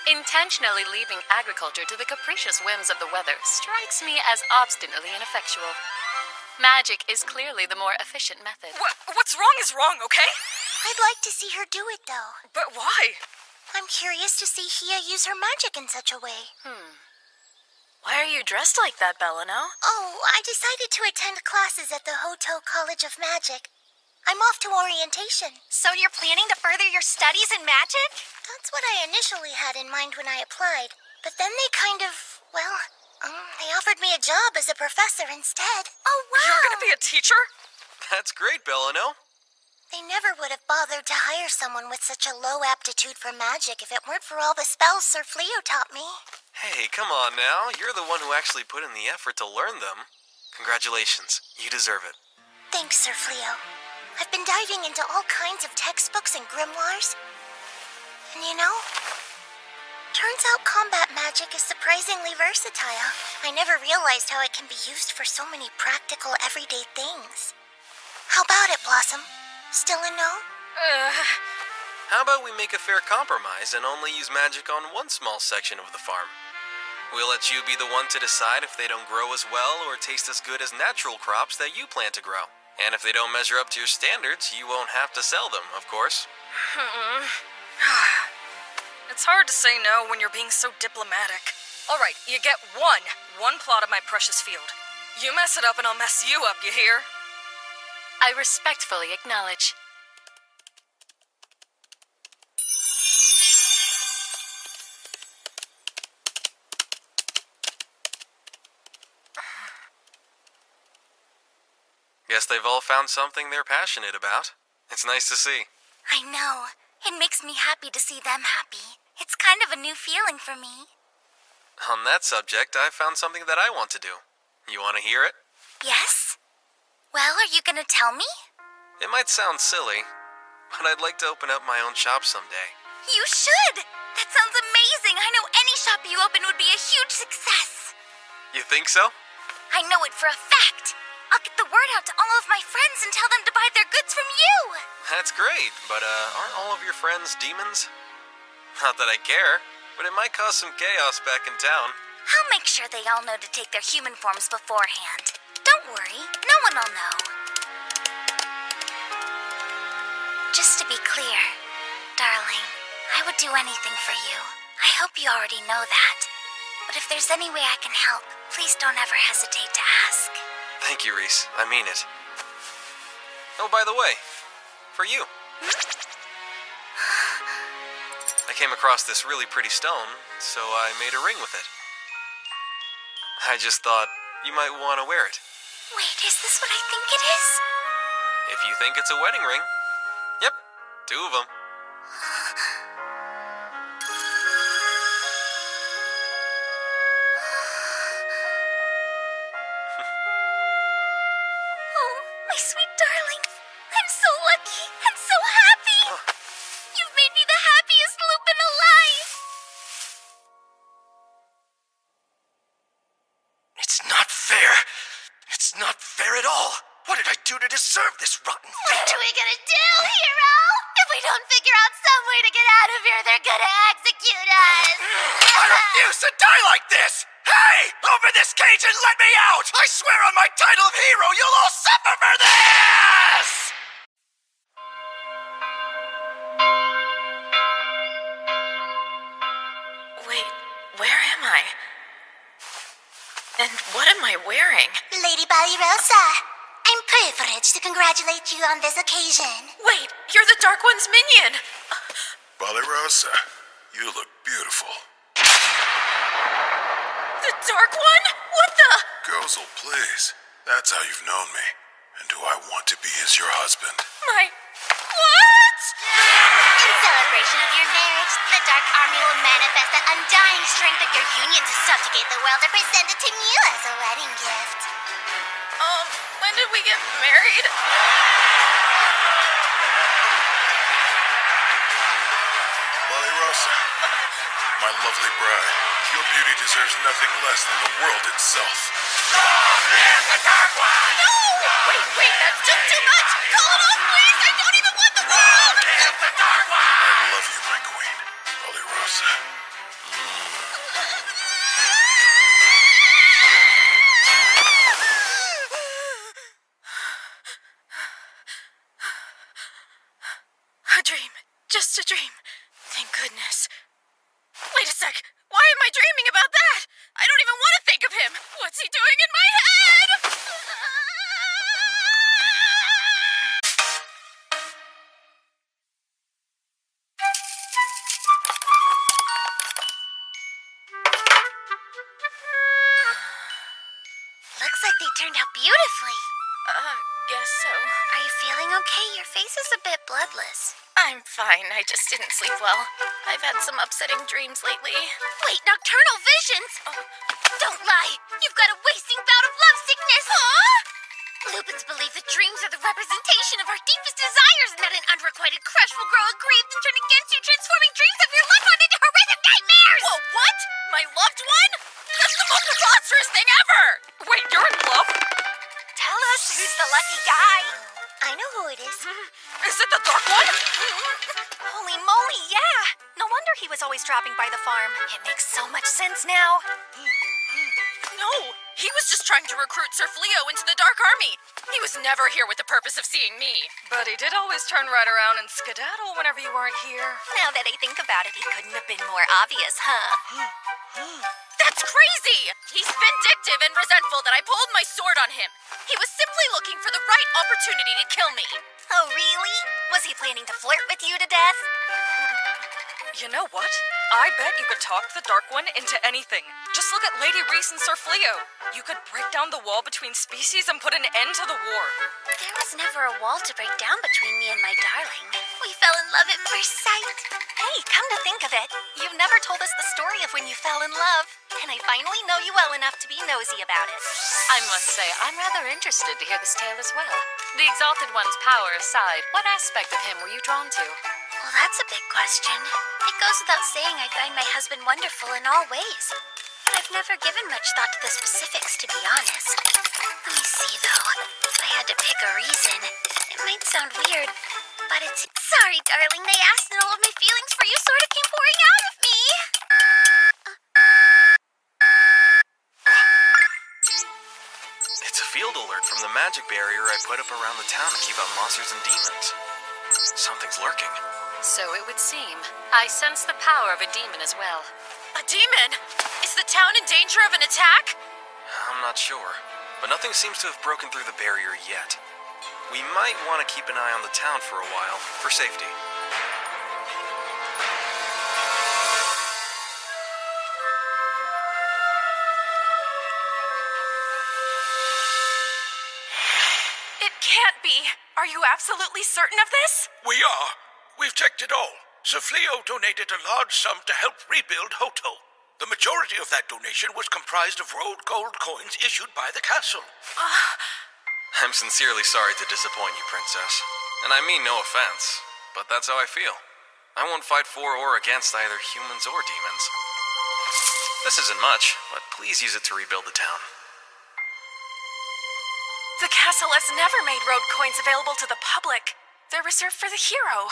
Intentionally leaving agriculture to the capricious whims of the weather strikes me as obstinately ineffectual. Magic is clearly the more efficient method. What's wrong is wrong, okay? I'd like to see her do it, though. But why? I'm curious to see Hia use her magic in such a way. Why are you dressed like that, Bellano? Oh, I decided to attend classes at the Hoto College of Magic. I'm off to orientation. So you're planning to further your studies in magic? That's what I initially had in mind when I applied. But then they they offered me a job as a professor instead. Oh, wow! You're gonna be a teacher? That's great, Bellano. They never would have bothered to hire someone with such a low aptitude for magic if it weren't for all the spells Sir Fleo taught me. Hey, come on now. You're the one who actually put in the effort to learn them. Congratulations. You deserve it. Thanks, Sir Fleo. I've been diving into all kinds of textbooks and grimoires. And turns out combat magic is surprisingly versatile. I never realized how it can be used for so many practical, everyday things. How about it, Blossom? Still a no? How about we make a fair compromise and only use magic on one small section of the farm? We'll let you be the one to decide if they don't grow as well or taste as good as natural crops that you plan to grow. And if they don't measure up to your standards, you won't have to sell them, of course. It's hard to say no when you're being so diplomatic. All right, you get one plot of my precious field. You mess it up and I'll mess you up, you hear? I respectfully acknowledge. Guess they've all found something they're passionate about. It's nice to see. I know. It makes me happy to see them happy. It's kind of a new feeling for me. On that subject, I found something that I want to do. You want to hear it? Yes? Well, are you gonna tell me? It might sound silly, but I'd like to open up my own shop someday. You should! That sounds amazing! I know any shop you open would be a huge success! You think so? I know it for a fact! I'll get the word out to all of my friends and tell them to buy their goods from you! That's great, but aren't all of your friends demons? Not that I care, but it might cause some chaos back in town. I'll make sure they all know to take their human forms beforehand. Don't worry, no one will know. Just to be clear, darling, I would do anything for you. I hope you already know that. But if there's any way I can help, please don't ever hesitate to ask. Thank you, Reese. I mean it. Oh, by the way, for you. I came across this really pretty stone, so I made a ring with it. I just thought you might want to wear it. Wait, is this what I think it is? If you think it's a wedding ring. Yep, 2 of them. Oh, my sweet darling. I'm so lucky and so happy. You've made me the happiest Lupin alive. It's not fair. It's not fair at all. What did I do to deserve this rotten fate? What are we gonna do, hero? If we don't figure out some way to get out of here, they're gonna execute us. I refuse to die like this! Hey! Open this cage and let me out! I swear on my title of hero, you'll all suffer for this! Wait, where am I? And what am I wearing? Lady Ballyrosa, I'm privileged to congratulate you on this occasion. Wait, you're the Dark One's minion! Ballyrosa, you look beautiful. The Dark One? What the? Gozel, please. That's how you've known me. And do I want to be as your husband? My... What? In celebration of your marriage, the Dark Army will manifest the undying strength of your union to subjugate the world and present it to you as a wedding gift. When did we get married? Ballyrosa, my lovely bride, your beauty deserves nothing less than the world itself. There's the Dark One! No! Wait, that's just too much! Call it off, please! I don't even want the world! There's the Dark One! I love you, my queen, Ballyrosa. A dream. Just a dream. Thank goodness. Wait a sec. Why am I dreaming about that? I don't even want to think of him. What's he doing in my head? Looks like they turned out beautifully. Guess so. Are you feeling okay? Your face is a bit bloodless. I'm fine. I just didn't sleep well. I've had some upsetting dreams lately. Wait, nocturnal visions? Don't lie! You've got a wasting bout of love sickness! Huh? Lupins believe that dreams are the representation of our deepest desires and that an unrequited crush will grow aggrieved and turn against you, transforming dreams of your loved one into horrific nightmares! Whoa, what? My loved one? That's the most preposterous thing ever! Wait, you're in love? Tell us who's the lucky guy. I know who it is. Is it the Dark One? Holy moly, yeah! No wonder he was always dropping by the farm. It makes so much sense now. No, he was just trying to recruit Sir Fleo into the Dark Army. He was never here with the purpose of seeing me. But he did always turn right around and skedaddle whenever you weren't here. Now that I think about it, he couldn't have been more obvious, huh? That's crazy! He's vindictive and resentful that I pulled my sword on him. He was simply looking for the right opportunity to kill me. Oh, really? Was he planning to flirt with you to death? You know what? I bet you could talk the Dark One into anything. Just look at Lady Reese and Sir Fleo. You could break down the wall between species and put an end to the war. There was never a wall to break down between me and my darling. We fell in love at first sight. Hey, come to think of it, you've never told us the story of when you fell in love. And I finally know you well enough to be nosy about it. I must say, I'm rather interested to hear this tale as well. The Exalted One's power aside, what aspect of him were you drawn to? Well, that's a big question. It goes without saying I find my husband wonderful in all ways. But I've never given much thought to the specifics, to be honest. Let me see, though. If I had to pick a reason, it might sound weird, but it's... Sorry, darling, they asked and all of my feelings for you sort of came pouring out of me. It's a field alert from the magic barrier I put up around the town to keep out monsters and demons. Something's lurking. So it would seem. I sense the power of a demon as well. A demon? Is the town in danger of an attack? I'm not sure, but nothing seems to have broken through the barrier yet. We might want to keep an eye on the town for a while, for safety. It can't be. Are you absolutely certain of this? We are. We've checked it all. Sir Fleo donated a large sum to help rebuild Hoto. The majority of that donation was comprised of rolled gold coins issued by the castle. I'm sincerely sorry to disappoint you, Princess. And I mean no offense, but that's how I feel. I won't fight for or against either humans or demons. This isn't much, but please use it to rebuild the town. The castle has never made road coins available to the public. They're reserved for the hero.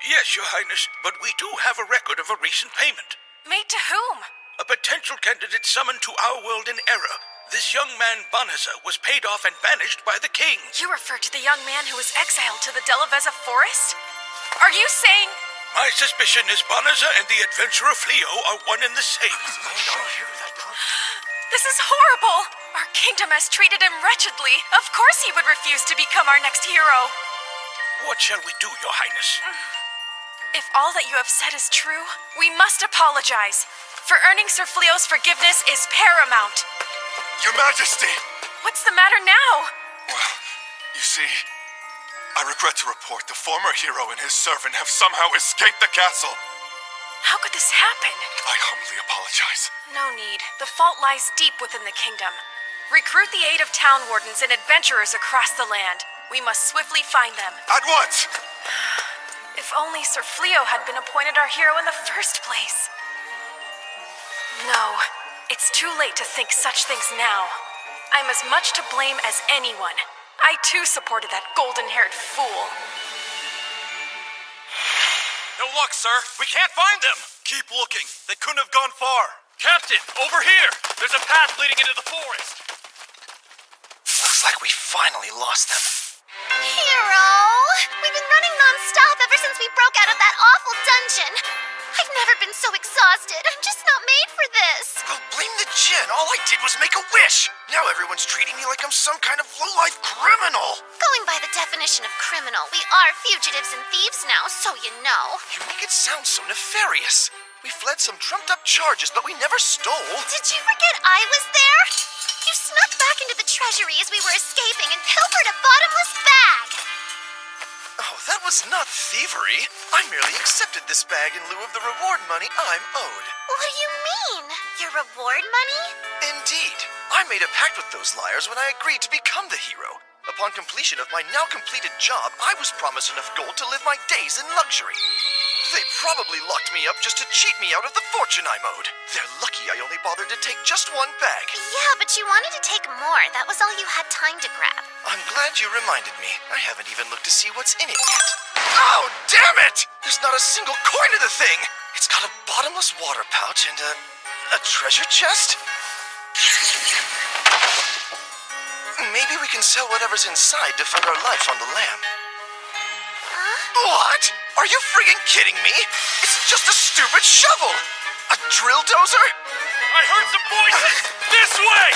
Yes, Your Highness, but we do have a record of a recent payment. Made to whom? A potential candidate summoned to our world in error. This young man, Banaza, was paid off and banished by the king. You refer to the young man who was exiled to the Delaveza forest? Are you saying... My suspicion is Banaza and the adventurer Fleo are one and the same. This is horrible! Our kingdom has treated him wretchedly. Of course he would refuse to become our next hero. What shall we do, Your Highness? If all that you have said is true, we must apologize. For earning Sir Fleo's forgiveness is paramount. Your Majesty! What's the matter now? Well, you see, I regret to report the former hero and his servant have somehow escaped the castle. How could this happen? I humbly apologize. No need. The fault lies deep within the kingdom. Recruit the aid of town wardens and adventurers across the land. We must swiftly find them. At once! If only Sir Fleo had been appointed our hero in the first place. No, it's too late to think such things now. I'm as much to blame as anyone. I too supported that golden-haired fool. No luck, sir. We can't find them. Keep looking. They couldn't have gone far. Captain, over here. There's a path leading into the forest. Looks like we finally lost them. Hero! We've been running non-stop ever since we broke out of that awful dungeon. I've never been so exhausted. I'm just not made for this. Well, blame the gin. All I did was make a wish. Now everyone's treating me like I'm some kind of low-life criminal. Going by the definition of criminal, we are fugitives and thieves now, so you know. You make it sound so nefarious. We fled some trumped-up charges, but we never stole. Did you forget I was there? You snuck back into the treasury as we were escaping and pilfered a bottomless bag. Oh, that was not thievery. I merely accepted this bag in lieu of the reward money I'm owed. What do you mean? Your reward money? Indeed. I made a pact with those liars when I agreed to become the hero. Upon completion of my now completed job, I was promised enough gold to live my days in luxury. They probably locked me up just to cheat me out of the fortune I'm owed. They're lucky I only bothered to take just one bag. Yeah, but you wanted to take more. That was all you had time to grab. I'm glad you reminded me. I haven't even looked to see what's in it yet. Oh, damn it! There's not a single coin in the thing! It's got a bottomless water pouch and a treasure chest? Maybe we can sell whatever's inside to fund our life on the lam. Huh? What? Are you friggin' kidding me? It's just a stupid shovel! A drill dozer? I heard some voices! This way!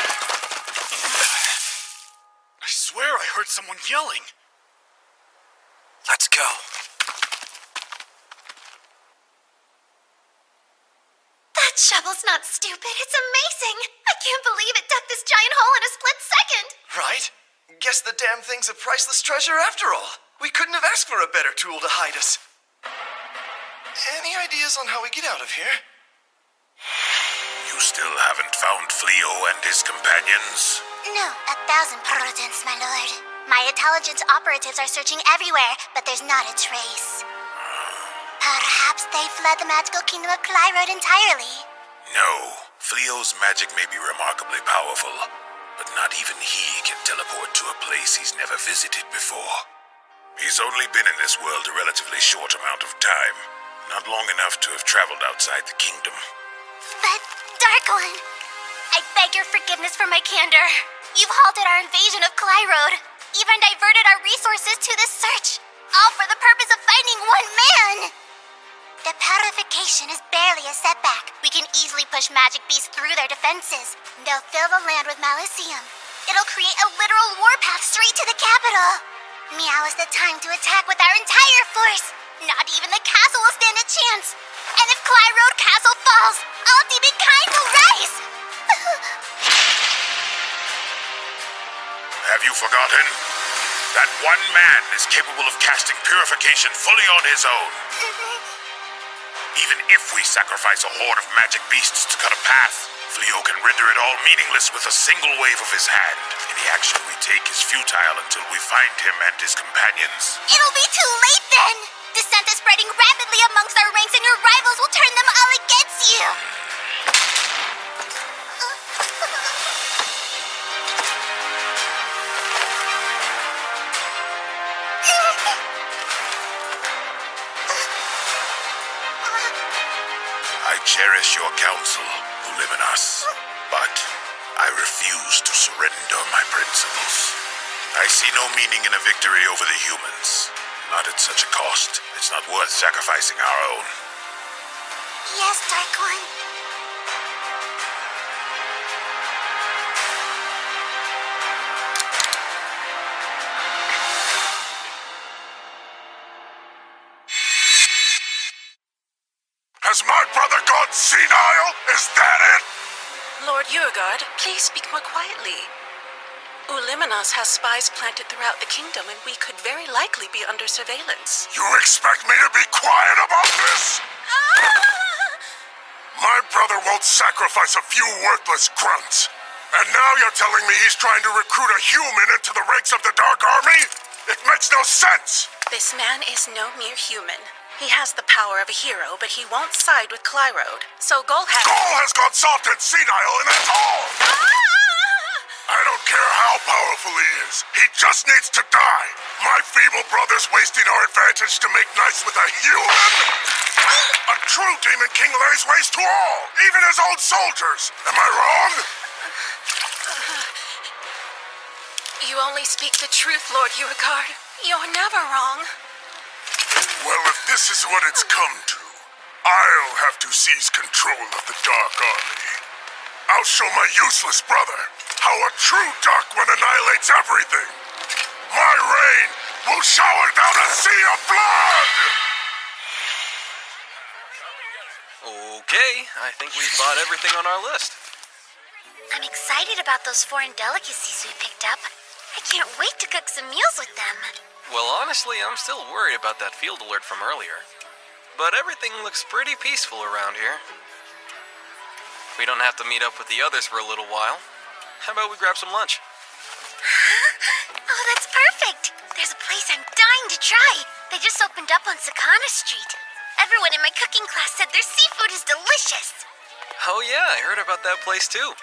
I swear I heard someone yelling. Let's go. That shovel's not stupid. It's amazing. I can't believe it dug this giant hole in a split second. Right? Guess the damn thing's a priceless treasure after all. We couldn't have asked for a better tool to hide us. Any ideas on how we get out of here? You still haven't found Fleo and his companions? No, 1,000%, my lord. My intelligence operatives are searching everywhere, but there's not a trace. Perhaps they fled the magical kingdom of Clyrode entirely. No. Fleo's magic may be remarkably powerful, but not even he can teleport to a place he's never visited before. He's only been in this world a relatively short amount of time, not long enough to have traveled outside the kingdom. But, Dark One, I beg your forgiveness for my candor. You've halted our invasion of Clyrode, even diverted our resources to this search, all for the purpose of finding one man! The purification is barely a setback. We can easily push magic beasts through their defenses. They'll fill the land with Malicium. It'll create a literal warpath straight to the capital. Meow is the time to attack with our entire force. Not even the castle will stand a chance. And if Clyrode Castle falls, all demonkind will rise! Have you forgotten? That one man is capable of casting purification fully on his own. Even if we sacrifice a horde of magic beasts to cut a path, Fleo can render it all meaningless with a single wave of his hand. Any action we take is futile until we find him and his companions. It'll be too late then! Dissent is spreading rapidly amongst our ranks and your rivals will turn them all against you! cherish your counsel, Luminos, but I refuse to surrender my principles. I see no meaning in a victory over the humans. Not at such a cost. It's not worth sacrificing our own. Yes, Dark One. Has my brother gone senile? Is that it? Lord Urgard, please speak more quietly. Uliminos has spies planted throughout the kingdom, and we could very likely be under surveillance. You expect me to be quiet about this? My brother won't sacrifice a few worthless grunts. And now you're telling me he's trying to recruit a human into the ranks of the Dark Army? It makes no sense! This man is no mere human. He has the power of a hero, but he won't side with Clyrode. So Gol has gone soft and senile, and that's all! I don't care how powerful he is. He just needs to die. My feeble brother's wasting our advantage to make nice with a human? A true demon king lays waste to all, even his own soldiers. Am I wrong? You only speak the truth, Lord Urgard. You're never wrong. Well, if this is what it's come to, I'll have to seize control of the Dark Army. I'll show my useless brother how a true Dark One annihilates everything. My reign will shower down a sea of blood! Okay, I think we've bought everything on our list. I'm excited about those foreign delicacies we picked up. I can't wait to cook some meals with them. Well, honestly, I'm still worried about that field alert from earlier. But everything looks pretty peaceful around here. We don't have to meet up with the others for a little while. How about we grab some lunch? Oh, that's perfect. There's a place I'm dying to try. They just opened up on Sakana Street. Everyone in my cooking class said their seafood is delicious. Oh yeah, I heard about that place too.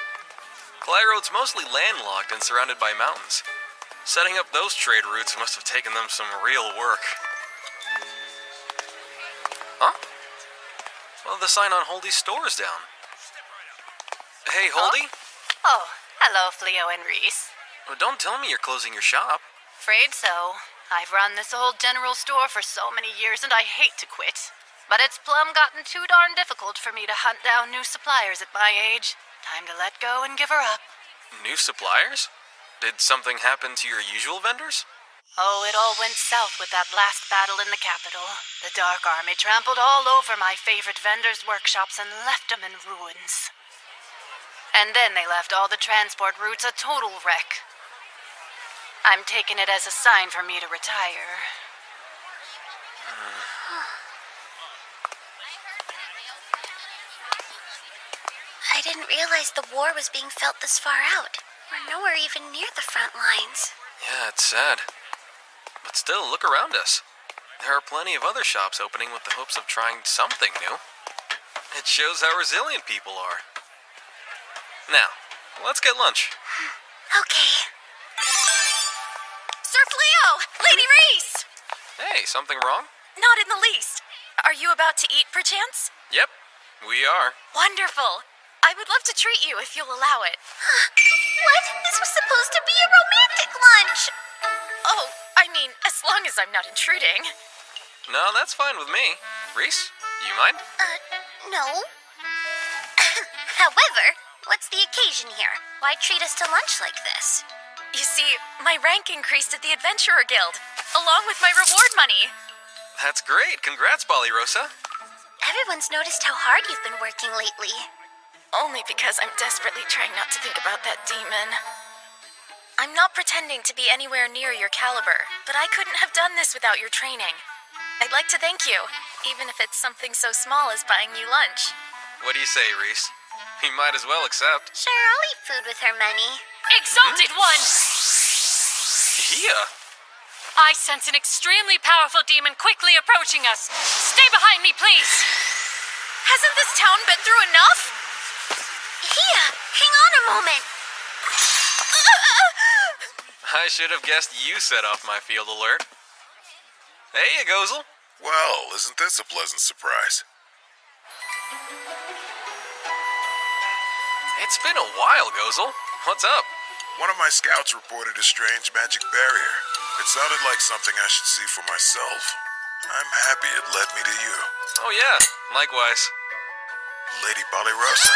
Clyrode's mostly landlocked and surrounded by mountains. Setting up those trade routes must have taken them some real work. Huh? Well, the sign on Holdy's store is down. Hey, Holdy? Oh, hello, Fleo and Reese. Well, don't tell me you're closing your shop. Afraid so. I've run this old general store for so many years, and I hate to quit. But it's plumb gotten too darn difficult for me to hunt down new suppliers at my age. Time to let go and give her up. New suppliers? Did something happen to your usual vendors? Oh, it all went south with that last battle in the capital. The Dark Army trampled all over my favorite vendors' workshops and left them in ruins. And then they left all the transport routes a total wreck. I'm taking it as a sign for me to retire. I didn't realize the war was being felt this far out. We're nowhere even near the front lines. Yeah, it's sad. But still, look around us. There are plenty of other shops opening with the hopes of trying something new. It shows how resilient people are. Now, let's get lunch. Okay. Sir Fleo! Lady Reese! Hey, something wrong? Not in the least. Are you about to eat, perchance? Yep, we are. Wonderful. I would love to treat you if you'll allow it. What? This was supposed to be a romantic lunch! Oh, I mean, as long as I'm not intruding. No, that's fine with me. Reese, you mind? No. However, what's the occasion here? Why treat us to lunch like this? You see, my rank increased at the Adventurer Guild, along with my reward money. That's great. Congrats, Ballyrosa. Everyone's noticed how hard you've been working lately. Only because I'm desperately trying not to think about that demon. I'm not pretending to be anywhere near your caliber, but I couldn't have done this without your training. I'd like to thank you, even if it's something so small as buying you lunch. What do you say, Reese? We might as well accept. Sure, I'll eat food with her money. Exalted One! Here? I sense an extremely powerful demon quickly approaching us. Stay behind me, please! Hasn't this town been through enough? Here, hang on a moment. I should have guessed you set off my field alert. Hey, Gozel. Well, isn't this a pleasant surprise? It's been a while, Gozel. What's up? One of my scouts reported a strange magic barrier. It sounded like something I should see for myself. I'm happy it led me to you. Oh yeah, likewise. Lady Balirosa,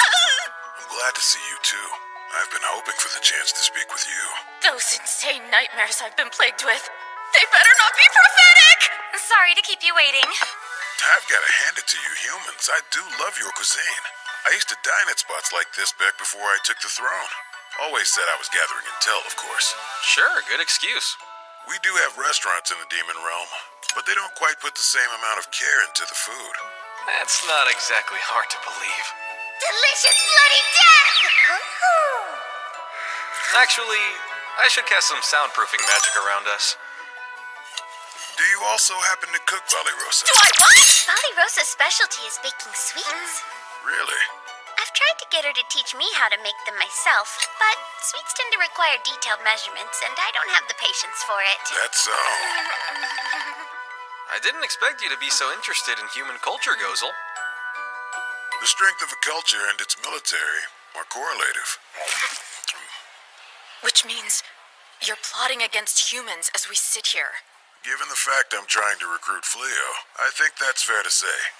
I'm glad to see you too. I've been hoping for the chance to speak with you. Those insane nightmares I've been plagued with, they better not be prophetic! Sorry to keep you waiting. I've got to hand it to you humans. I do love your cuisine. I used to dine at spots like this back before I took the throne. Always said I was gathering intel, of course. Sure, good excuse. We do have restaurants in the demon realm, but they don't quite put the same amount of care into the food. That's not exactly hard to believe. Delicious bloody death! Actually, I should cast some soundproofing magic around us. Do you also happen to cook, Balirosa? Do I what? Balirosa's specialty is baking sweets. Really? I've tried to get her to teach me how to make them myself, but sweets tend to require detailed measurements, and I don't have the patience for it. That's so. I didn't expect you to be so interested in human culture, Gozel. The strength of a culture and its military are correlative. Which means you're plotting against humans as we sit here. Given the fact I'm trying to recruit Fleo, I think that's fair to say.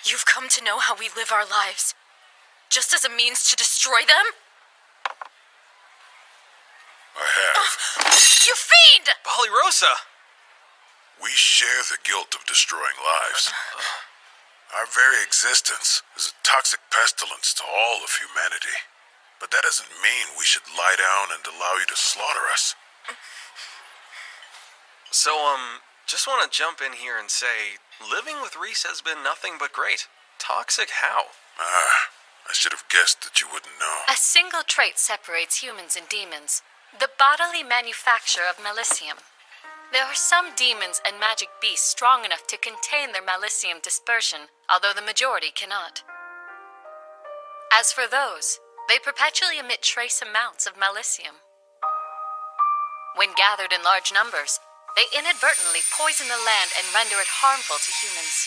You've come to know how we live our lives, just as a means to destroy them? I have. You fiend! Balirosa! We share the guilt of destroying lives. Our very existence is a toxic pestilence to all of humanity. But that doesn't mean we should lie down and allow you to slaughter us. So, just want to jump in here and say, living with Reese has been nothing but great. Toxic how? I should have guessed that you wouldn't know. A single trait separates humans and demons: the bodily manufacture of malicium. There are some demons and magic beasts strong enough to contain their malicium dispersion, although the majority cannot. As for those, they perpetually emit trace amounts of malicium. When gathered in large numbers, they inadvertently poison the land and render it harmful to humans.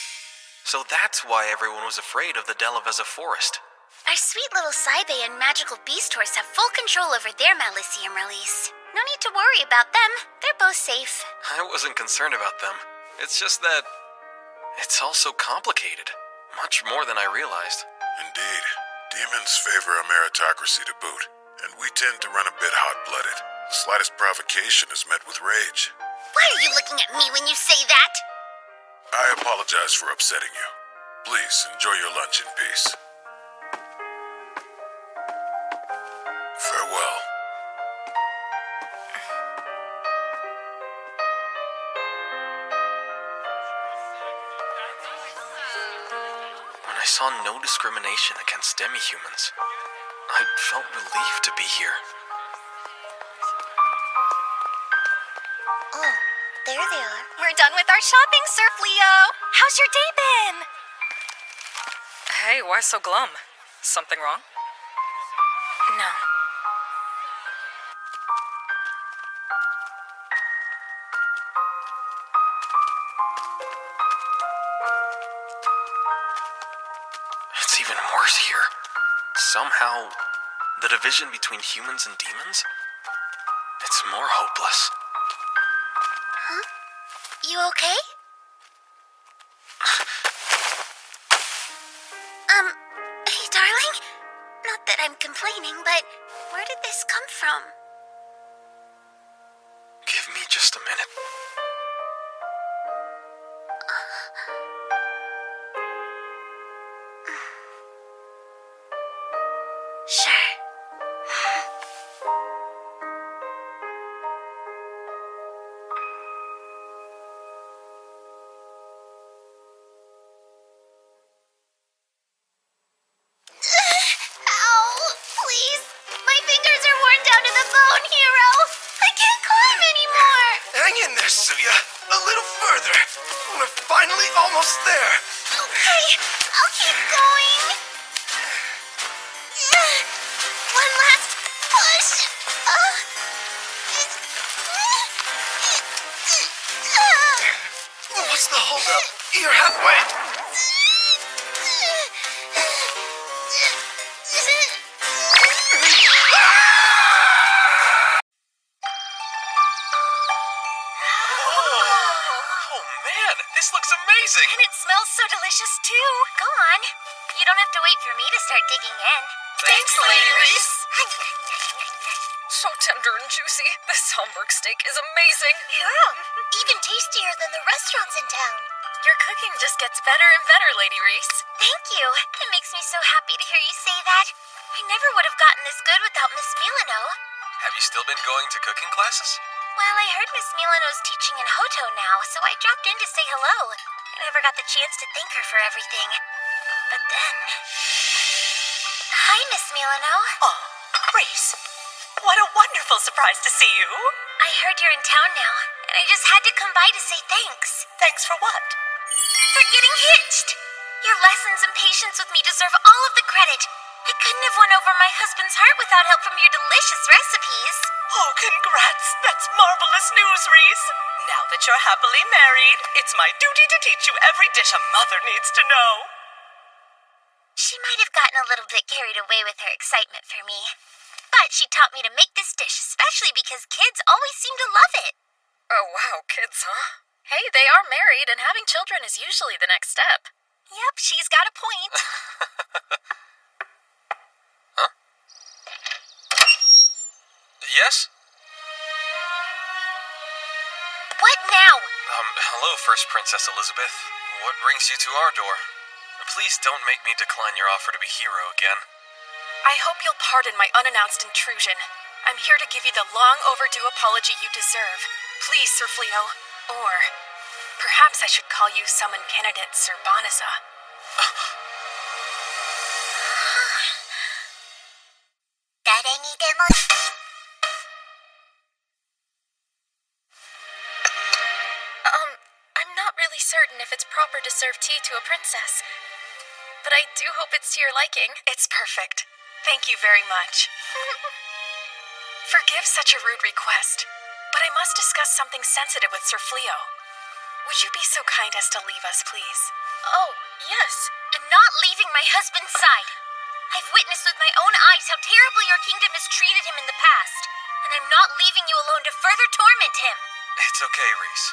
So that's why everyone was afraid of the Delaveza forest. Our sweet little Saibe and magical beast horse have full control over their malicium release. No need to worry about them. They're both safe. I wasn't concerned about them. It's just that it's all so complicated. Much more than I realized. Indeed. Demons favor a meritocracy to boot, and we tend to run a bit hot-blooded. The slightest provocation is met with rage. Why are you looking at me when you say that? I apologize for upsetting you. Please enjoy your lunch in peace. Farewell. When I saw no discrimination against demi-humans, I felt relieved to be here. Oh, there they are. We're done with our shopping, Sir Fleo. How's your day been? Hey, why so glum? Something wrong? No. It's even worse here. Somehow, the division between humans and demons, it's more hopeless. Huh? You okay? Hey, darling? Not that I'm complaining, but where did this come from? Give me just a minute. Sure. Ow! Please! My fingers are worn down to the bone, Hero! I can't climb anymore! Hang in there, Suya. A little further. We're finally almost there. Okay, I'll keep going. One last push. What's the holdup? You're halfway. for me to start digging in. Thanks, Lady Reese. So tender and juicy. This Hamburg steak is amazing. Yeah, even tastier than the restaurants in town. Your cooking just gets better and better, Lady Reese. Thank you. It makes me so happy to hear you say that. I never would have gotten this good without Miss Milano. Have you still been going to cooking classes? Well, I heard Miss Milano's teaching in Hoto now, so I dropped in to say hello. I never got the chance to thank her for everything. But then... Hi, Miss Milano. Oh, Reese. What a wonderful surprise to see you. I heard you're in town now, and I just had to come by to say thanks. Thanks for what? For getting hitched. Your lessons and patience with me deserve all of the credit. I couldn't have won over my husband's heart without help from your delicious recipes. Oh, congrats. That's marvelous news, Reese. Now that you're happily married, it's my duty to teach you every dish a mother needs to know. She might have gotten a little bit carried away with her excitement for me. But she taught me to make this dish, especially because kids always seem to love it. Oh, wow, kids, huh? Hey, they are married, and having children is usually the next step. Yep, she's got a point. Huh? Yes? What now? Hello, First Princess Elizabeth. What brings you to our door? Please don't make me decline your offer to be hero again. I hope you'll pardon my unannounced intrusion. I'm here to give you the long overdue apology you deserve. Please, Sir Fleo. Or perhaps I should call you summon candidate Sir Banaza. I'm not really certain if it's proper to serve tea to a princess, but I do hope it's to your liking. It's perfect. Thank you very much. Forgive such a rude request, but I must discuss something sensitive with Sir Fleo. Would you be so kind as to leave us, please? Oh, yes. I'm not leaving my husband's side. I've witnessed with my own eyes how terribly your kingdom has treated him in the past, and I'm not leaving you alone to further torment him. It's okay, Reese.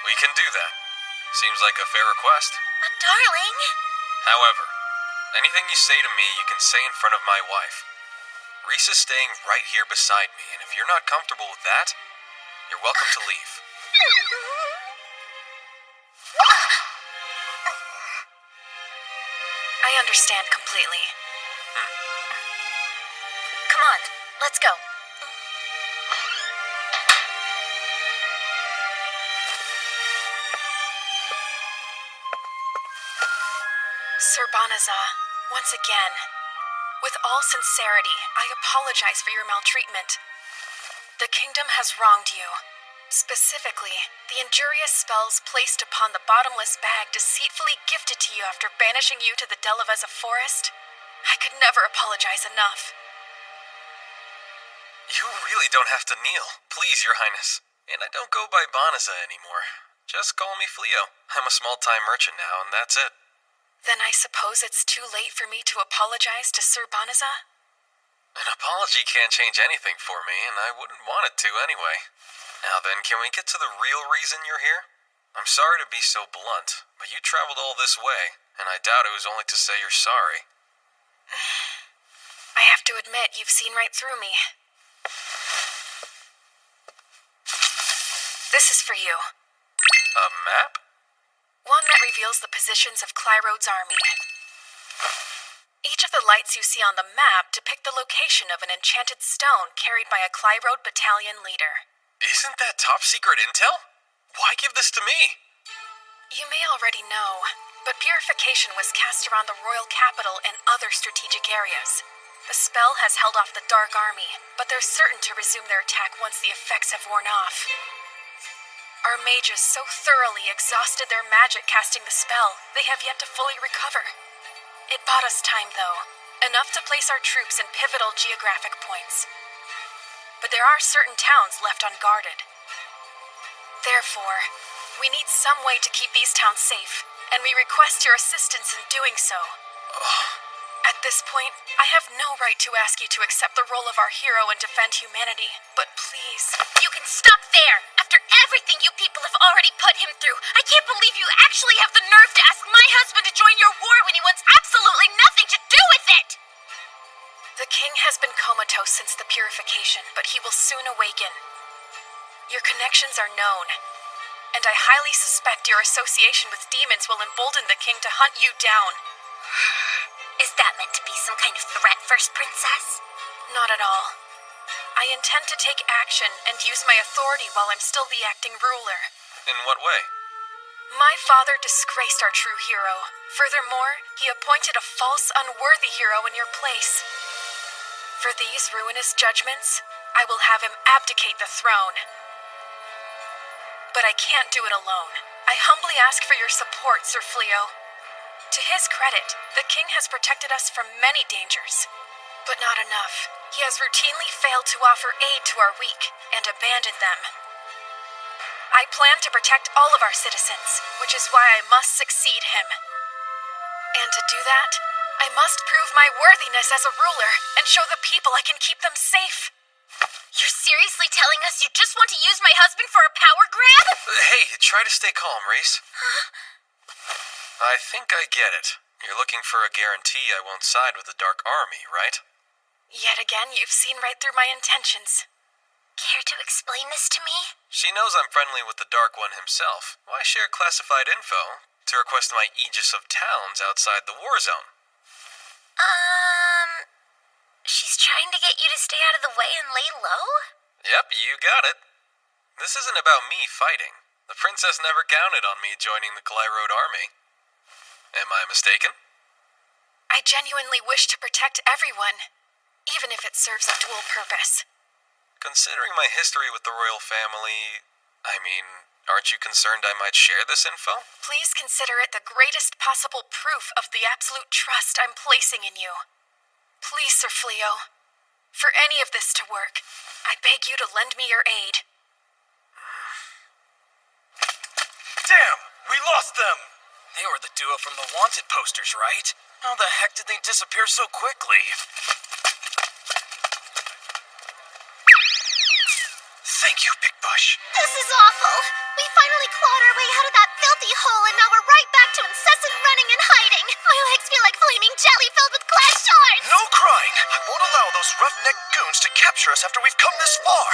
We can do that. Seems like a fair request. Darling. However, anything you say to me, you can say in front of my wife. Reese is staying right here beside me, and if you're not comfortable with that, you're welcome to leave. I understand completely. Come on, let's go. Sir Banaza, once again, with all sincerity, I apologize for your maltreatment. The kingdom has wronged you. Specifically, the injurious spells placed upon the bottomless bag deceitfully gifted to you after banishing you to the Delaveza forest. I could never apologize enough. You really don't have to kneel, please, Your Highness. And I don't go by Banaza anymore. Just call me Fleo. I'm a small-time merchant now, and that's it. Then I suppose it's too late for me to apologize to Sir Banaza? An apology can't change anything for me, and I wouldn't want it to anyway. Now then, can we get to the real reason you're here? I'm sorry to be so blunt, but you traveled all this way, and I doubt it was only to say you're sorry. I have to admit, you've seen right through me. This is for you. A map? One that reveals the positions of Clyrode's army. Each of the lights you see on the map depict the location of an enchanted stone carried by a Clyrode battalion leader. Isn't that top-secret intel? Why give this to me? You may already know, but purification was cast around the royal capital and other strategic areas. The spell has held off the Dark Army, but they're certain to resume their attack once the effects have worn off. Our mages so thoroughly exhausted their magic casting the spell, they have yet to fully recover. It bought us time, though, enough to place our troops in pivotal geographic points. But there are certain towns left unguarded. Therefore, we need some way to keep these towns safe, and we request your assistance in doing so. At this point, I have no right to ask you to accept the role of our hero and defend humanity, but please... You can stop there! After everything you people have already put him through, I can't believe you actually have the nerve to ask my husband to comatose since the purification, but he will soon awaken. Your connections are known, and I highly suspect your association with demons will embolden the king to hunt you down. Is that meant to be some kind of threat, First Princess? Not at all. I intend to take action and use my authority while I'm still the acting ruler. In what way? My father disgraced our true hero. Furthermore, he appointed a false, unworthy hero in your place. For these ruinous judgments, I will have him abdicate the throne. But I can't do it alone. I humbly ask for your support, Sir Fleo. To his credit, the king has protected us from many dangers. But not enough. He has routinely failed to offer aid to our weak and abandoned them. I plan to protect all of our citizens, which is why I must succeed him. And to do that, I must prove my worthiness as a ruler and show the people I can keep them safe. You're seriously telling us you just want to use my husband for a power grab? Hey, try to stay calm, Reese. I think I get it. You're looking for a guarantee I won't side with the Dark Army, right? Yet again, you've seen right through my intentions. Care to explain this to me? She knows I'm friendly with the Dark One himself. Why share classified info to request my Aegis of towns outside the war zone? She's trying to get you to stay out of the way and lay low? Yep, you got it. This isn't about me fighting. The princess never counted on me joining the Clyrode army. Am I mistaken? I genuinely wish to protect everyone, even if it serves a dual purpose. Considering my history with the royal family, aren't you concerned I might share this info? Please consider it the greatest possible proof of the absolute trust I'm placing in you. Please, Sir Fleo, for any of this to work, I beg you to lend me your aid. Damn! We lost them! They were the duo from the wanted posters, right? How the heck did they disappear so quickly? Thank you, Big Bush. This is awful. We finally clawed our way out of that filthy hole, and now we're right back to incessant running and hiding. My legs feel like flaming jelly filled with glass shards. No crying! I won't allow those roughneck goons to capture us after we've come this far.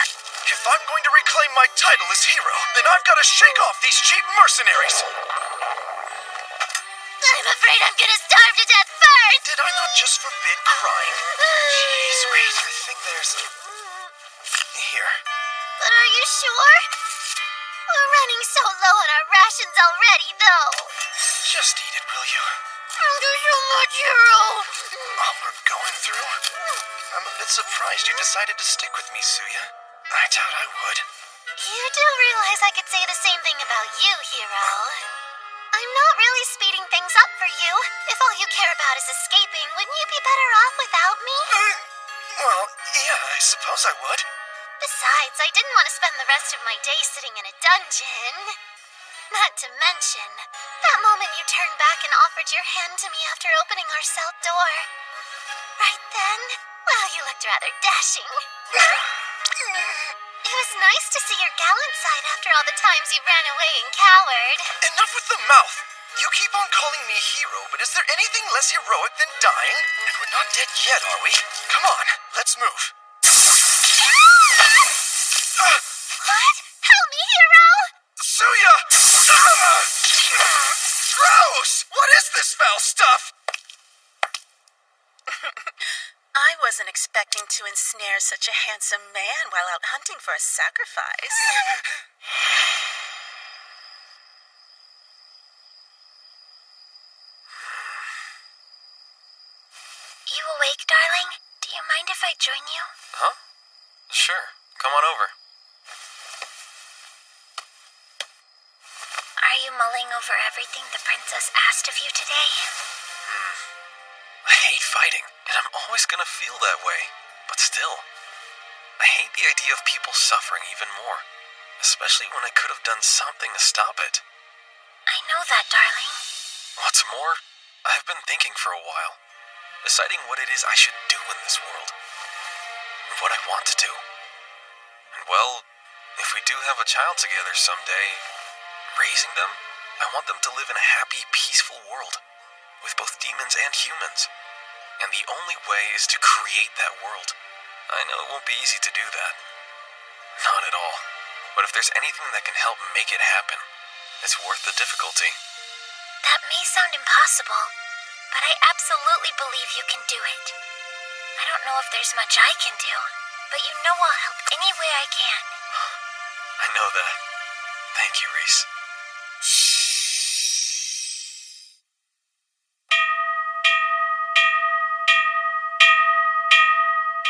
If I'm going to reclaim my title as hero, then I've got to shake off these cheap mercenaries. I'm afraid I'm gonna starve to death first. Did I not just forbid crying? Jeez, wait, I think there's... Here. But are you sure? We're running so low on our rations already, though. Just eat it, will you? Thank you so much, hero. All we're going through? I'm a bit surprised you decided to stick with me, Suya. I doubt I would. You do realize I could say the same thing about you, hero. I'm not really speeding things up for you. If all you care about is escaping, wouldn't you be better off without me? Well, yeah, I suppose I would. Besides, I didn't want to spend the rest of my day sitting in a dungeon. Not to mention, that moment you turned back and offered your hand to me after opening our cell door. Right then, well, you looked rather dashing. It was nice to see your gallant side after all the times you ran away and cowered. Enough with the mouth! You keep on calling me hero, but is there anything less heroic than dying? And we're not dead yet, are we? Come on, let's move. What? Help me, hero! Suya! Gross! What is this foul stuff? I wasn't expecting to ensnare such a handsome man while out hunting for a sacrifice. You awake, darling? Do you mind if I join you? Huh? Sure. Come on over. Are you mulling over everything the princess asked of you today? I hate fighting, and I'm always gonna feel that way. But still, I hate the idea of people suffering even more. Especially when I could have done something to stop it. I know that, darling. What's more, I've been thinking for a while. Deciding what it is I should do in this world. And what I want to do. And well, if we do have a child together someday, raising them, I want them to live in a happy, peaceful world. With both demons and humans. And the only way is to create that world. I know it won't be easy to do that. Not at all. But if there's anything that can help make it happen, it's worth the difficulty. That may sound impossible, but I absolutely believe you can do it. I don't know if there's much I can do, but you know I'll help any way I can. I know that. Thank you, Reese.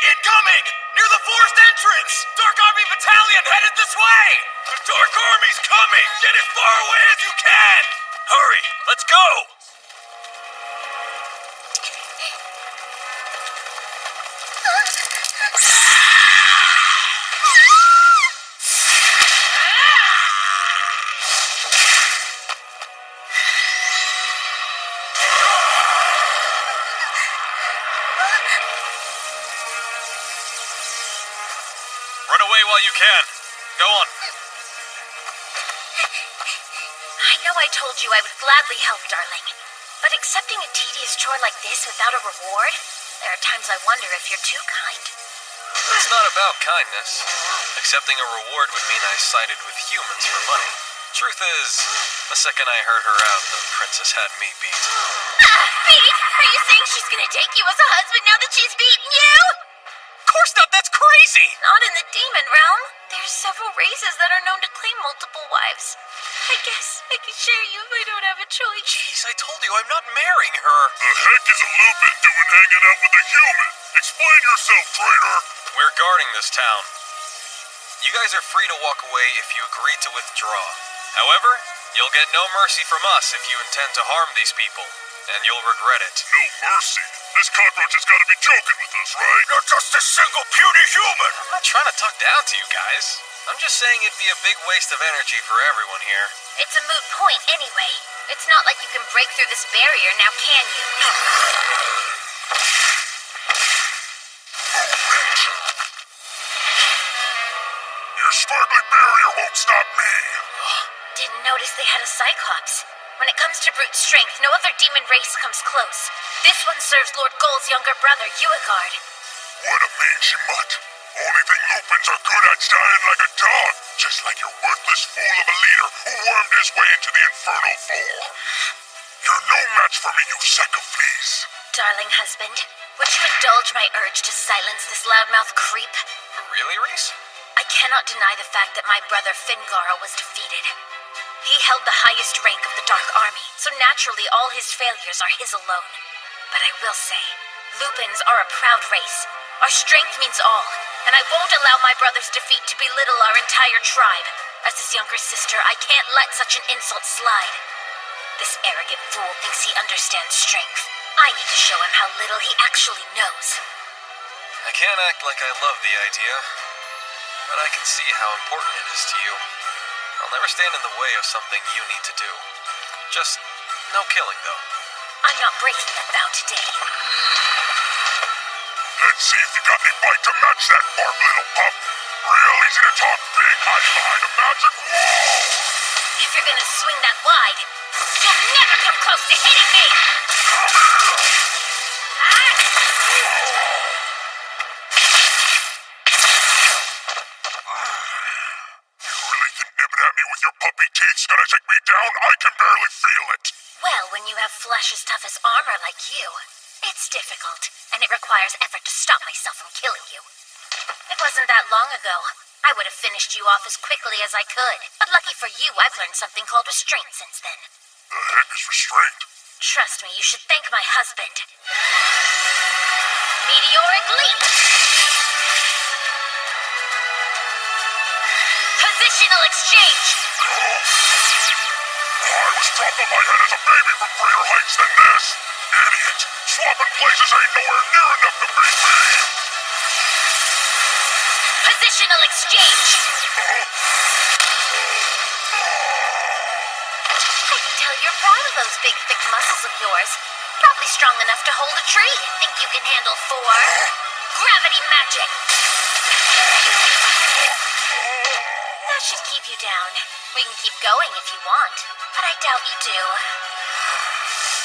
Incoming! Near the forest entrance! Dark Army Battalion headed this way! The Dark Army's coming! Get as far away as you can! Hurry! Let's go! Run away while you can. Go on. I know I told you I would gladly help, darling. But accepting a tedious chore like this without a reward? There are times I wonder if you're too kind. It's not about kindness. Accepting a reward would mean I sided with humans for money. Truth is, the second I heard her out, the princess had me beat. Beat? Are you saying she's gonna take you as a husband now that she's beaten you? Of course not, that's crazy! Not in the demon realm. There's several races that are known to claim multiple wives. I guess I could share you if I don't have a choice. Jeez, I told you I'm not marrying her. The heck is a Lupin doing hanging out with a human? Explain yourself, traitor! We're guarding this town. You guys are free to walk away if you agree to withdraw. However, you'll get no mercy from us if you intend to harm these people, and you'll regret it. No mercy? This cockroach has got to be joking with us, right? You're just a single puny human! I'm not trying to talk down to you guys. I'm just saying it'd be a big waste of energy for everyone here. It's a moot point anyway. It's not like you can break through this barrier, now can you? Your sparkly barrier won't stop me! Didn't notice they had a Cyclops. When it comes to brute strength, no other demon race comes close. This one serves Lord Goal's younger brother, Uigard. What a mangy mutt! Only thing Lupins are good at's dying like a dog, just like your worthless fool of a leader who wormed his way into the infernal fold. You're no match for me, you sack of fleas. Darling husband, would you indulge my urge to silence this loudmouth creep? Really, Reese? I cannot deny the fact that my brother Fingara was defeated. He held the highest rank of the Dark Army, so naturally all his failures are his alone. But I will say, Lupins are a proud race. Our strength means all, and I won't allow my brother's defeat to belittle our entire tribe. As his younger sister, I can't let such an insult slide. This arrogant fool thinks he understands strength. I need to show him how little he actually knows. I can't act like I love the idea, but I can see how important it is to you. I'll never stand in the way of something you need to do. Just no killing, though. I'm not breaking that vow today. Let's see if you got any bite to match that bark, little pup. Real easy to talk big, hiding behind a magic wall. If you're gonna swing that wide, you'll never come close to hitting me! Come here! You really think nibbing at me with your puppy teeth's gonna take me down? I can barely feel it. Well, when you have flesh as tough as armor like you, it's difficult, and it requires effort to stop myself from killing you. It wasn't that long ago. I would have finished you off as quickly as I could. But lucky for you, I've learned something called restraint since then. The heck is restraint? Trust me, you should thank my husband. Meteoric leap! Positional exchange! I was dropped on my head as a baby from greater heights than this. Idiot! Swapping places ain't nowhere near enough to beat me! Positional exchange! I can tell you're proud of those big, thick muscles of yours. Probably strong enough to hold a tree. Think you can handle 4? Gravity magic! That should keep you down. We can keep going if you want, but I doubt you do.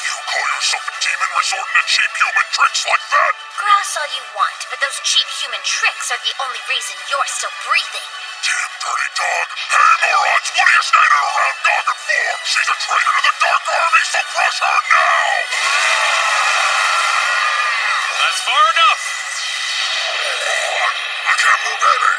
You call yourself a demon resorting to cheap human tricks like that? Grouse all you want, but those cheap human tricks are the only reason you're still breathing. Damn dirty dog. Hey, morons, what are you standing around dogging for? She's a traitor to the Dark Army, so crush her now! That's far enough! I can't move any.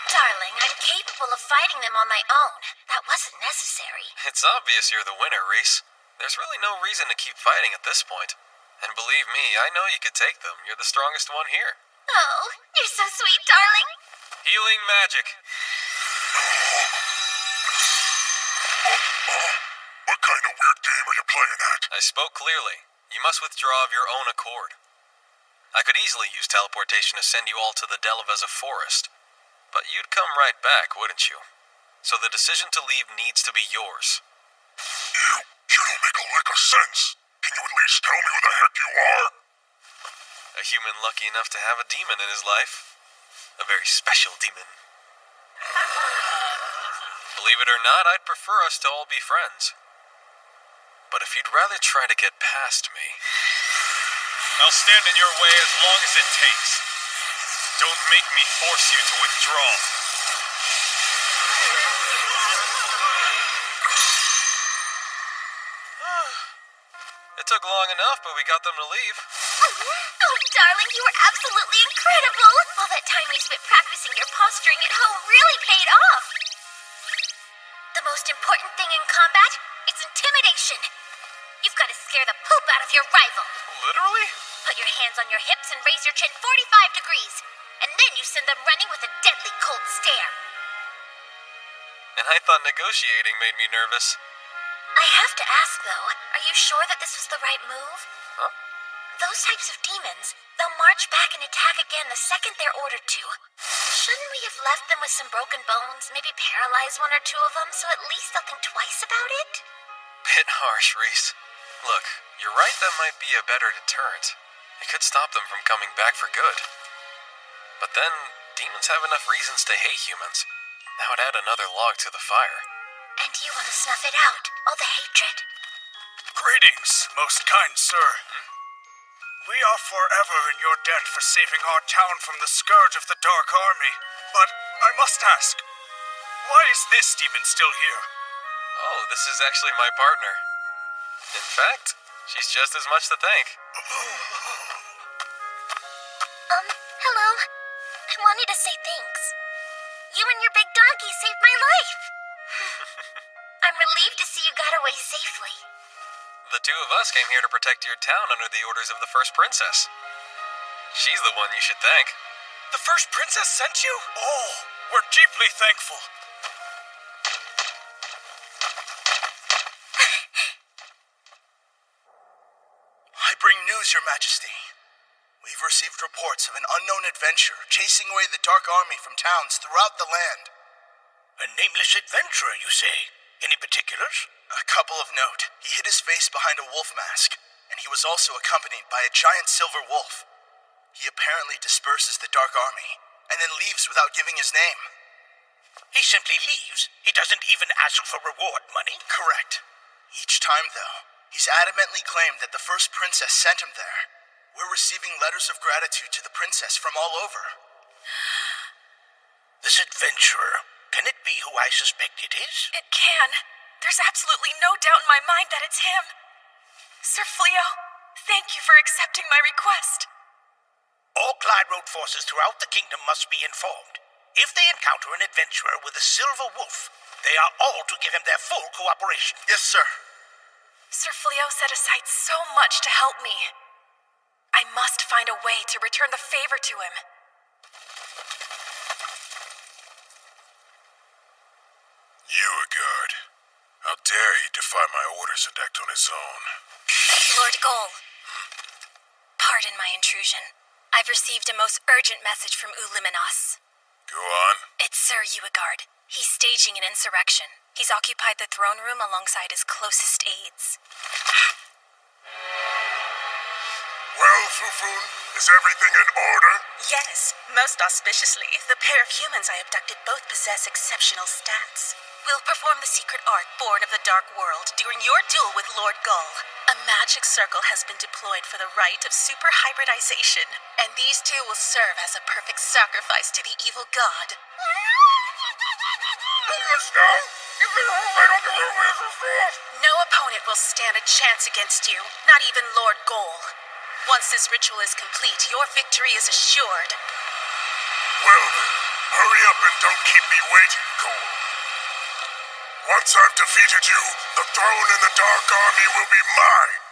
Darling, I'm capable of fighting them on my own. That wasn't necessary. It's obvious you're the winner, Reese. There's really no reason to keep fighting at this point. And believe me, I know you could take them. You're the strongest one here. Oh, you're so sweet, darling. Healing magic. What kind of weird game are you playing at? I spoke clearly. You must withdraw of your own accord. I could easily use teleportation to send you all to the Delavezza forest. But you'd come right back, wouldn't you? So the decision to leave needs to be yours. You don't make a lick of sense. Can you at least tell me who the heck you are? A human lucky enough to have a demon in his life. A very special demon. Believe it or not, I'd prefer us to all be friends. But if you'd rather try to get past me... I'll stand in your way as long as it takes. Don't make me force you to withdraw. It took long enough, but we got them to leave. Oh, darling, you were absolutely incredible. All that time you spent practicing your posturing at home really paid off. The most important thing in combat is intimidation. You've got to scare the poop out of your rival. Literally? Put your hands on your hips and raise your chin 45 degrees. And then you send them running with a deadly cold stare. And I thought negotiating made me nervous. I have to ask, though, are you sure that this was the right move? Huh? Those types of demons, they'll march back and attack again the second they're ordered to. Shouldn't we have left them with some broken bones, maybe paralyze one or two of them, so at least they'll think twice about it? Bit harsh, Reese. Look, you're right, that might be a better deterrent. It could stop them from coming back for good. But then, demons have enough reasons to hate humans. That would add another log to the fire. And you want to snuff it out, all the hatred? Greetings, most kind sir. We are forever in your debt for saving our town from the scourge of the Dark Army. But I must ask, why is this demon still here? Oh, this is actually my partner. In fact, she's just as much to thank. Hello. I wanted to say thanks. You and your big donkey saved my life. I'm relieved to see you got away safely. The two of us came here to protect your town under the orders of the first princess. She's the one you should thank. The first princess sent you? Oh, we're deeply thankful. I bring news, Your Majesty. We've received reports of an unknown adventurer chasing away the Dark Army from towns throughout the land. A nameless adventurer, you say? Any particulars? A couple of note. He hid his face behind a wolf mask, and he was also accompanied by a giant silver wolf. He apparently disperses the Dark Army, and then leaves without giving his name. He simply leaves? He doesn't even ask for reward money? Correct. Each time, though, he's adamantly claimed that the first princess sent him there. We're receiving letters of gratitude to the princess from all over. This adventurer, can it be who I suspect it is? It can. There's absolutely no doubt in my mind that it's him. Sir Fleo, thank you for accepting my request. All Clyde Road forces throughout the kingdom must be informed. If they encounter an adventurer with a silver wolf, they are all to give him their full cooperation. Yes, sir. Sir Fleo set aside so much to help me. I must find a way to return the favor to him. Beauregard. How dare he defy my orders and act on his own? Lord Goal. Pardon my intrusion. I've received a most urgent message from Uliminos. Go on. It's Sir Beauregard. He's staging an insurrection. He's occupied the throne room alongside his closest aides. Well, Fufun, is everything in order? Yes, most auspiciously, the pair of humans I abducted both possess exceptional stats. We'll perform the secret art born of the Dark World during your duel with Lord Gull. A magic circle has been deployed for the rite of super hybridization, and these two will serve as a perfect sacrifice to the evil god. No opponent will stand a chance against you, not even Lord Gull. Once this ritual is complete, your victory is assured. Well then, hurry up and don't keep me waiting, Cole. Once I've defeated you, the throne in the Dark Army will be mine.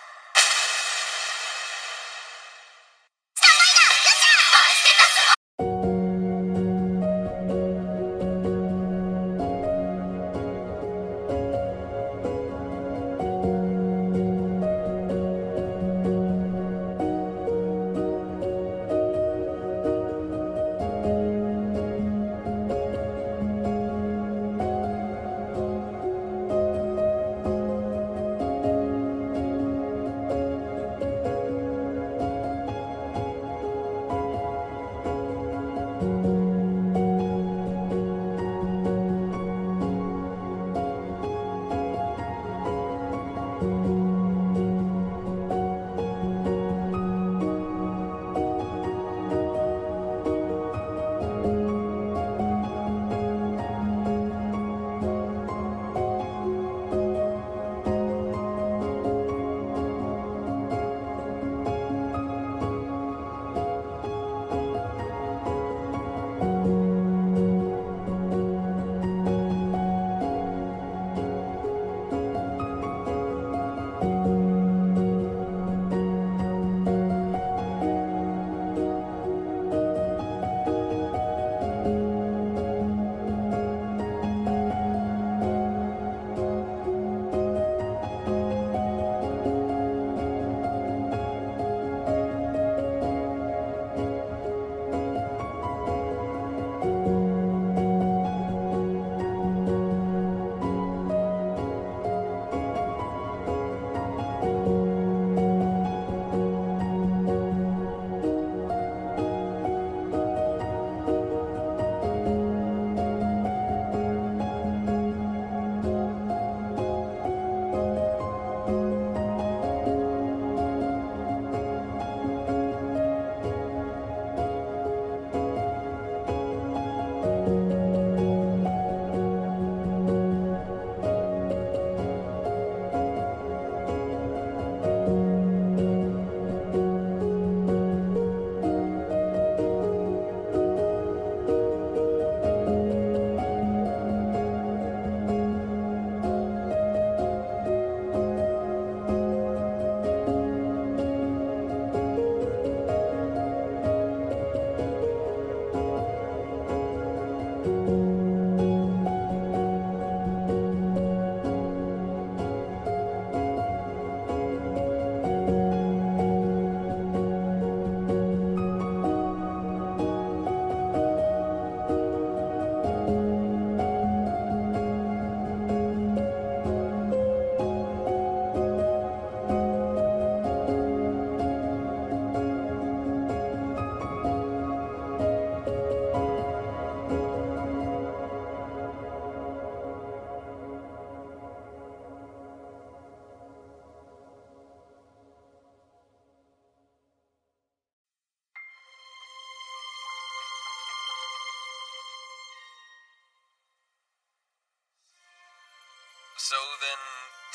So then,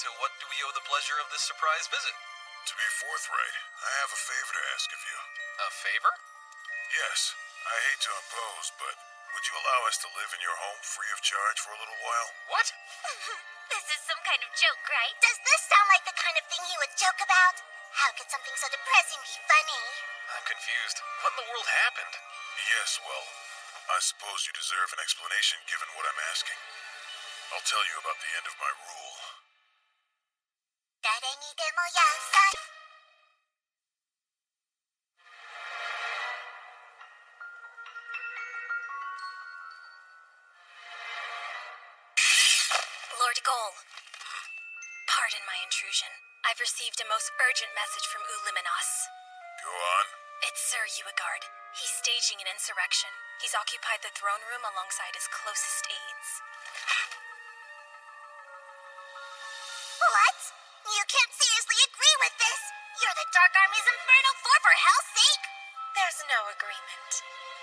to what do we owe the pleasure of this surprise visit? To be forthright, I have a favor to ask of you. A favor? Yes, I hate to impose, but would you allow us to live in your home free of charge for a little while? What? This is some kind of joke, right? Does this sound like the kind of thing he would joke about? How could something so depressing be funny? I'm confused. What in the world happened? Yes, well, I suppose you deserve an explanation given what I'm asking. I'll tell you about the end of my rule. 誰にでも優しい Lord Goal. Pardon my intrusion. I've received a most urgent message from Uliminos. Go on. It's Sir Uegard. He's staging an insurrection. He's occupied the throne room alongside his closest aides. You can't seriously agree with this. You're the Dark Army's Infernal Four, for hell's sake. There's no agreement.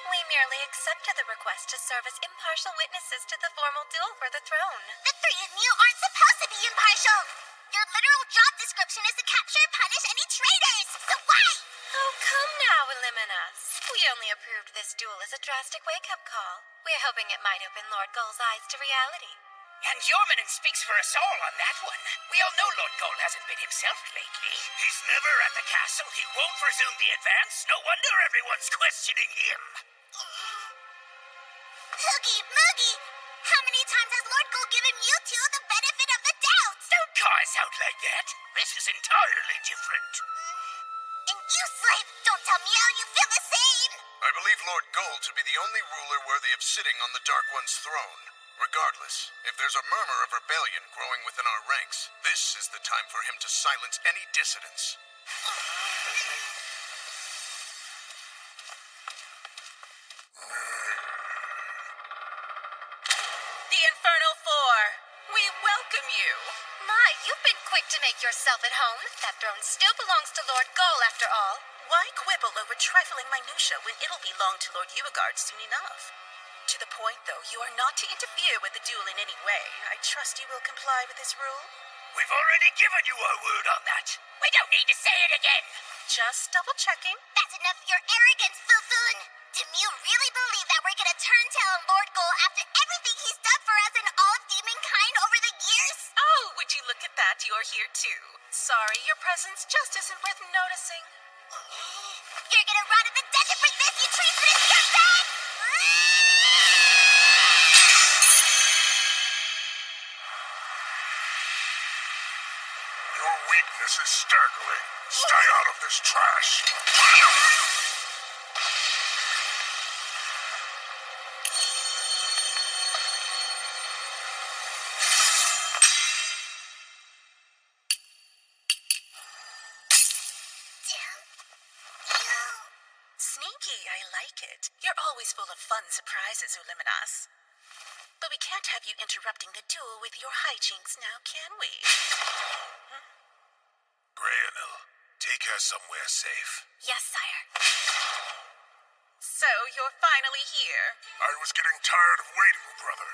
We merely accepted the request to serve as impartial witnesses to the formal duel for the throne. The three of you aren't supposed to be impartial. Your literal job description is to capture and punish any traitors. So why? Oh, come now, Illuminus. We only approved this duel as a drastic wake-up call. We're hoping it might open Lord Gull's eyes to reality. And Yormanen speaks for us all on that one. We all know Lord Gull hasn't been himself lately. He's never at the castle. He won't resume the advance. No wonder everyone's questioning him. Hoogie Moogie! How many times has Lord Gull given you two the benefit of the doubt? Don't call us out like that. This is entirely different. And you, Slave, don't tell me how you feel the same! I believe Lord Gull to be the only ruler worthy of sitting on the Dark One's throne. Regardless, if there's a murmur of rebellion growing within our ranks, this is the time for him to silence any dissidents. The Infernal Four, we welcome you. My, you've been quick to make yourself at home. That throne still belongs to Lord Gull, after all. Why quibble over trifling minutia when it'll belong to Lord Uegard soon enough? To the point, though, you are not to interfere with the duel in any way. I trust you will comply with this rule. We've already given you our word on that. We don't need to say it again. Just double-checking. That's enough of your arrogance, Fufun! Do you really believe that we're gonna turn tail on Lord Gull after everything he's done for us and all of demonkind over the years? Oh, would you look at that, you're here too. Sorry, your presence just isn't worth noticing. You're gonna rot in the desert for this, you treasonous dirtbag! Your weakness is staggering. Stay out of this trash. Sneaky, I like it. You're always full of fun surprises, Uliminas. But we can't have you interrupting the duel with your hijinks now, can we? Grayanil, take her somewhere safe. Yes, sire. So, you're finally here. I was getting tired of waiting, brother.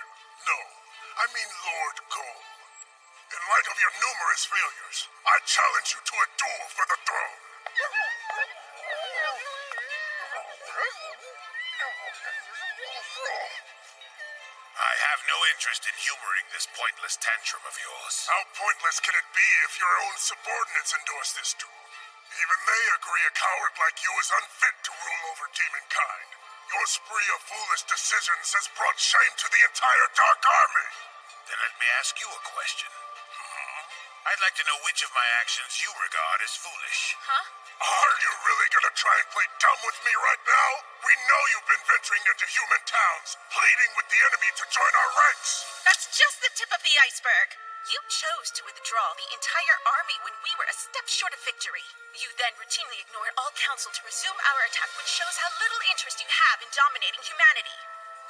No, I mean Lord Gull. In light of your numerous failures, I challenge you to a duel for the throne. I have no interest in humoring this pointless tantrum of yours. How pointless can it be if your own subordinates endorse this duel? Even they agree a coward like you is unfit to rule over demonkind. Your spree of foolish decisions has brought shame to the entire Dark Army. Then let me ask you a question. I'd like to know which of my actions you regard as foolish. Huh? Are you really gonna try and play dumb with me right now? We know you've been venturing into human towns, pleading with the enemy to join our ranks. That's just the tip of the iceberg. You chose to withdraw the entire army when we were a step short of victory. You then routinely ignored all counsel to resume our attack, which shows how little interest you have in dominating humanity.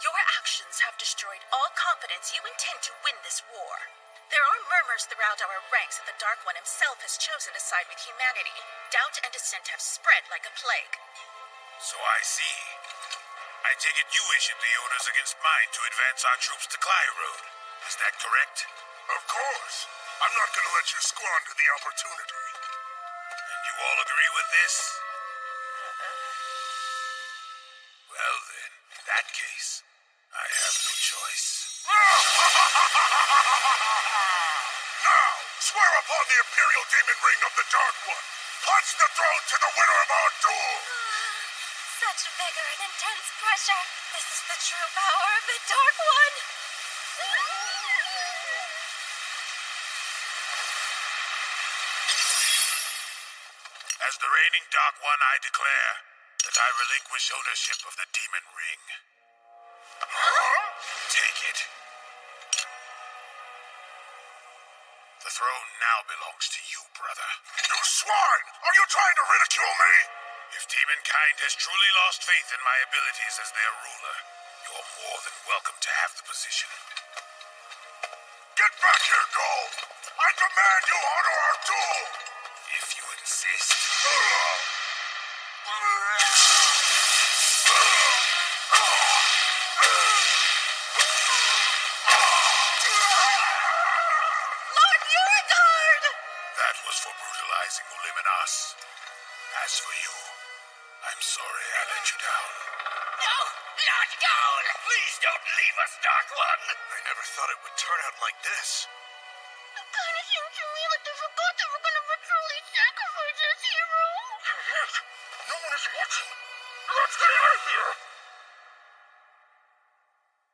Your actions have destroyed all confidence you intend to win this war. There are murmurs throughout our ranks that the Dark One himself has chosen to side with humanity. Doubt and dissent have spread like a plague. So I see. I take it you issued the orders against mine to advance our troops to Clyrode. Is that correct? Of course. I'm not gonna let you squander the opportunity. And you all agree with this? Well then, in that case, I have no choice. Now, swear upon the Imperial Demon Ring of the Dark One. Pledge the throne to the winner of our duel. Such vigor and intense pressure. This is the true power of the Dark One. As the reigning Dark One, I declare that I relinquish ownership of the Demon Ring. Take it. The throne now belongs to you, brother. You swine! Are you trying to ridicule me? If demonkind has truly lost faith in my abilities as their ruler, you're more than welcome to have the position. Get back here, Gull! I demand you honor exist. Lord Urigard! That was for brutalizing Uliminas. As for you, I'm sorry I let you down. No! Lord Goal! Please don't leave us, Dark One! I never thought it would turn out like this. It kind of seems to me like they forgot they were going to ritually sacrifice this hero. You're right. No one is watching. Let's get out of here!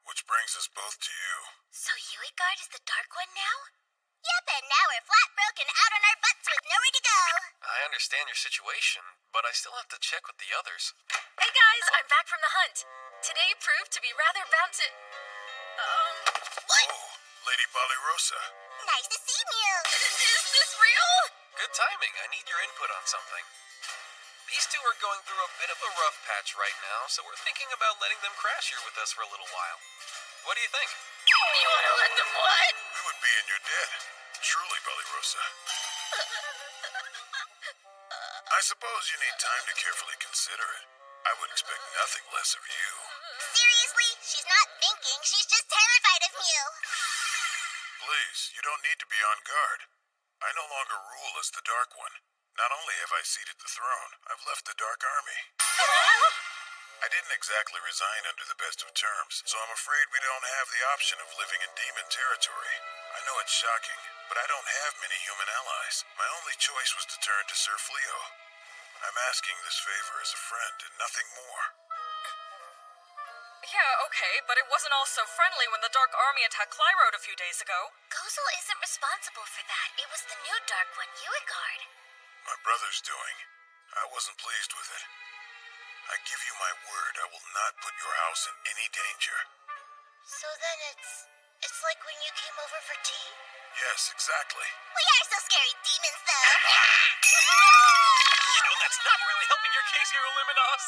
Which brings us both to you. So Urigard is the Dark One now? Yep, and now we're flat broke and out on our butts with nowhere to go. I understand your situation, but I still have to check with the others. Hey guys, I'm back from the hunt. Today proved to be rather bound to... What? Oh, Lady Balirosa. Nice to see you. Is this real? Good timing. I need your input on something. These two are going through a bit of a rough patch right now, so we're thinking about letting them crash here with us for a little while. What do you think? You want to let them what? We would be in your debt. Truly, Balirosa. I suppose you need time to carefully consider it. I would expect nothing less of you. Seriously, she's not thinking. She's just terrified of you. Please, you don't need to be on guard. I no longer rule as the Dark One. Not only have I ceded the throne, I've left the Dark Army. I didn't exactly resign under the best of terms, so I'm afraid we don't have the option of living in demon territory. I know it's shocking, but I don't have many human allies. My only choice was to turn to Sir Fleo. I'm asking this favor as a friend and nothing more. Yeah, okay, but it wasn't all so friendly when the Dark Army attacked Clyrode a few days ago. Gozel isn't responsible for that. It was the new Dark One, Urigard. My brother's doing. I wasn't pleased with it. I give you my word I will not put your house in any danger. So then it's like when you came over for tea? Yes, exactly. We are so scary demons, though. You know, that's not really helping your case here, Luminos.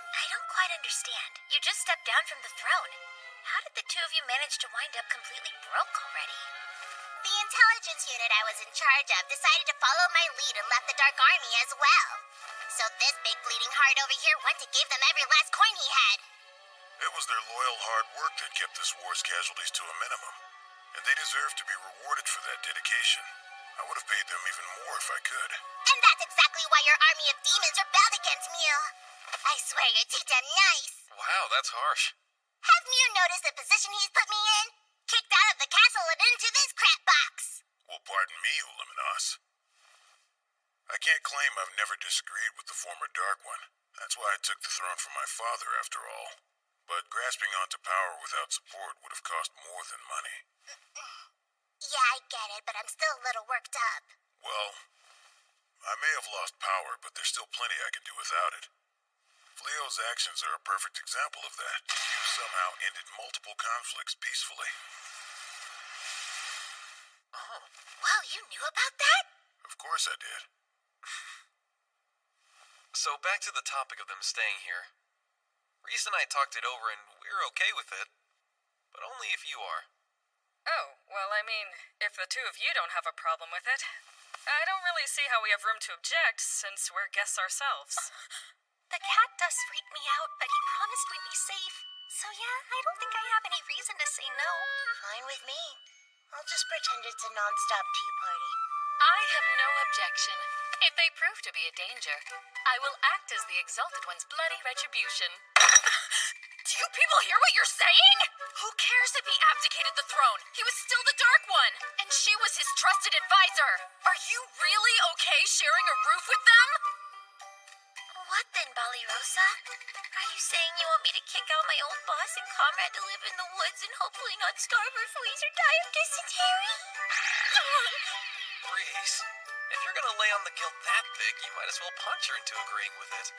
I don't quite understand. You just stepped down from the throne. How did the two of you manage to wind up completely broke already? The intelligence unit I was in charge of decided to follow my lead and left the Dark Army as well. So this big bleeding heart over here went to give them every last coin he had. It was their loyal hard work that kept this war's casualties to a minimum, and they deserve to be rewarded for that dedication. I would have paid them even more if I could. And that's exactly why your army of demons rebelled against Mew. I swear you're too damn nice. Wow, that's harsh. Have Mew noticed the position he's put me in? Kicked out of the castle and into this crap box. Well, pardon me, Uliminos. I can't claim I've never disagreed with the former Dark One. That's why I took the throne from my father, after all. But grasping onto power without support would have cost more than money. Yeah, I get it, but I'm still a little worked up. Well, I may have lost power, but there's still plenty I can do without it. Fleo's actions are a perfect example of that. You somehow ended multiple conflicts peacefully. Oh. Wow, you knew about that? Of course I did. So back to the topic of them staying here. Reese and I talked it over and we're okay with it. But only if you are. Oh, well, I mean, if the two of you don't have a problem with it, I don't really see how we have room to object since we're guests ourselves. The cat does freak me out, but he promised we'd be safe. So yeah, I don't think I have any reason to say no. Fine with me. I'll just pretend it's a non-stop tea party. I have no objection. If they prove to be a danger, I will act as the Exalted One's bloody retribution. Do you people hear what you're saying? Who cares if he abdicated the throne? He was still the Dark One, and she was his trusted advisor. Are you really okay sharing a roof with them? What then, Balirosa? Are you saying you want me to kick out my old boss and comrade to live in the woods and hopefully not starve or freeze or die of dysentery? Reese, if you're gonna lay on the guilt that big, you might as well punch her into agreeing with it.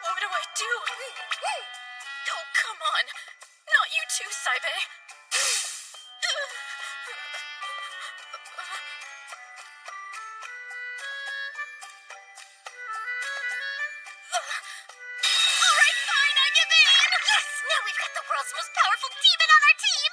What do I do? Oh, come on. Not you too, Saibe. Alright, fine, I give in! Yes! Now we've got the world's most powerful demon on our team!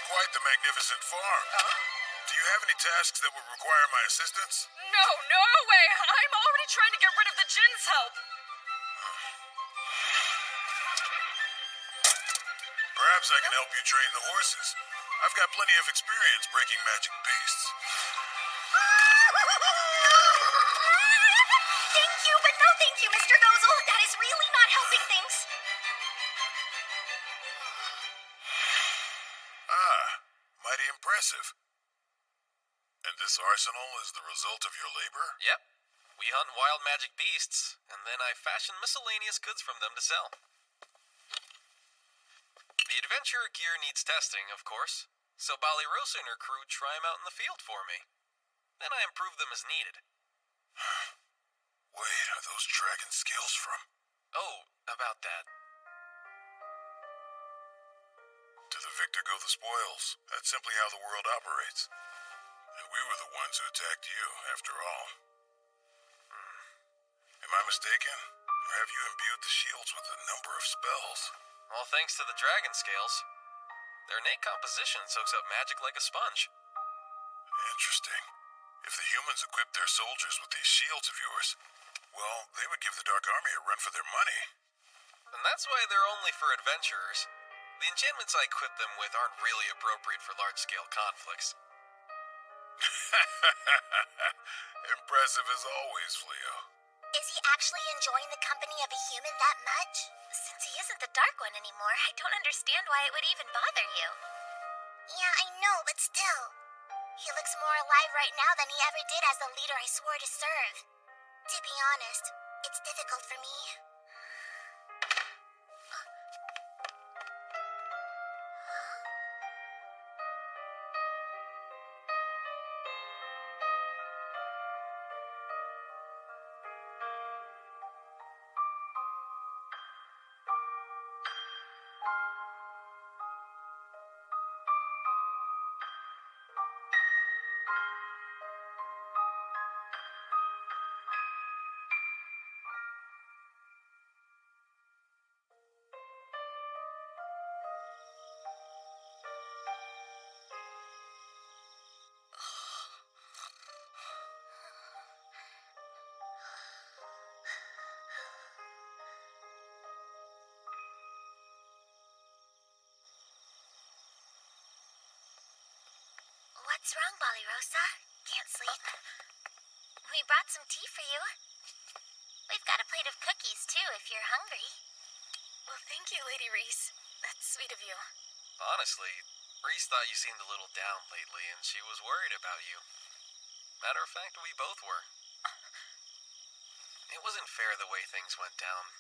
quite the magnificent farm. Do you have any tasks that would require my assistance? No, no way! I'm already trying to get rid of the Jinn's help! Perhaps I can help you train the horses. I've got plenty of experience breaking magic beasts. Thank you, but no thank you, Mr. Gozel. That is really not helping things. Mighty impressive. And this arsenal is the result of your labor? Yep. We hunt wild magic beasts, and then I fashion miscellaneous goods from them to sell. The adventurer gear needs testing, of course, so Balirosa and her crew try them out in the field for me. Then I improve them as needed. Wait, are those dragon scales from? Oh, about that. To the victor go the spoils. That's simply how the world operates. And we were the ones who attacked you, after all. Am I mistaken? Or have you imbued the shields with a number of spells? Well, thanks to the dragon scales. Their innate composition soaks up magic like a sponge. Interesting. If the humans equipped their soldiers with these shields of yours, well, they would give the Dark Army a run for their money. And that's why they're only for adventurers. The enchantments I equip them with aren't really appropriate for large-scale conflicts. Impressive as always, Fleo. Is he actually enjoying the company of a human that much? Since he isn't the Dark One anymore, I don't understand why it would even bother you. Yeah, I know, but still. He looks more alive right now than he ever did as the leader I swore to serve. To be honest, it's difficult for me. What's wrong, Balirosa? Can't sleep? We brought some tea for you. We've got a plate of cookies, too, if you're hungry. Well, thank you, Lady Reese. That's sweet of you. Honestly, Reese thought you seemed a little down lately, and she was worried about you. Matter of fact, we both were. It wasn't fair the way things went down.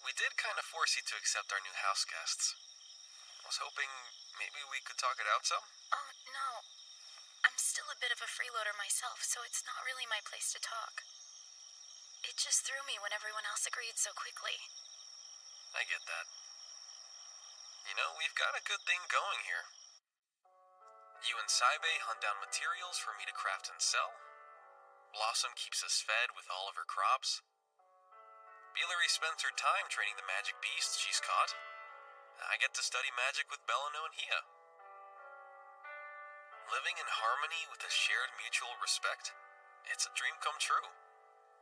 We did kind of force you to accept our new house guests. I was hoping maybe we could talk it out some? Oh, no. I'm still a bit of a freeloader myself, so it's not really my place to talk. It just threw me when everyone else agreed so quickly. I get that. You know, we've got a good thing going here. You and Saibe hunt down materials for me to craft and sell. Blossom keeps us fed with all of her crops. Bilary spends her time training the magic beasts she's caught. I get to study magic with Belano and Hia. Living in harmony with a shared mutual respect, it's a dream come true.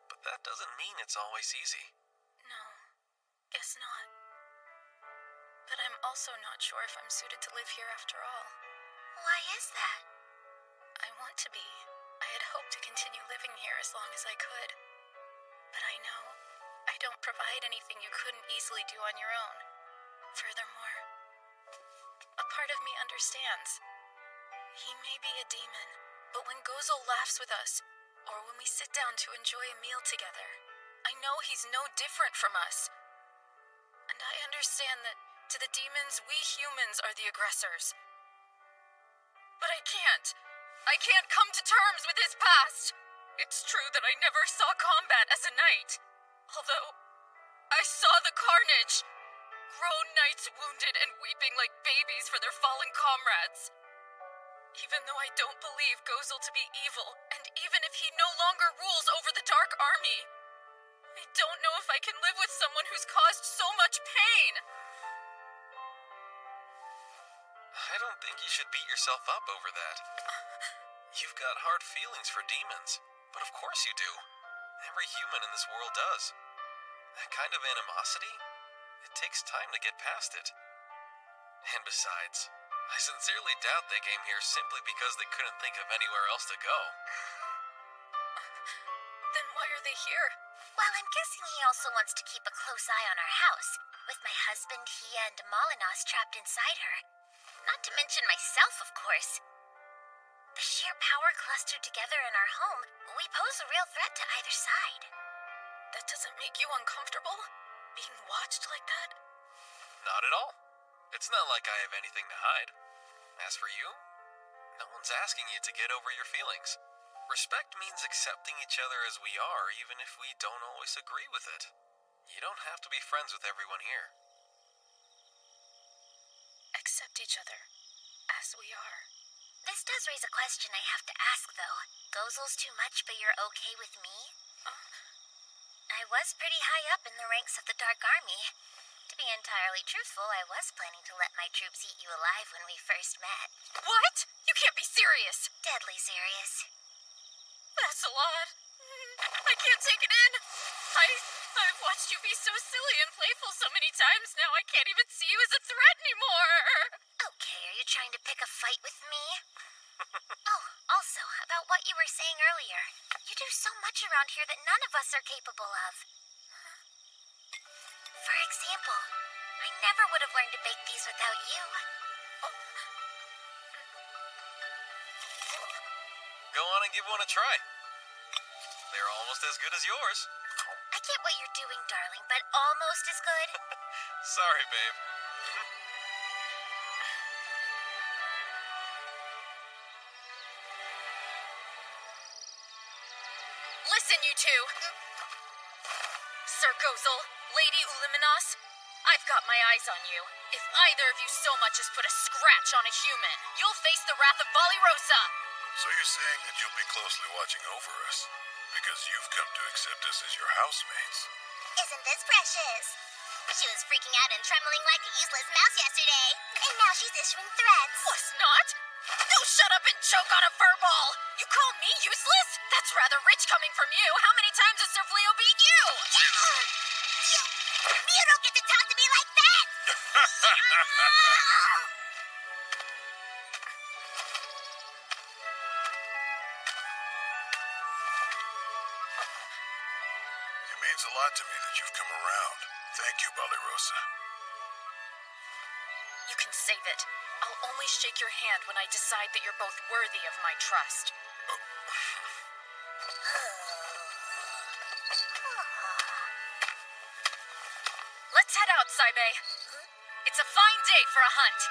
But that doesn't mean it's always easy. No, guess not. But I'm also not sure if I'm suited to live here after all. Why is that? I want to be. I had hoped to continue living here as long as I could. But I know I don't provide anything you couldn't easily do on your own. Furthermore, a part of me understands. He may be a demon, but when Gozel laughs with us, or when we sit down to enjoy a meal together, I know he's no different from us. And I understand that to the demons, we humans are the aggressors. But I can't. I can't come to terms with his past. It's true that I never saw combat as a knight. Although, I saw the carnage. Grown knights wounded and weeping like babies for their fallen comrades. Even though I don't believe Gozel to be evil, and even if he no longer rules over the Dark Army, I don't know if I can live with someone who's caused so much pain. I I don't think you should beat yourself up over that. You've got hard feelings for demons, but of course you do. Every human in this world does. That kind of animosity, it takes time to get past it. And besides, I sincerely doubt they came here simply because they couldn't think of anywhere else to go. Then why are they here? Well, I'm guessing he also wants to keep a close eye on our house, with my husband, Hia, and Molinos trapped inside her. Not to mention myself, of course. The sheer power clustered together in our home, we pose a real threat to either side. That doesn't make you uncomfortable? Being watched like that? Not at all. It's not like I have anything to hide. As for you, no one's asking you to get over your feelings. Respect means accepting each other as we are, even if we don't always agree with it. You don't have to be friends with everyone here. Accept each other as we are. This does raise a question I have to ask, though. Gozel's too much, but you're okay with me? I was pretty high up in the ranks of the Dark Army. To be entirely truthful, I was planning to let my troops eat you alive when we first met. What? You can't be serious! Deadly serious. That's a lot. I can't take it in. I've watched you be so silly and playful so many times now I can't even see you as a threat anymore. Okay, are you trying to pick a fight with me? Oh, also, about what you were saying earlier. You do so much around here that none of us are capable of. For example, I never would have learned to bake these without you. Go on and give one a try. They're almost as good as yours. I get what you're doing, darling, but almost as good? Sorry, babe. Listen, you two. Sir Gozel, Lady Uliminos, I've got my eyes on you. If either of you so much as put a scratch on a human, you'll face the wrath of Balirosa. So you're saying that you'll be closely watching over us, because you've come to accept us as your housemates. Isn't this precious? She was freaking out and trembling like a useless mouse yesterday, and now she's issuing threats. Was not? No, shut up and choke on a fur ball! You call me useless? That's rather rich coming from you. How many times has Sir Fleo beat you? You don't get to talk to me like that! It means a lot to me that you've come around. Thank you, Balirosa. You can save it. I'll only shake your hand when I decide that you're both worthy of my trust. Let's head out, Saibe. It's a fine day for a hunt.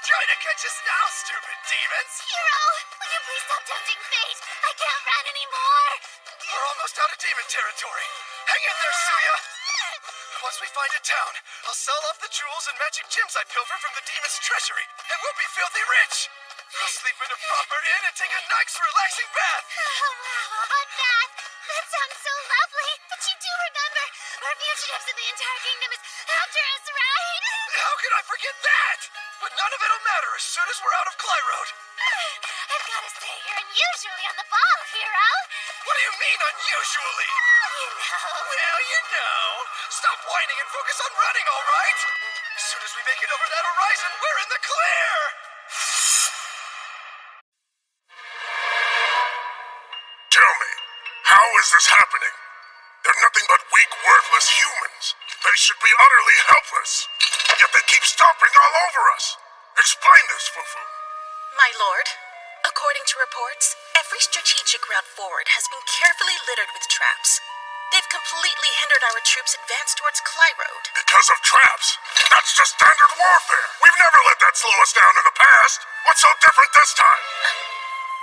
Trying to catch us now, stupid demons! Hero, will you please stop tempting fate? I can't run anymore! We're almost out of demon territory. Hang in there, Suya! Once we find a town, I'll sell off the jewels and magic gems I pilfer from the demon's treasury, and we'll be filthy rich! We'll sleep in a proper inn and take a nice, relaxing bath! Oh, wow, a hot bath! That sounds so lovely! But you do remember, our fugitives in the entire kingdom is after us, right? How could I forget that? But none of it'll matter as soon as we're out of Clyrode. I've got to stay here unusually on the ball, Hero! What do you mean, unusually? You know. Well, you know. Stop whining and focus on running, all right? As soon as we make it over that horizon, we're in the clear! Tell me, how is this happening? They're nothing but weak, worthless humans. They should be utterly helpless. Yet they keep stomping all over us. Explain this, Fufu. My lord, according to reports, every strategic route forward has been carefully littered with traps. They've completely hindered our troops' advance towards Clyrode. Because of traps? That's just standard warfare. We've never let that slow us down in the past. What's so different this time?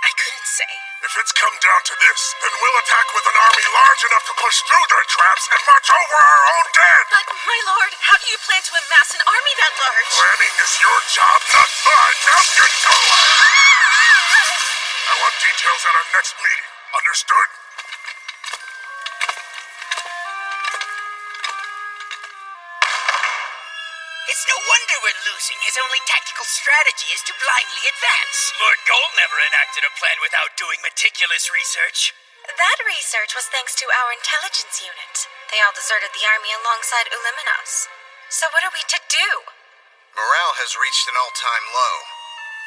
I couldn't say. If it's come down to this, then we'll attack with an army large enough to push through their traps and march over our own dead! But, my lord, how do you plan to amass an army that large? Planning is your job, not mine! Now get to it! I want details at our next meeting. Understood? It's no wonder we're losing. His only tactical strategy is to blindly advance. Lord Gold never enacted a plan without doing meticulous research. That research was thanks to our intelligence unit. They all deserted the army alongside Illuminos. So what are we to do? Morale has reached an all-time low.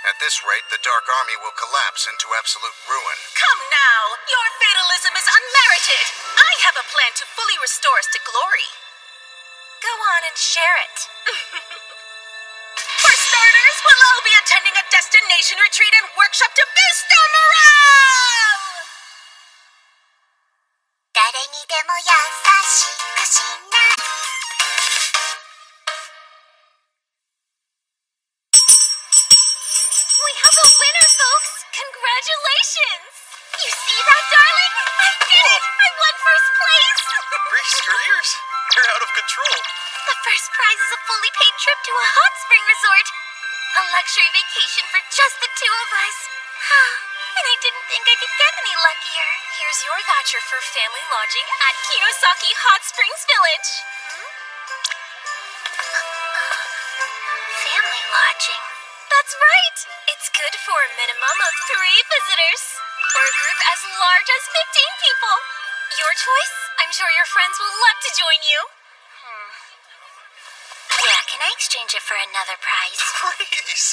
At this rate, the Dark Army will collapse into absolute ruin. Come now! Your fatalism is unmerited! I have a plan to fully restore us to glory. Go on and share it. For starters, we'll all be attending a destination retreat and workshop to boost our morale! 誰にでも優しくしない We have a winner, folks! Congratulations! You see that, darling? I did it! I won first place! Reese, your ears! You're out of control. The first prize is a fully paid trip to a hot spring resort. A luxury vacation for just the two of us. And I didn't think I could get any luckier. Here's your voucher for family lodging at Kinosaki Hot Springs Village. Family lodging? That's right! It's good for a minimum of 3 visitors. Or a group as large as 15 people. Your choice? I'm sure your friends will love to join you. Yeah, can I exchange it for another prize? Please!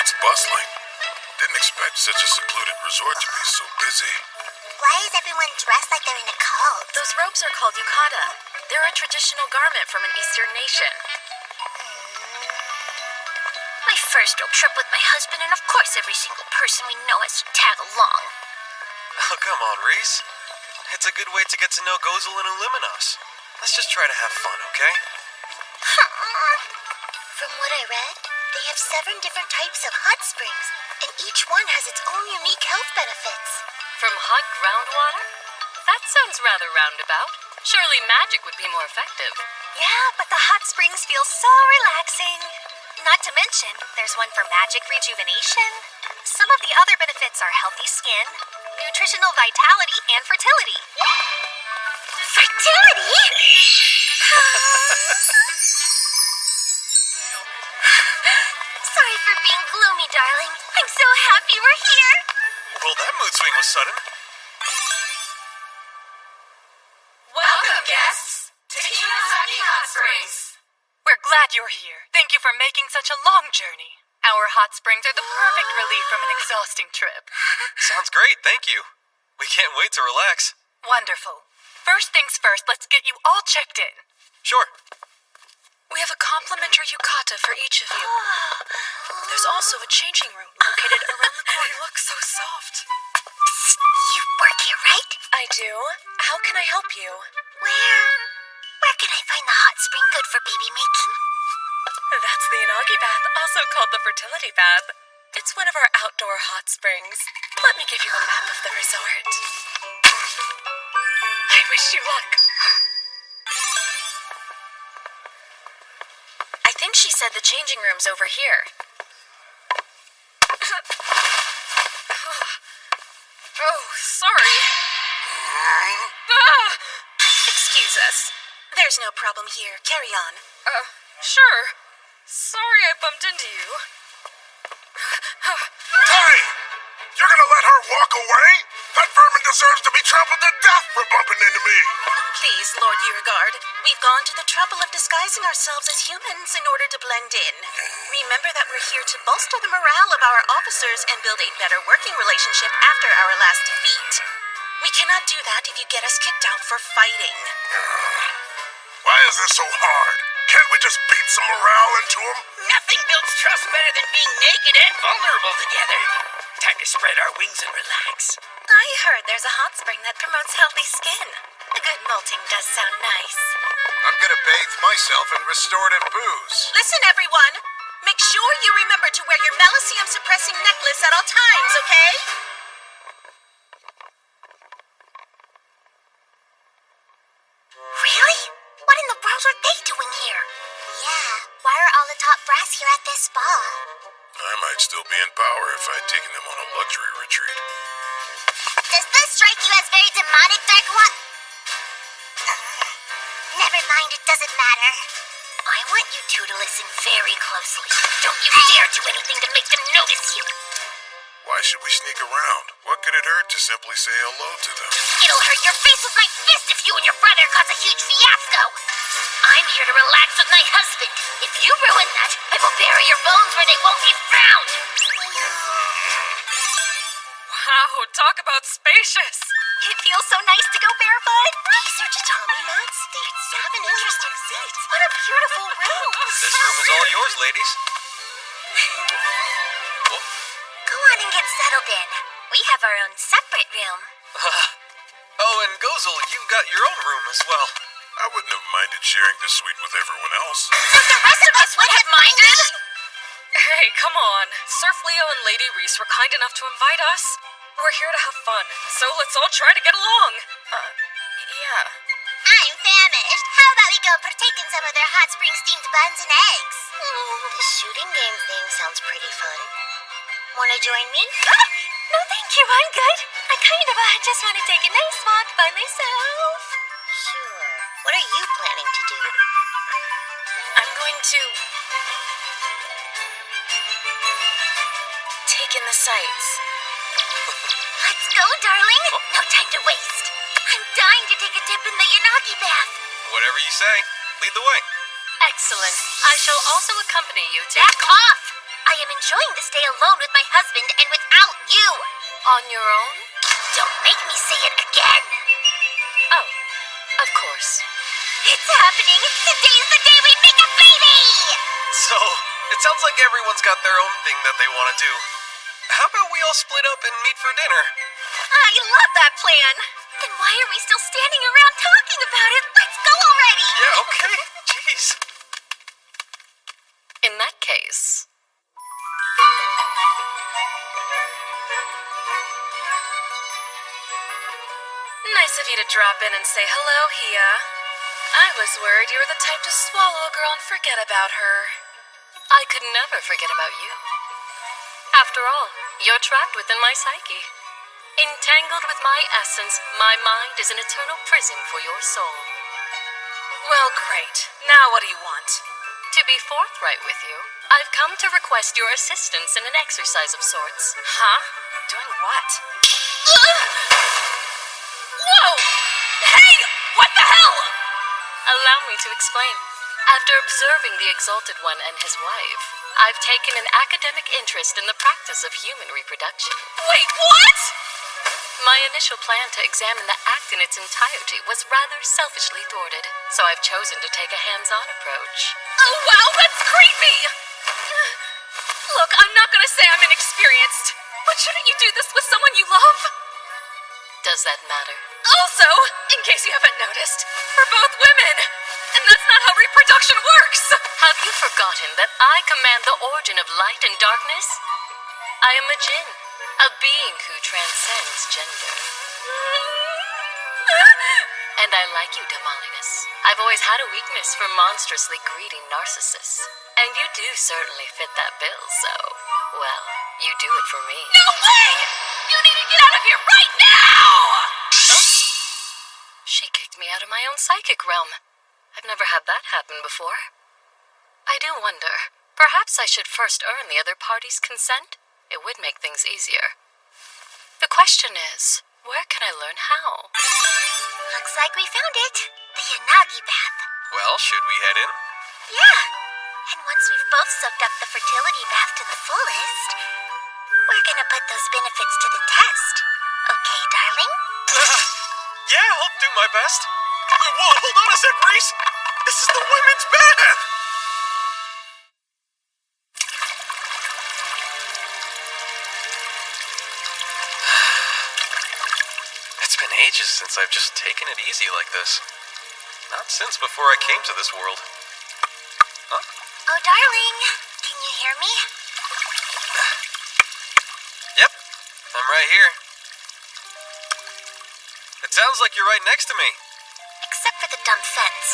It's bustling. Didn't expect such a secluded resort to be so busy. Why is everyone dressed like they're in a cult? Those robes are called yukata. They're a traditional garment from an Eastern nation. My first road trip with my husband, and of course every single person we know has to tag along. Oh, come on, Reese. It's a good way to get to know Gozel and Illuminos. Let's just try to have fun, okay? From what I read, they have 7 different types of hot springs, and each one has its own unique health benefits. From hot groundwater? That sounds rather roundabout. Surely magic would be more effective. Yeah, but the hot springs feel so relaxing. Not to mention, there's one for magic rejuvenation. Some of the other benefits are healthy skin, nutritional vitality, and fertility. Fertility? Sorry for being gloomy, darling. I'm so happy we're here. Well, that mood swing was sudden. Welcome, guests, to Kinosaki Hot Springs. We're glad you're here. Thank you for making such a long journey. Our hot springs are the perfect relief from an exhausting trip. Sounds great, thank you. We can't wait to relax. Wonderful. First things first, let's get you all checked in. Sure. We have a complimentary yukata for each of you. There's also a changing room located around the corner. It looks so soft. You work here, right? I do. How can I help you? Where can I find the hot spring good for baby making? That's the Inagi bath, also called the fertility bath. It's one of our outdoor hot springs. Let me give you a map of the resort. I wish you luck. I think she said the changing room's over here. Oh, sorry. Excuse us. There's no problem here. Carry on. Sure. Sorry I bumped into you. Hey! You're gonna let her walk away? That vermin deserves to be trampled to death for bumping into me! Please, Lord Urigard, we've gone to the trouble of disguising ourselves as humans in order to blend in. Remember that we're here to bolster the morale of our officers and build a better working relationship after our last defeat. We cannot do that if you get us kicked out for fighting. Why is this so hard? Can't we just beat some morale into them? Nothing builds trust better than being naked and vulnerable together. Time to spread our wings and relax. I heard there's a hot spring that promotes healthy skin. good molting does sound nice. I'm gonna bathe myself in restorative booze. Listen, everyone. Make sure you remember to wear your Melicium-suppressing necklace at all times, okay? Really? What in the world are they doing here? Yeah, why are all the top brass here at this spa? I might still be in power if I'd taken them on a luxury retreat. Does this strike you as very demonic, Dark One? Never mind, it doesn't matter. I want you two to listen very closely. Don't you dare do anything to make them notice you. Why should we sneak around? What could it hurt to simply say hello to them? It'll hurt your face with my fist if you and your brother cause a huge fiasco. I'm here to relax with my husband. If you ruin that, I will bury your bones where they won't be found. Wow, talk about spacious. It feels so nice to go barefoot. These are tatami mats. They have an interesting scent. What a beautiful room. This room is all yours, ladies. Go on and get settled in. We have our own separate room. Oh, and Gozel, you've got your own room as well. I wouldn't have minded sharing this suite with everyone else. The rest of us would have minded. Hey, come on. Surf Leo and Lady Reese were kind enough to invite us. We're here to have fun, so let's all try to get along. Yeah. I'm famished. How about we go partake in some of their hot spring steamed buns and eggs? The shooting game thing sounds pretty fun. Wanna join me? No, thank you. I'm good. I just want to take a nice walk by myself. Sure. What are you planning to do? I'm going to take in the sights. Let's go, darling. No time to waste. I'm dying to take a dip in the Yanagi bath. Whatever you say. Lead the way. Excellent. I shall also accompany you to... Back off! I am enjoying this day alone with my husband and without you. On your own? Don't make me say it again. Oh, of course. It's happening. Today's the day we make a baby! So, it sounds like everyone's got their own thing that they want to do. How about we all split up and meet for dinner? I love that plan. Then why are we still standing around talking about it? Let's go already! Yeah, okay. Jeez. In that case... Nice of you to drop in and say hello, Hia. I was worried you were the type to swallow a girl and forget about her. I could never forget about you. After all, you're trapped within my psyche. Entangled with my essence, my mind is an eternal prison for your soul. Well, great. Now what do you want? To be forthright with you, I've come to request your assistance in an exercise of sorts. Huh? Doing what? Whoa! Hey! What the hell? Allow me to explain. After observing the Exalted One and his wife, I've taken an academic interest in the practice of human reproduction. Wait, what? My initial plan to examine the act in its entirety was rather selfishly thwarted, so I've chosen to take a hands-on approach. Oh, wow, that's creepy! Look, I'm not gonna say I'm inexperienced, but shouldn't you do this with someone you love? Does that matter? Also, in case you haven't noticed, we're both women, and that's not how reproduction works! Have you forgotten that I command the origin of light and darkness? I am a Jinn, a being who transcends gender. And I like you, Damalinus. I've always had a weakness for monstrously greedy narcissists. And you do certainly fit that bill, so, well, you do it for me. No way! You need to get out of here right now! Oh? She kicked me out of my own psychic realm. I've never had that happen before. I do wonder, perhaps I should first earn the other party's consent? It would make things easier. The question is, where can I learn how? Looks like we found it. The Yanagi bath. Well, should we head in? Yeah. And once we've both soaked up the fertility bath to the fullest, we're gonna put those benefits to the test. Okay, darling? Yeah, I'll do my best. Whoa, hold on a sec, Reese! This is the women's bath! It's been ages since I've just taken it easy like this. Not since before I came to this world. Huh? Oh, darling, can you hear me? Yep, I'm right here. It sounds like you're right next to me. Except for the dumb fence.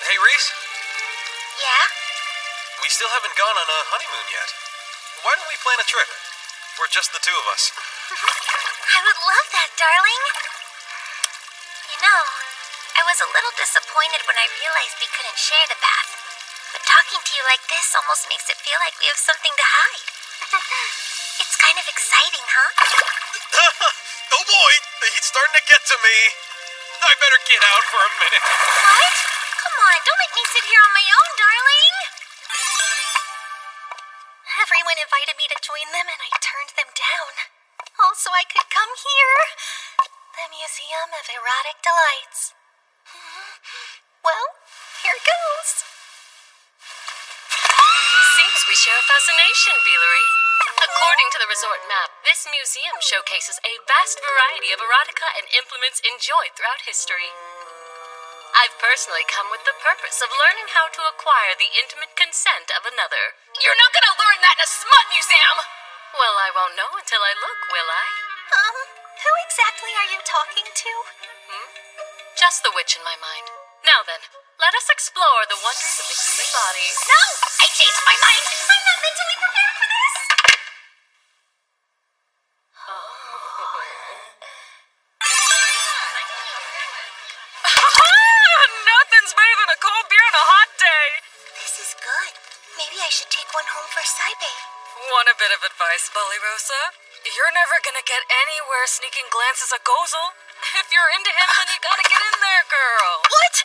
Hey, Reese, Yeah? we still haven't gone on a honeymoon yet. Why don't we plan a trip? We're just the two of us. I would love that, darling. You know, I was a little disappointed when I realized we couldn't share the bath. But talking to you like this almost makes it feel like we have something to hide. It's kind of exciting, huh? Oh boy, the heat's starting to get to me. I better get out for a minute. What? Come on, don't make me sit here on my own, darling. Everyone invited me to join them and I turned them down. Also, I could come here. The Museum of Erotic Delights. Well, here goes. Seems we share a fascination, Beelery. According to the resort map, this museum showcases a vast variety of erotica and implements enjoyed throughout history. I've personally come with the purpose of learning how to acquire the intimate consent of another. You're not gonna learn that in a smut museum! Well, I won't know until I look, will I? Who exactly are you talking to? Just the witch in my mind. Now then, let us explore the wonders of the human body. No! I changed my mind! I'm not mentally prepared for this! Nothing's better than a cold beer on a hot day. This is good. Maybe I should take one home for Saibe. Want a bit of advice, Ballyrosa? You're never gonna get anywhere sneaking glances at Gozel. If you're into him, then you gotta get in there, girl. What?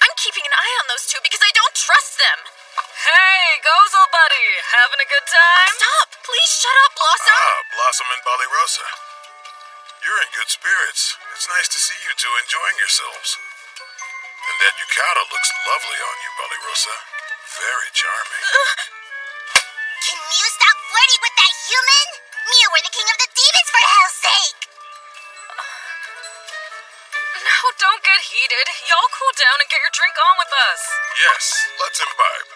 I'm keeping an eye on those two because I don't trust them. Hey, Gozel buddy, having a good time? Stop! Please shut up, Blossom! Blossom and Ballyrosa. You're in good spirits. It's nice to see you two enjoying yourselves. And that yukata looks lovely on you, Ballyrosa. Very charming. Can you stop flirting with that human? Mew, we're the king of the demons, for hell's sake! No, don't get heated. Y'all cool down and get your drink on with us. Yes, let's imbibe.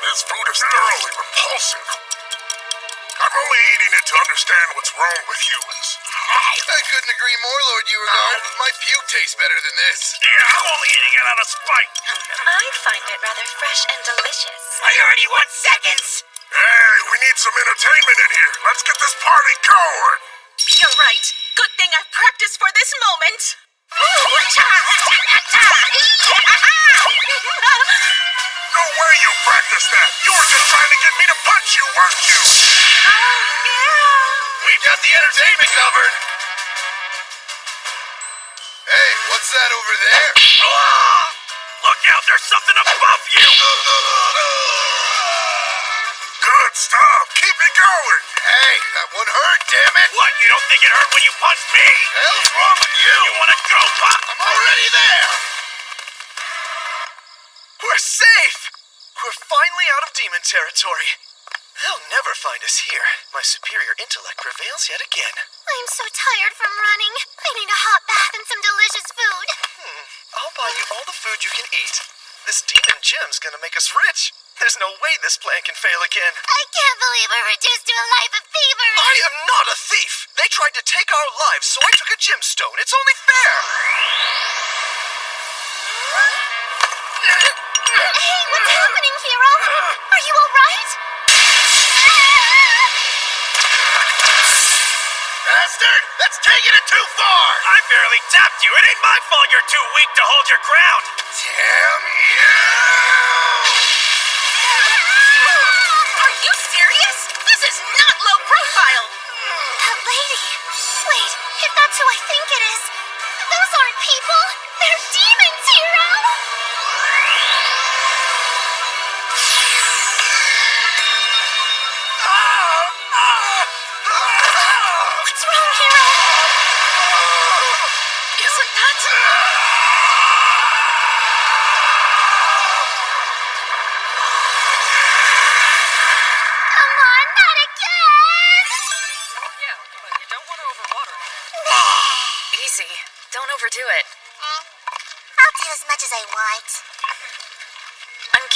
This food is thoroughly repulsive. I'm only eating it to understand what's wrong with humans. I couldn't agree more, Lord Beauregard. My puke tastes better than this. Yeah, I'm only eating it out of spite. I find it rather fresh and delicious. Priority 1 seconds. Hey, we need some entertainment in here. Let's get this party going. You're right. Good thing I've practiced for this moment. No way you practiced that. You were just trying to get me to punch you, weren't you? We've got the entertainment covered. Hey, what's that over there? Look out, there's something above you. Good stuff. Keep it going. Hey, that one hurt, damn it. What, you don't think it hurt when you punched me? Hell's wrong with you? You wanna go, Pop? I'm already there. We're safe! We're finally out of demon territory. They'll never find us here. My superior intellect prevails yet again. I'm so tired from running. I need a hot bath and some delicious food. I'll buy you all the food you can eat. This demon gem's gonna make us rich. There's no way this plan can fail again. I can't believe we're reduced to a life of thievery. I am not a thief. They tried to take our lives, so I took a gemstone. It's only fair. Hey, what's happening, hero? Are you all right? Bastard! That's taking it too far! I barely tapped you. It ain't my fault you're too weak to hold your ground. Damn you! Are you serious? This is not low profile. That lady. Wait, if that's who I think it is, those aren't people. They're demons, hero! What's wrong, hero? Isn't that...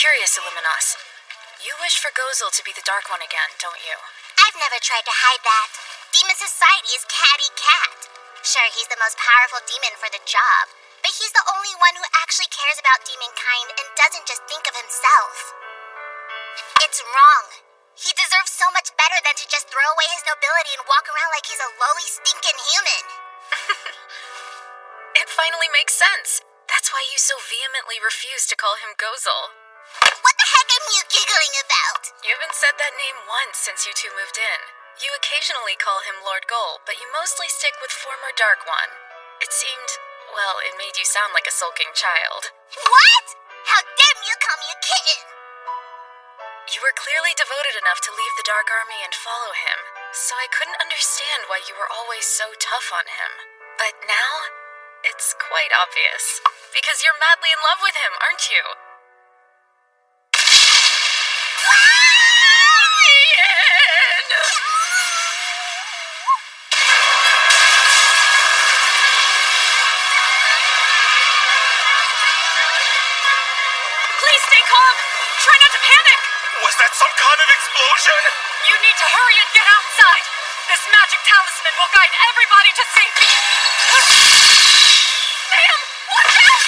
curious, Illuminos. You wish for Gozel to be the Dark One again, don't you? I've never tried to hide that. Demon Society is catty cat. Sure, he's the most powerful demon for the job, but he's the only one who actually cares about demonkind and doesn't just think of himself. It's wrong. He deserves so much better than to just throw away his nobility and walk around like he's a lowly, stinking human. It finally makes sense. That's why you so vehemently refuse to call him Gozel. What the heck am you giggling about? You haven't said that name once since you two moved in. You occasionally call him Lord Gol, but you mostly stick with former Dark One. It seemed, well, it made you sound like a sulking child. What? How dare you call me a kitten? You were clearly devoted enough to leave the Dark Army and follow him, so I couldn't understand why you were always so tough on him. But now, it's quite obvious. Because you're madly in love with him, aren't you? Please stay calm. Try not to panic. Was that some kind of explosion? You need to hurry and get outside. This magic talisman will guide everybody to safety. Ma'am, watch out!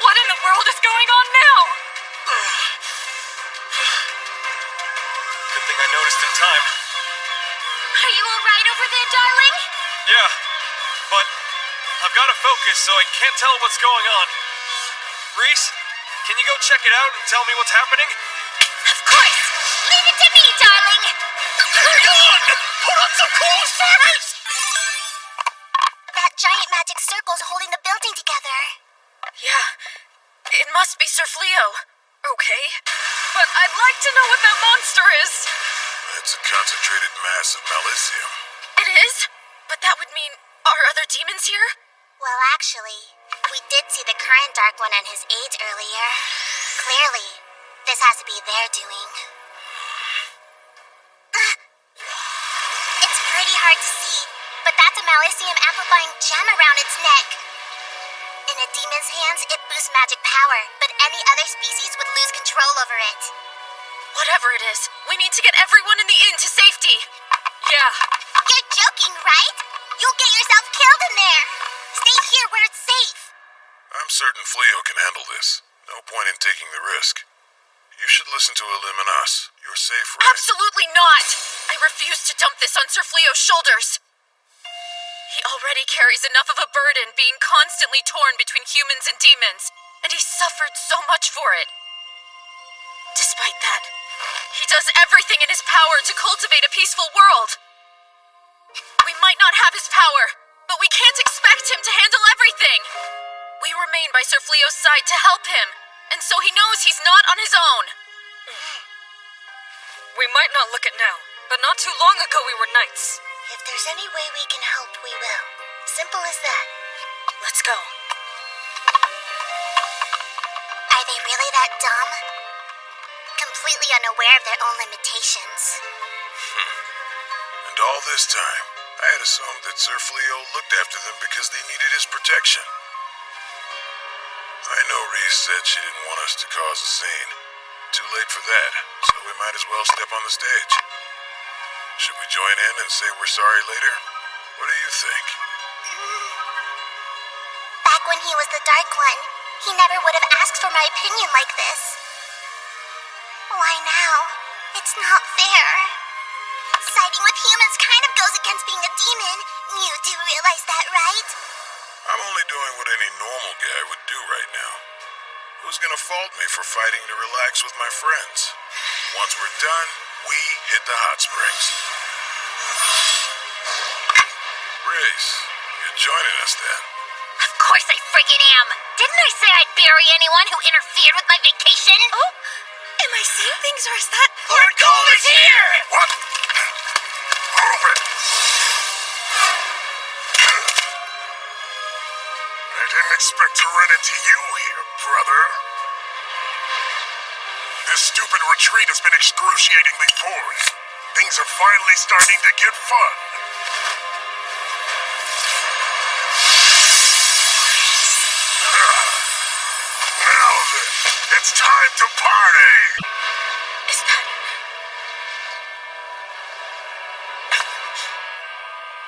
What in the world is going on now? Good thing I noticed in time. Are you alright over there, darling? Yeah, but I've got to focus, so I can't tell what's going on. Reese, can you go check it out and tell me what's happening? Of course! Leave it to me, darling! Hang on! Put on some clothes first! That giant magic circle's holding the building together. Yeah, it must be Sir Fleo. Okay, but I'd like to know what that monster is. It's a concentrated mass of malicium. It is? But that would mean, are other demons here? Well, actually, we did see the current Dark One and his aides earlier. Clearly, this has to be their doing. It's pretty hard to see, but that's a malicium amplifying gem around its neck. In a demon's hands, it boosts magic power, but any other species would lose control over it. Whatever it is, we need to get everyone in the inn to safety. Yeah. You're joking, right? You'll get yourself killed in there. Stay here where it's safe. I'm certain Fleo can handle this. No point in taking the risk. You should listen to Illuminos. You're safe, right? Absolutely not! I refuse to dump this on Sir Fleo's shoulders. He already carries enough of a burden being constantly torn between humans and demons, and he suffered so much for it. Despite that, he does everything in his power to cultivate a peaceful world. We might not have his power, but we can't expect him to handle everything. We remain by Sir Fleo's side to help him, and so he knows he's not on his own. We might not look it now, but not too long ago we were knights. If there's any way we can help, we will. Simple as that. Let's go. Are they really that dumb? Completely unaware of their own limitations. And all this time, I had assumed that Sir Fleo looked after them because they needed his protection. I know Reese said she didn't want us to cause a scene. Too late for that, so we might as well step on the stage. Should we join in and say we're sorry later? What do you think? Back when he was the Dark One, he never would have asked for my opinion like this. Why now? It's not fair. Siding with humans kind of goes against being a demon. You do realize that, right? I'm only doing what any normal guy would do right now. Who's gonna fault me for fighting to relax with my friends? Once we're done, we hit the hot springs. Reese, you're joining us then. Of course I friggin' am. Didn't I say I'd bury anyone who interfered with my vacation? Oh, am I seeing things or is that... Lord Gol is here! What? Move it! I didn't expect to run into you here, brother. This stupid retreat has been excruciatingly boring. Things are finally starting to get fun. It's time to party! Is that...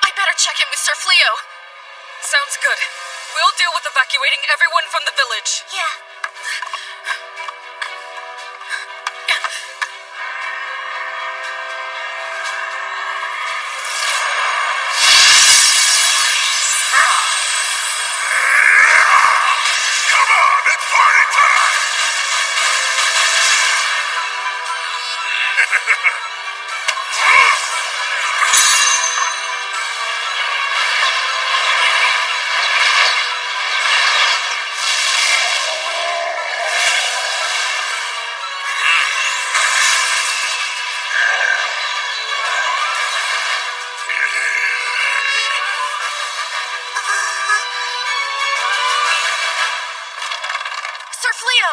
I better check in with Sir Fleo. Sounds good. We'll deal with evacuating everyone from the village. Yeah. Come on, it's party time! Sir Fleo!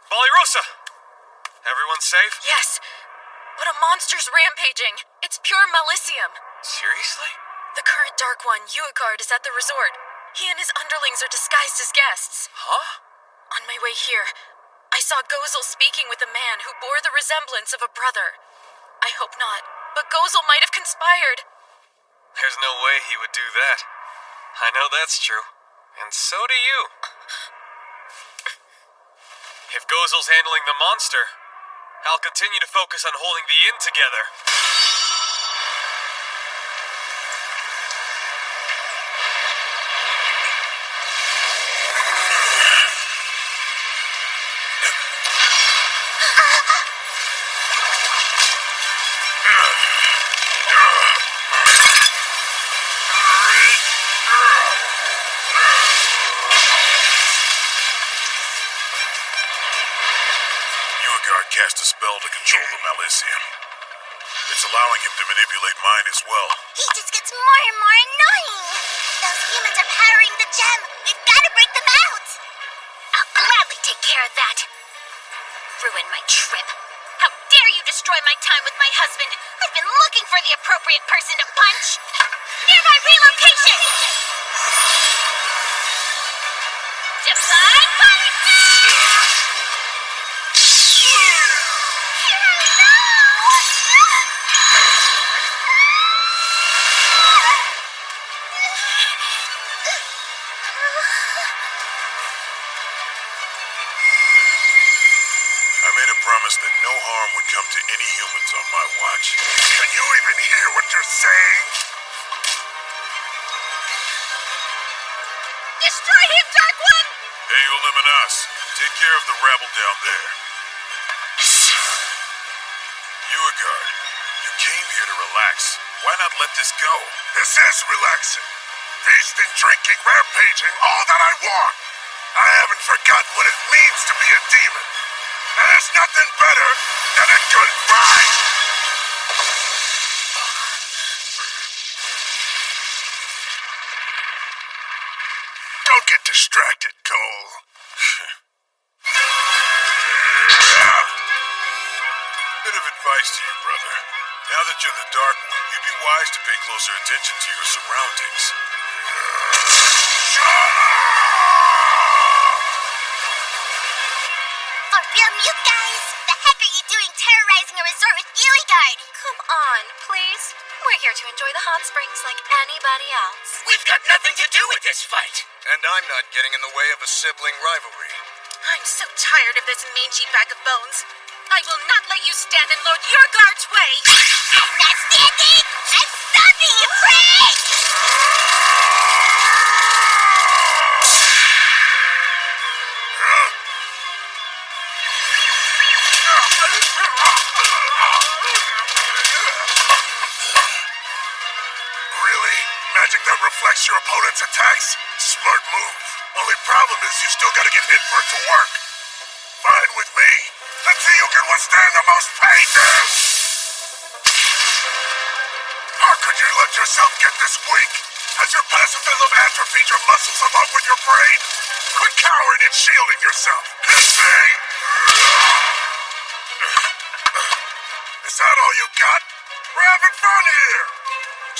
Ballyrosa! Everyone safe? Yes, but a monster's rampaging. It's pure malicium. Seriously? The current Dark One, Uigard, is at the resort. He and his underlings are disguised as guests. Huh? On my way here, I saw Gozel speaking with a man who bore the resemblance of a brother. I hope not, but Gozel might have conspired. There's no way he would do that. I know that's true. And so do you. If Gozel's handling the monster, I'll continue to focus on holding the inn together. Uigard cast a spell to control the Malicium. It's allowing him to manipulate mine as well. He just gets more and more annoying. Those humans are powering the gem. We've got to break them out. I'll gladly take care of that. Ruin my trip. How dare you destroy my time with my husband? I've been looking for the appropriate person to punch. Nearby relocation! Divine punch! I made a promise that no harm would come to any humans on my watch. Can you even hear what you're saying? Destroy him, Dark One! Hey, Uliminas, take care of the rabble down there. Uigard, you came here to relax. Why not let this go? This is relaxing. Feasting, drinking, rampaging, all that I want. I haven't forgotten what it means to be a demon. And there's nothing better than a good fight! Don't get distracted, Cole. Bit of advice to you, brother. Now that you're the Dark One, you'd be wise to pay closer attention to your surroundings. For real, mute guys. The heck are you doing terrorizing a resort with Uigard? Come on, please. We're here to enjoy the hot springs like anybody else. We've got nothing to do with this fight. And I'm not getting in the way of a sibling rivalry. I'm so tired of this mangy bag of bones. I will not let you stand in Lord Uigard's way. I'm not standing! I'm stopping, you prig! Really? Magic that reflects your opponent's attacks? Smart move. Only problem is you still gotta get hit for it to work. Fine with me. Let's see who can withstand the most pain then! How could you let yourself get this weak? Has your pacifism atrophied your muscles along with your brain? Quit cowering and shielding yourself. Hit me! Is that all you got? We're having fun here!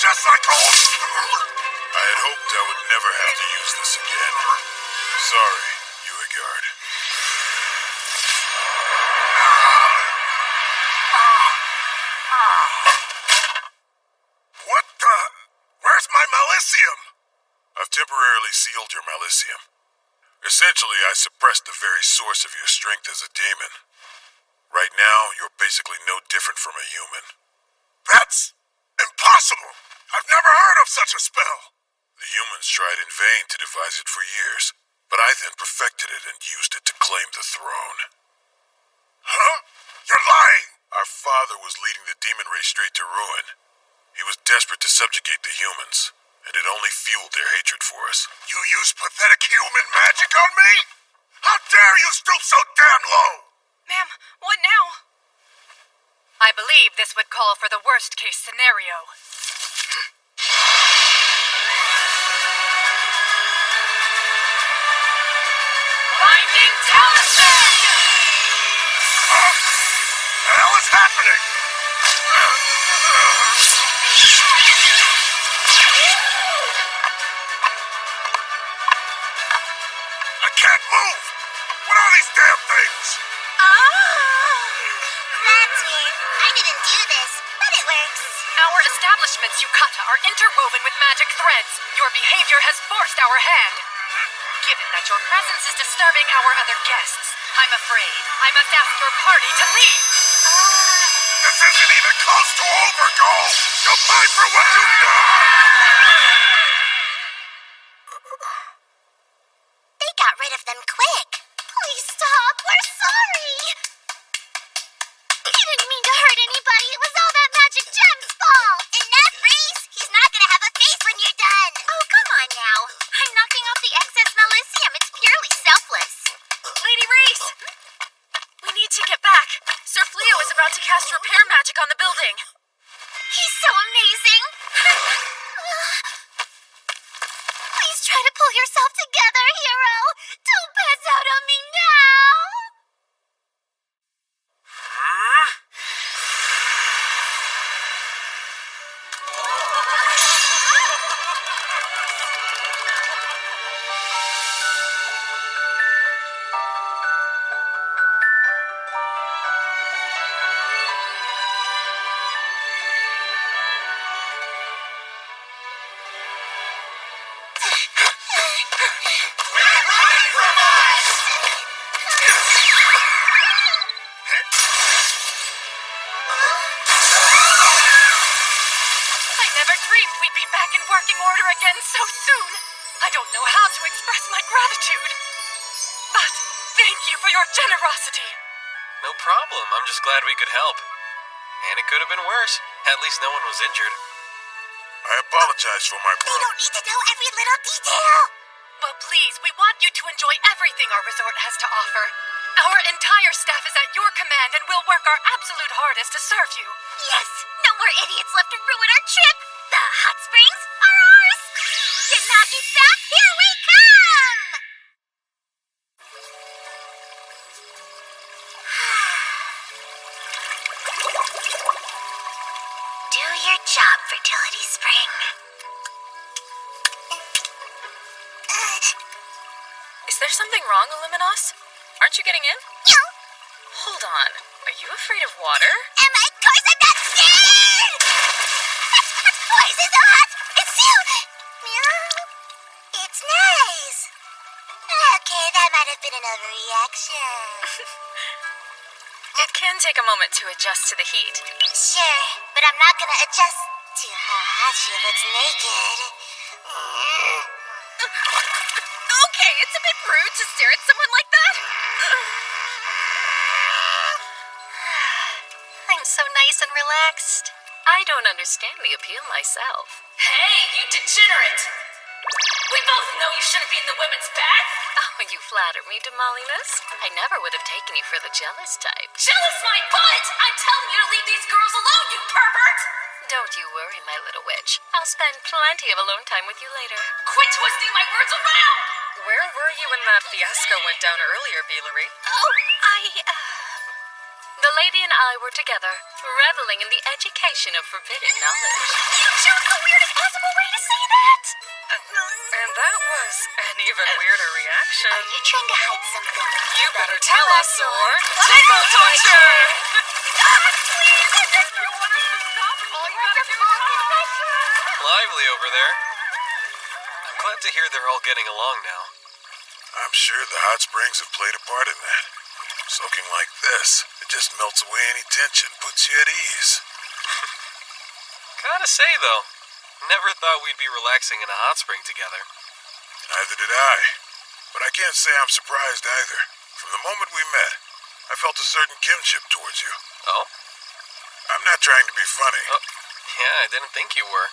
Just like old... I had hoped I would never have to use this again. Sorry, Uigard. temporarily sealed your Malicium. Essentially, I suppressed the very source of your strength as a demon. Right now, you're basically no different from a human. That's impossible! I've never heard of such a spell! The humans tried in vain to devise it for years, but I then perfected it and used it to claim the throne. Huh? You're lying! Our father was leading the demon race straight to ruin. He was desperate to subjugate the humans, and it only fueled their hatred for us. You use pathetic human magic on me? How dare you stoop so damn low! Ma'am, what now? I believe this would call for the worst-case scenario. Binding Talisman! What the hell is happening? I can't move! What are these damn things? That's weird. I didn't do this, but it works. Our establishments, Yukata, are interwoven with magic threads. Your behavior has forced our hand. Given that your presence is disturbing our other guests, I'm afraid I must ask your party to leave. This isn't even close to over, Goal! You'll pay for what you've done! They got rid of them quick. Please stop. We're sorry. He didn't mean to hurt anybody. It was all that magic gem's fault. Enough, Reese. He's not gonna have a face when you're done. Oh, come on now. I'm knocking off the excess Malicium. It's purely selfless. Lady Reese! We need to get back. Sir Fleo is about to cast repair magic on the building. He's so amazing. Please try to pull yourself together, hero. Don't pass out on me now. We'd be back in working order again so soon. I don't know how to express my gratitude. But thank you for your generosity. No problem. I'm just glad we could help. And it could have been worse. At least no one was injured. I apologize for my We don't need to know every little detail. Well, please, we want you to enjoy everything our resort has to offer. Our entire staff is at your command and we'll work our absolute hardest to serve you. Yes, no more idiots left to ruin our trip. The hot springs are ours. Yanagi back, here we come. Do your job, Fertility Spring. Is there something wrong, Illuminos? Aren't you getting in? No. Hold on. Are you afraid of water? Am I? Of course I'm not scared! Why is it so hot? It's you! Meow. It's nice. Okay, that might have been an overreaction. It can take a moment to adjust to the heat. Sure, but I'm not gonna adjust to how hot she looks naked. Okay, it's a bit rude to stare at someone like that. I'm so nice and relaxed. I don't understand the appeal myself. Hey, you degenerate! We both know you shouldn't be in the women's bath. Oh, you flatter me, Damalinus. I never would have taken you for the jealous type. Jealous my butt! I'm telling you to leave these girls alone, you pervert! Don't you worry, my little witch. I'll spend plenty of alone time with you later. Quit twisting my words around! Where were you when that fiasco went down earlier, Beelery? Oh, The lady and I were together, reveling in the education of forbidden knowledge. You chose the weirdest possible way to say that! And that was an even weirder reaction. Are you trying to hide something? You better tell us, or tickle torture! Please, I just you want us to stop. All you gotta do is Lively over there. I'm glad to hear they're all getting along now. I'm sure the hot springs have played a part in that. Soaking like this, it just melts away any tension, puts you at ease. Gotta say, though, never thought we'd be relaxing in a hot spring together. Neither did I. But I can't say I'm surprised either. From the moment we met, I felt a certain kinship towards you. Oh? I'm not trying to be funny. Oh, yeah, I didn't think you were.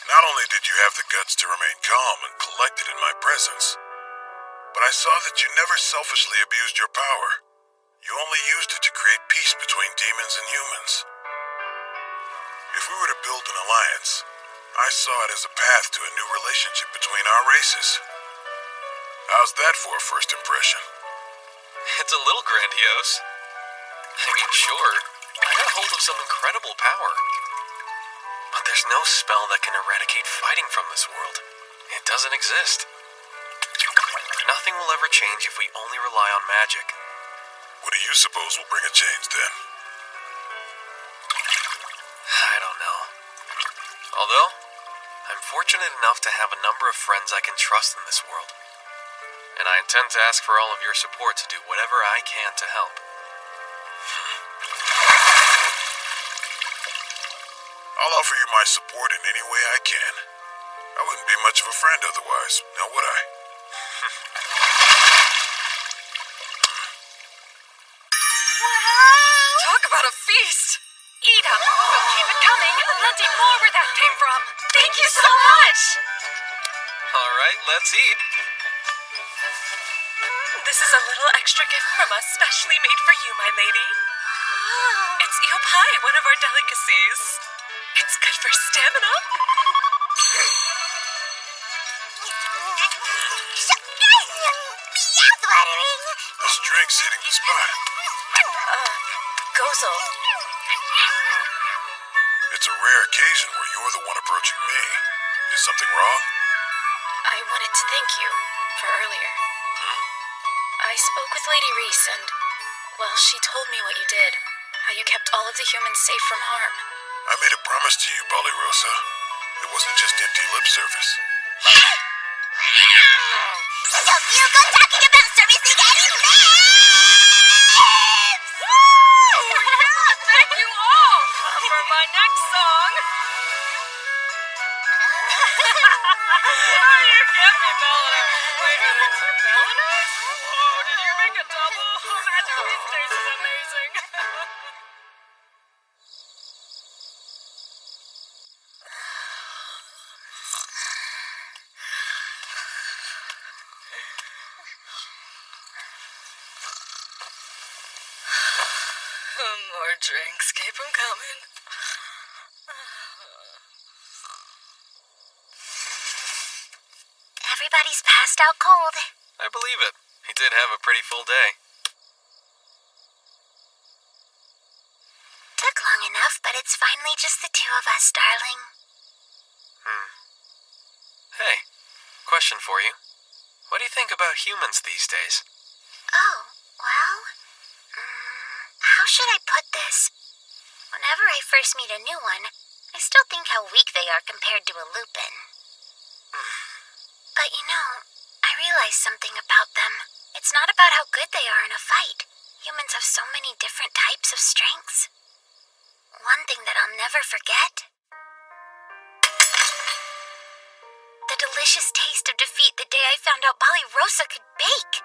Not only did you have the guts to remain calm and collected in my presence, but I saw that you never selfishly abused your power. You only used it to create peace between demons and humans. If we were to build an alliance, I saw it as a path to a new relationship between our races. How's that for a first impression? It's a little grandiose. I mean, sure, I got hold of some incredible power. But there's no spell that can eradicate fighting from this world. It doesn't exist. Nothing will ever change if we only rely on magic. What do you suppose will bring a change then? I don't know. Although, I'm fortunate enough to have a number of friends I can trust in this world. And I intend to ask for all of your support to do whatever I can to help. I'll offer you my support in any way I can. I wouldn't be much of a friend otherwise, now would I? Talk about a feast! Eat up! We'll keep it coming! Plenty more where that came from! Thank you so much! All right, let's eat. This is a little extra gift from us, specially made for you, my lady. It's eel pie, one of our delicacies. It's good for stamina. This drink's hitting the spot. Gozel. It's a rare occasion where you're the one approaching me. Is something wrong? I wanted to thank you for earlier. I spoke with Lady Reese and, well, she told me what you did. How you kept all of the humans safe from harm. I made a promise to you, Rosa. It wasn't just empty lip service. Don't feel good talking about servicing any lips! Thank you all for my next song. You get me, Bellina. Wait, Bellina? Oh, did you make a double? Magic these days is amazing. More drinks, keep 'em coming. Everybody's passed out cold. I believe it. He did have a pretty full day. Took long enough, but it's finally just the two of us, darling. Hey, question for you. What do you think about humans these days? Oh, well, how should I put this? Whenever I first meet a new one, I still think how weak they are compared to a Lupin. But you know, I realized something about them. It's not about how good they are in a fight. Humans have so many different types of strengths. One thing that I'll never forget: the delicious taste of defeat the day I found out Rosa could bake.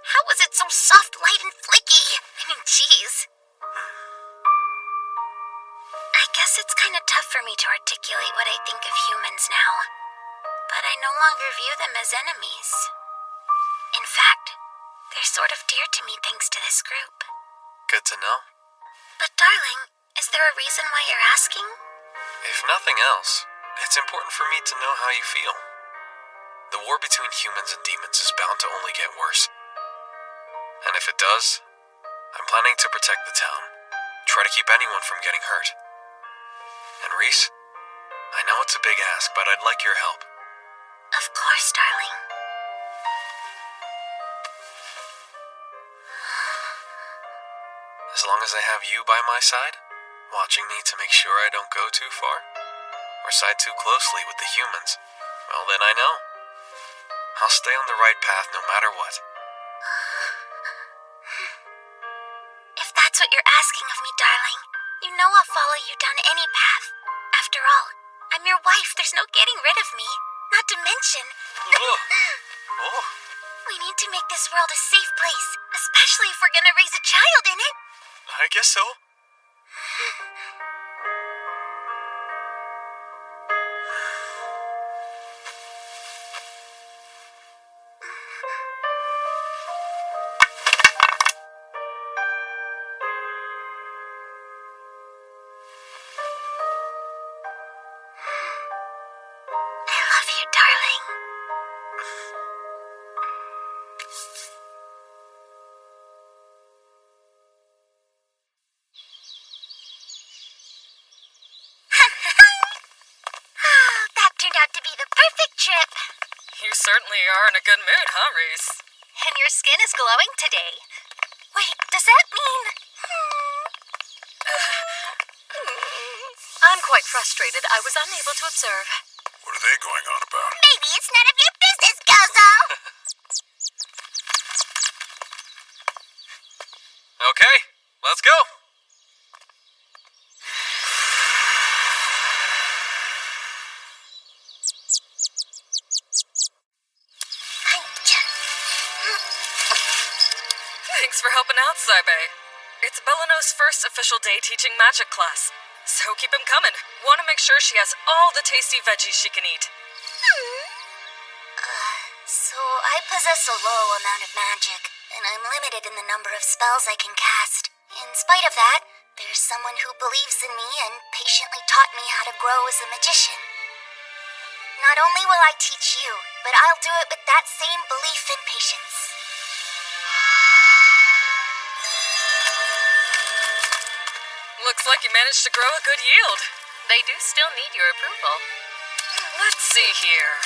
How was it so soft, light, and flaky? I mean, jeez. I guess it's kind of tough for me to articulate what I think of humans now. But I no longer view them as enemies. In fact, they're sort of dear to me thanks to this group. Good to know. But darling, is there a reason why you're asking? If nothing else, it's important for me to know how you feel. The war between humans and demons is bound to only get worse. And if it does, I'm planning to protect the town. Try to keep anyone from getting hurt. And Reese, I know it's a big ask, but I'd like your help. Of course, darling. As long as I have you by my side, watching me to make sure I don't go too far, or side too closely with the humans, well, then I know. I'll stay on the right path no matter what. If that's what you're asking of me, darling, you know I'll follow you down any path. After all, I'm your wife. There's no getting rid of me. Not to mention... Oh. We need to make this world a safe place, especially if we're gonna raise a child in it. I guess so. I love you, darling. That turned out to be the perfect trip. You certainly are in a good mood, huh, Reese? And your skin is glowing today. Wait, does that mean... I'm quite frustrated. I was unable to observe. What are they going on about? Maybe it's none of your business, Gozo! Okay, let's go. Thanks for helping out, Saibe. It's Belano's first official day teaching magic class, so keep him coming. Want to make sure she has all the tasty veggies she can eat. So I possess a low amount of magic, and I'm limited in the number of spells I can cast. In spite of that, there's someone who believes in me and patiently taught me how to grow as a magician. Not only will I teach you, but I'll do it with that same belief and patience. Looks like you managed to grow a good yield. They do still need your approval. Let's see here.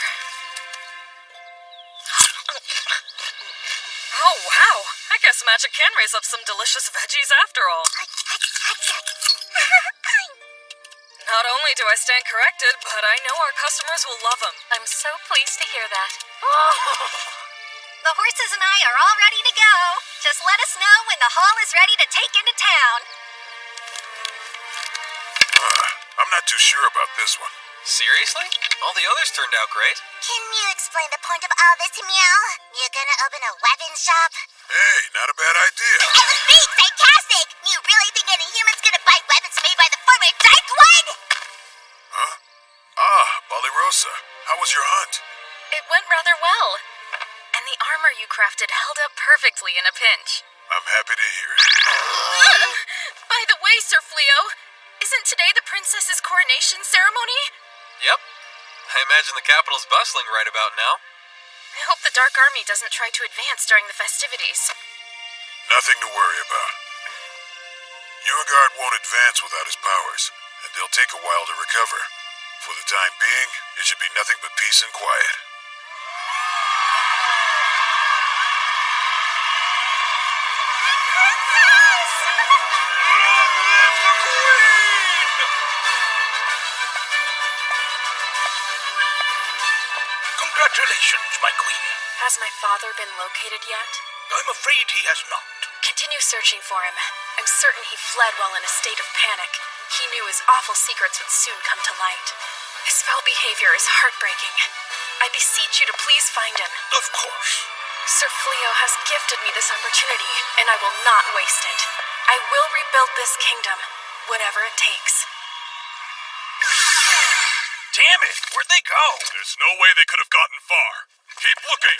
Oh, wow. I guess magic can raise up some delicious veggies after all. Not only do I stand corrected, but I know our customers will love them. I'm so pleased to hear that. The horses and I are all ready to go. Just let us know when the hall is ready to take into town. I'm not too sure about this one. Seriously? All the others turned out great. Can you explain the point of all this, Meow? You're gonna open a weapon shop? Hey, not a bad idea. I was being sarcastic! You really think any human's gonna buy weapons made by the former Dark One? Huh? Ah, Balirosa. How was your hunt? It went rather well. And the armor you crafted held up perfectly in a pinch. I'm happy to hear it. By the way, Sir Fleo, isn't today the princess's coronation ceremony? Yep. I imagine the capital's bustling right about now. I hope the Dark Army doesn't try to advance during the festivities. Nothing to worry about. Urgard won't advance without his powers, and they'll take a while to recover. For the time being, it should be nothing but peace and quiet. Congratulations, my queen. Has my father been located yet? I'm afraid he has not. Continue searching for him. I'm certain he fled while in a state of panic. He knew his awful secrets would soon come to light. His foul behavior is heartbreaking. I beseech you to please find him. Of course. Sir Fleo has gifted me this opportunity, and I will not waste it. I will rebuild this kingdom, whatever it takes. Damn it! Where'd they go? There's no way they could have gotten far. Keep looking.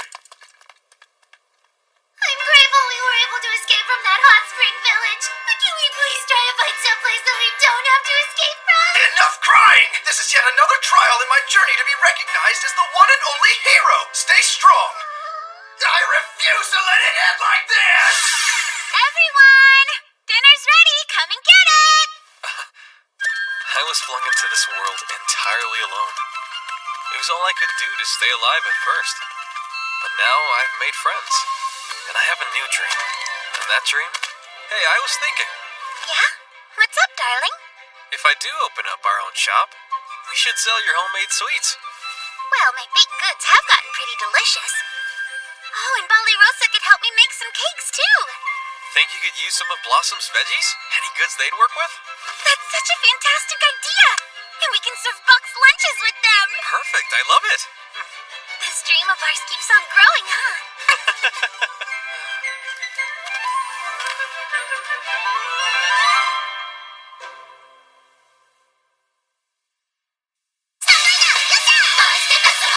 I'm grateful we were able to escape from that hot spring village. But can we please try to find someplace that we don't have to escape from? Enough crying! This is yet another trial in my journey to be recognized as the one and only hero. Stay strong. I refuse to let it end like this! Everyone! Dinner's ready! Come and get it! I was flung into this world entirely alone. It was all I could do to stay alive at first. But now I've made friends. And I have a new dream. And that dream? Hey, I was thinking. Yeah? What's up, darling? If I do open up our own shop, We should sell your homemade sweets. Well, my baked goods have gotten pretty delicious. Oh, and Bali Rosa could help me make some cakes, too. Think you could use some of Blossom's veggies? Any goods they'd work with? That's such a fantastic idea! And we can serve boxed lunches with them! Perfect, I love it. This dream of ours keeps on growing, huh?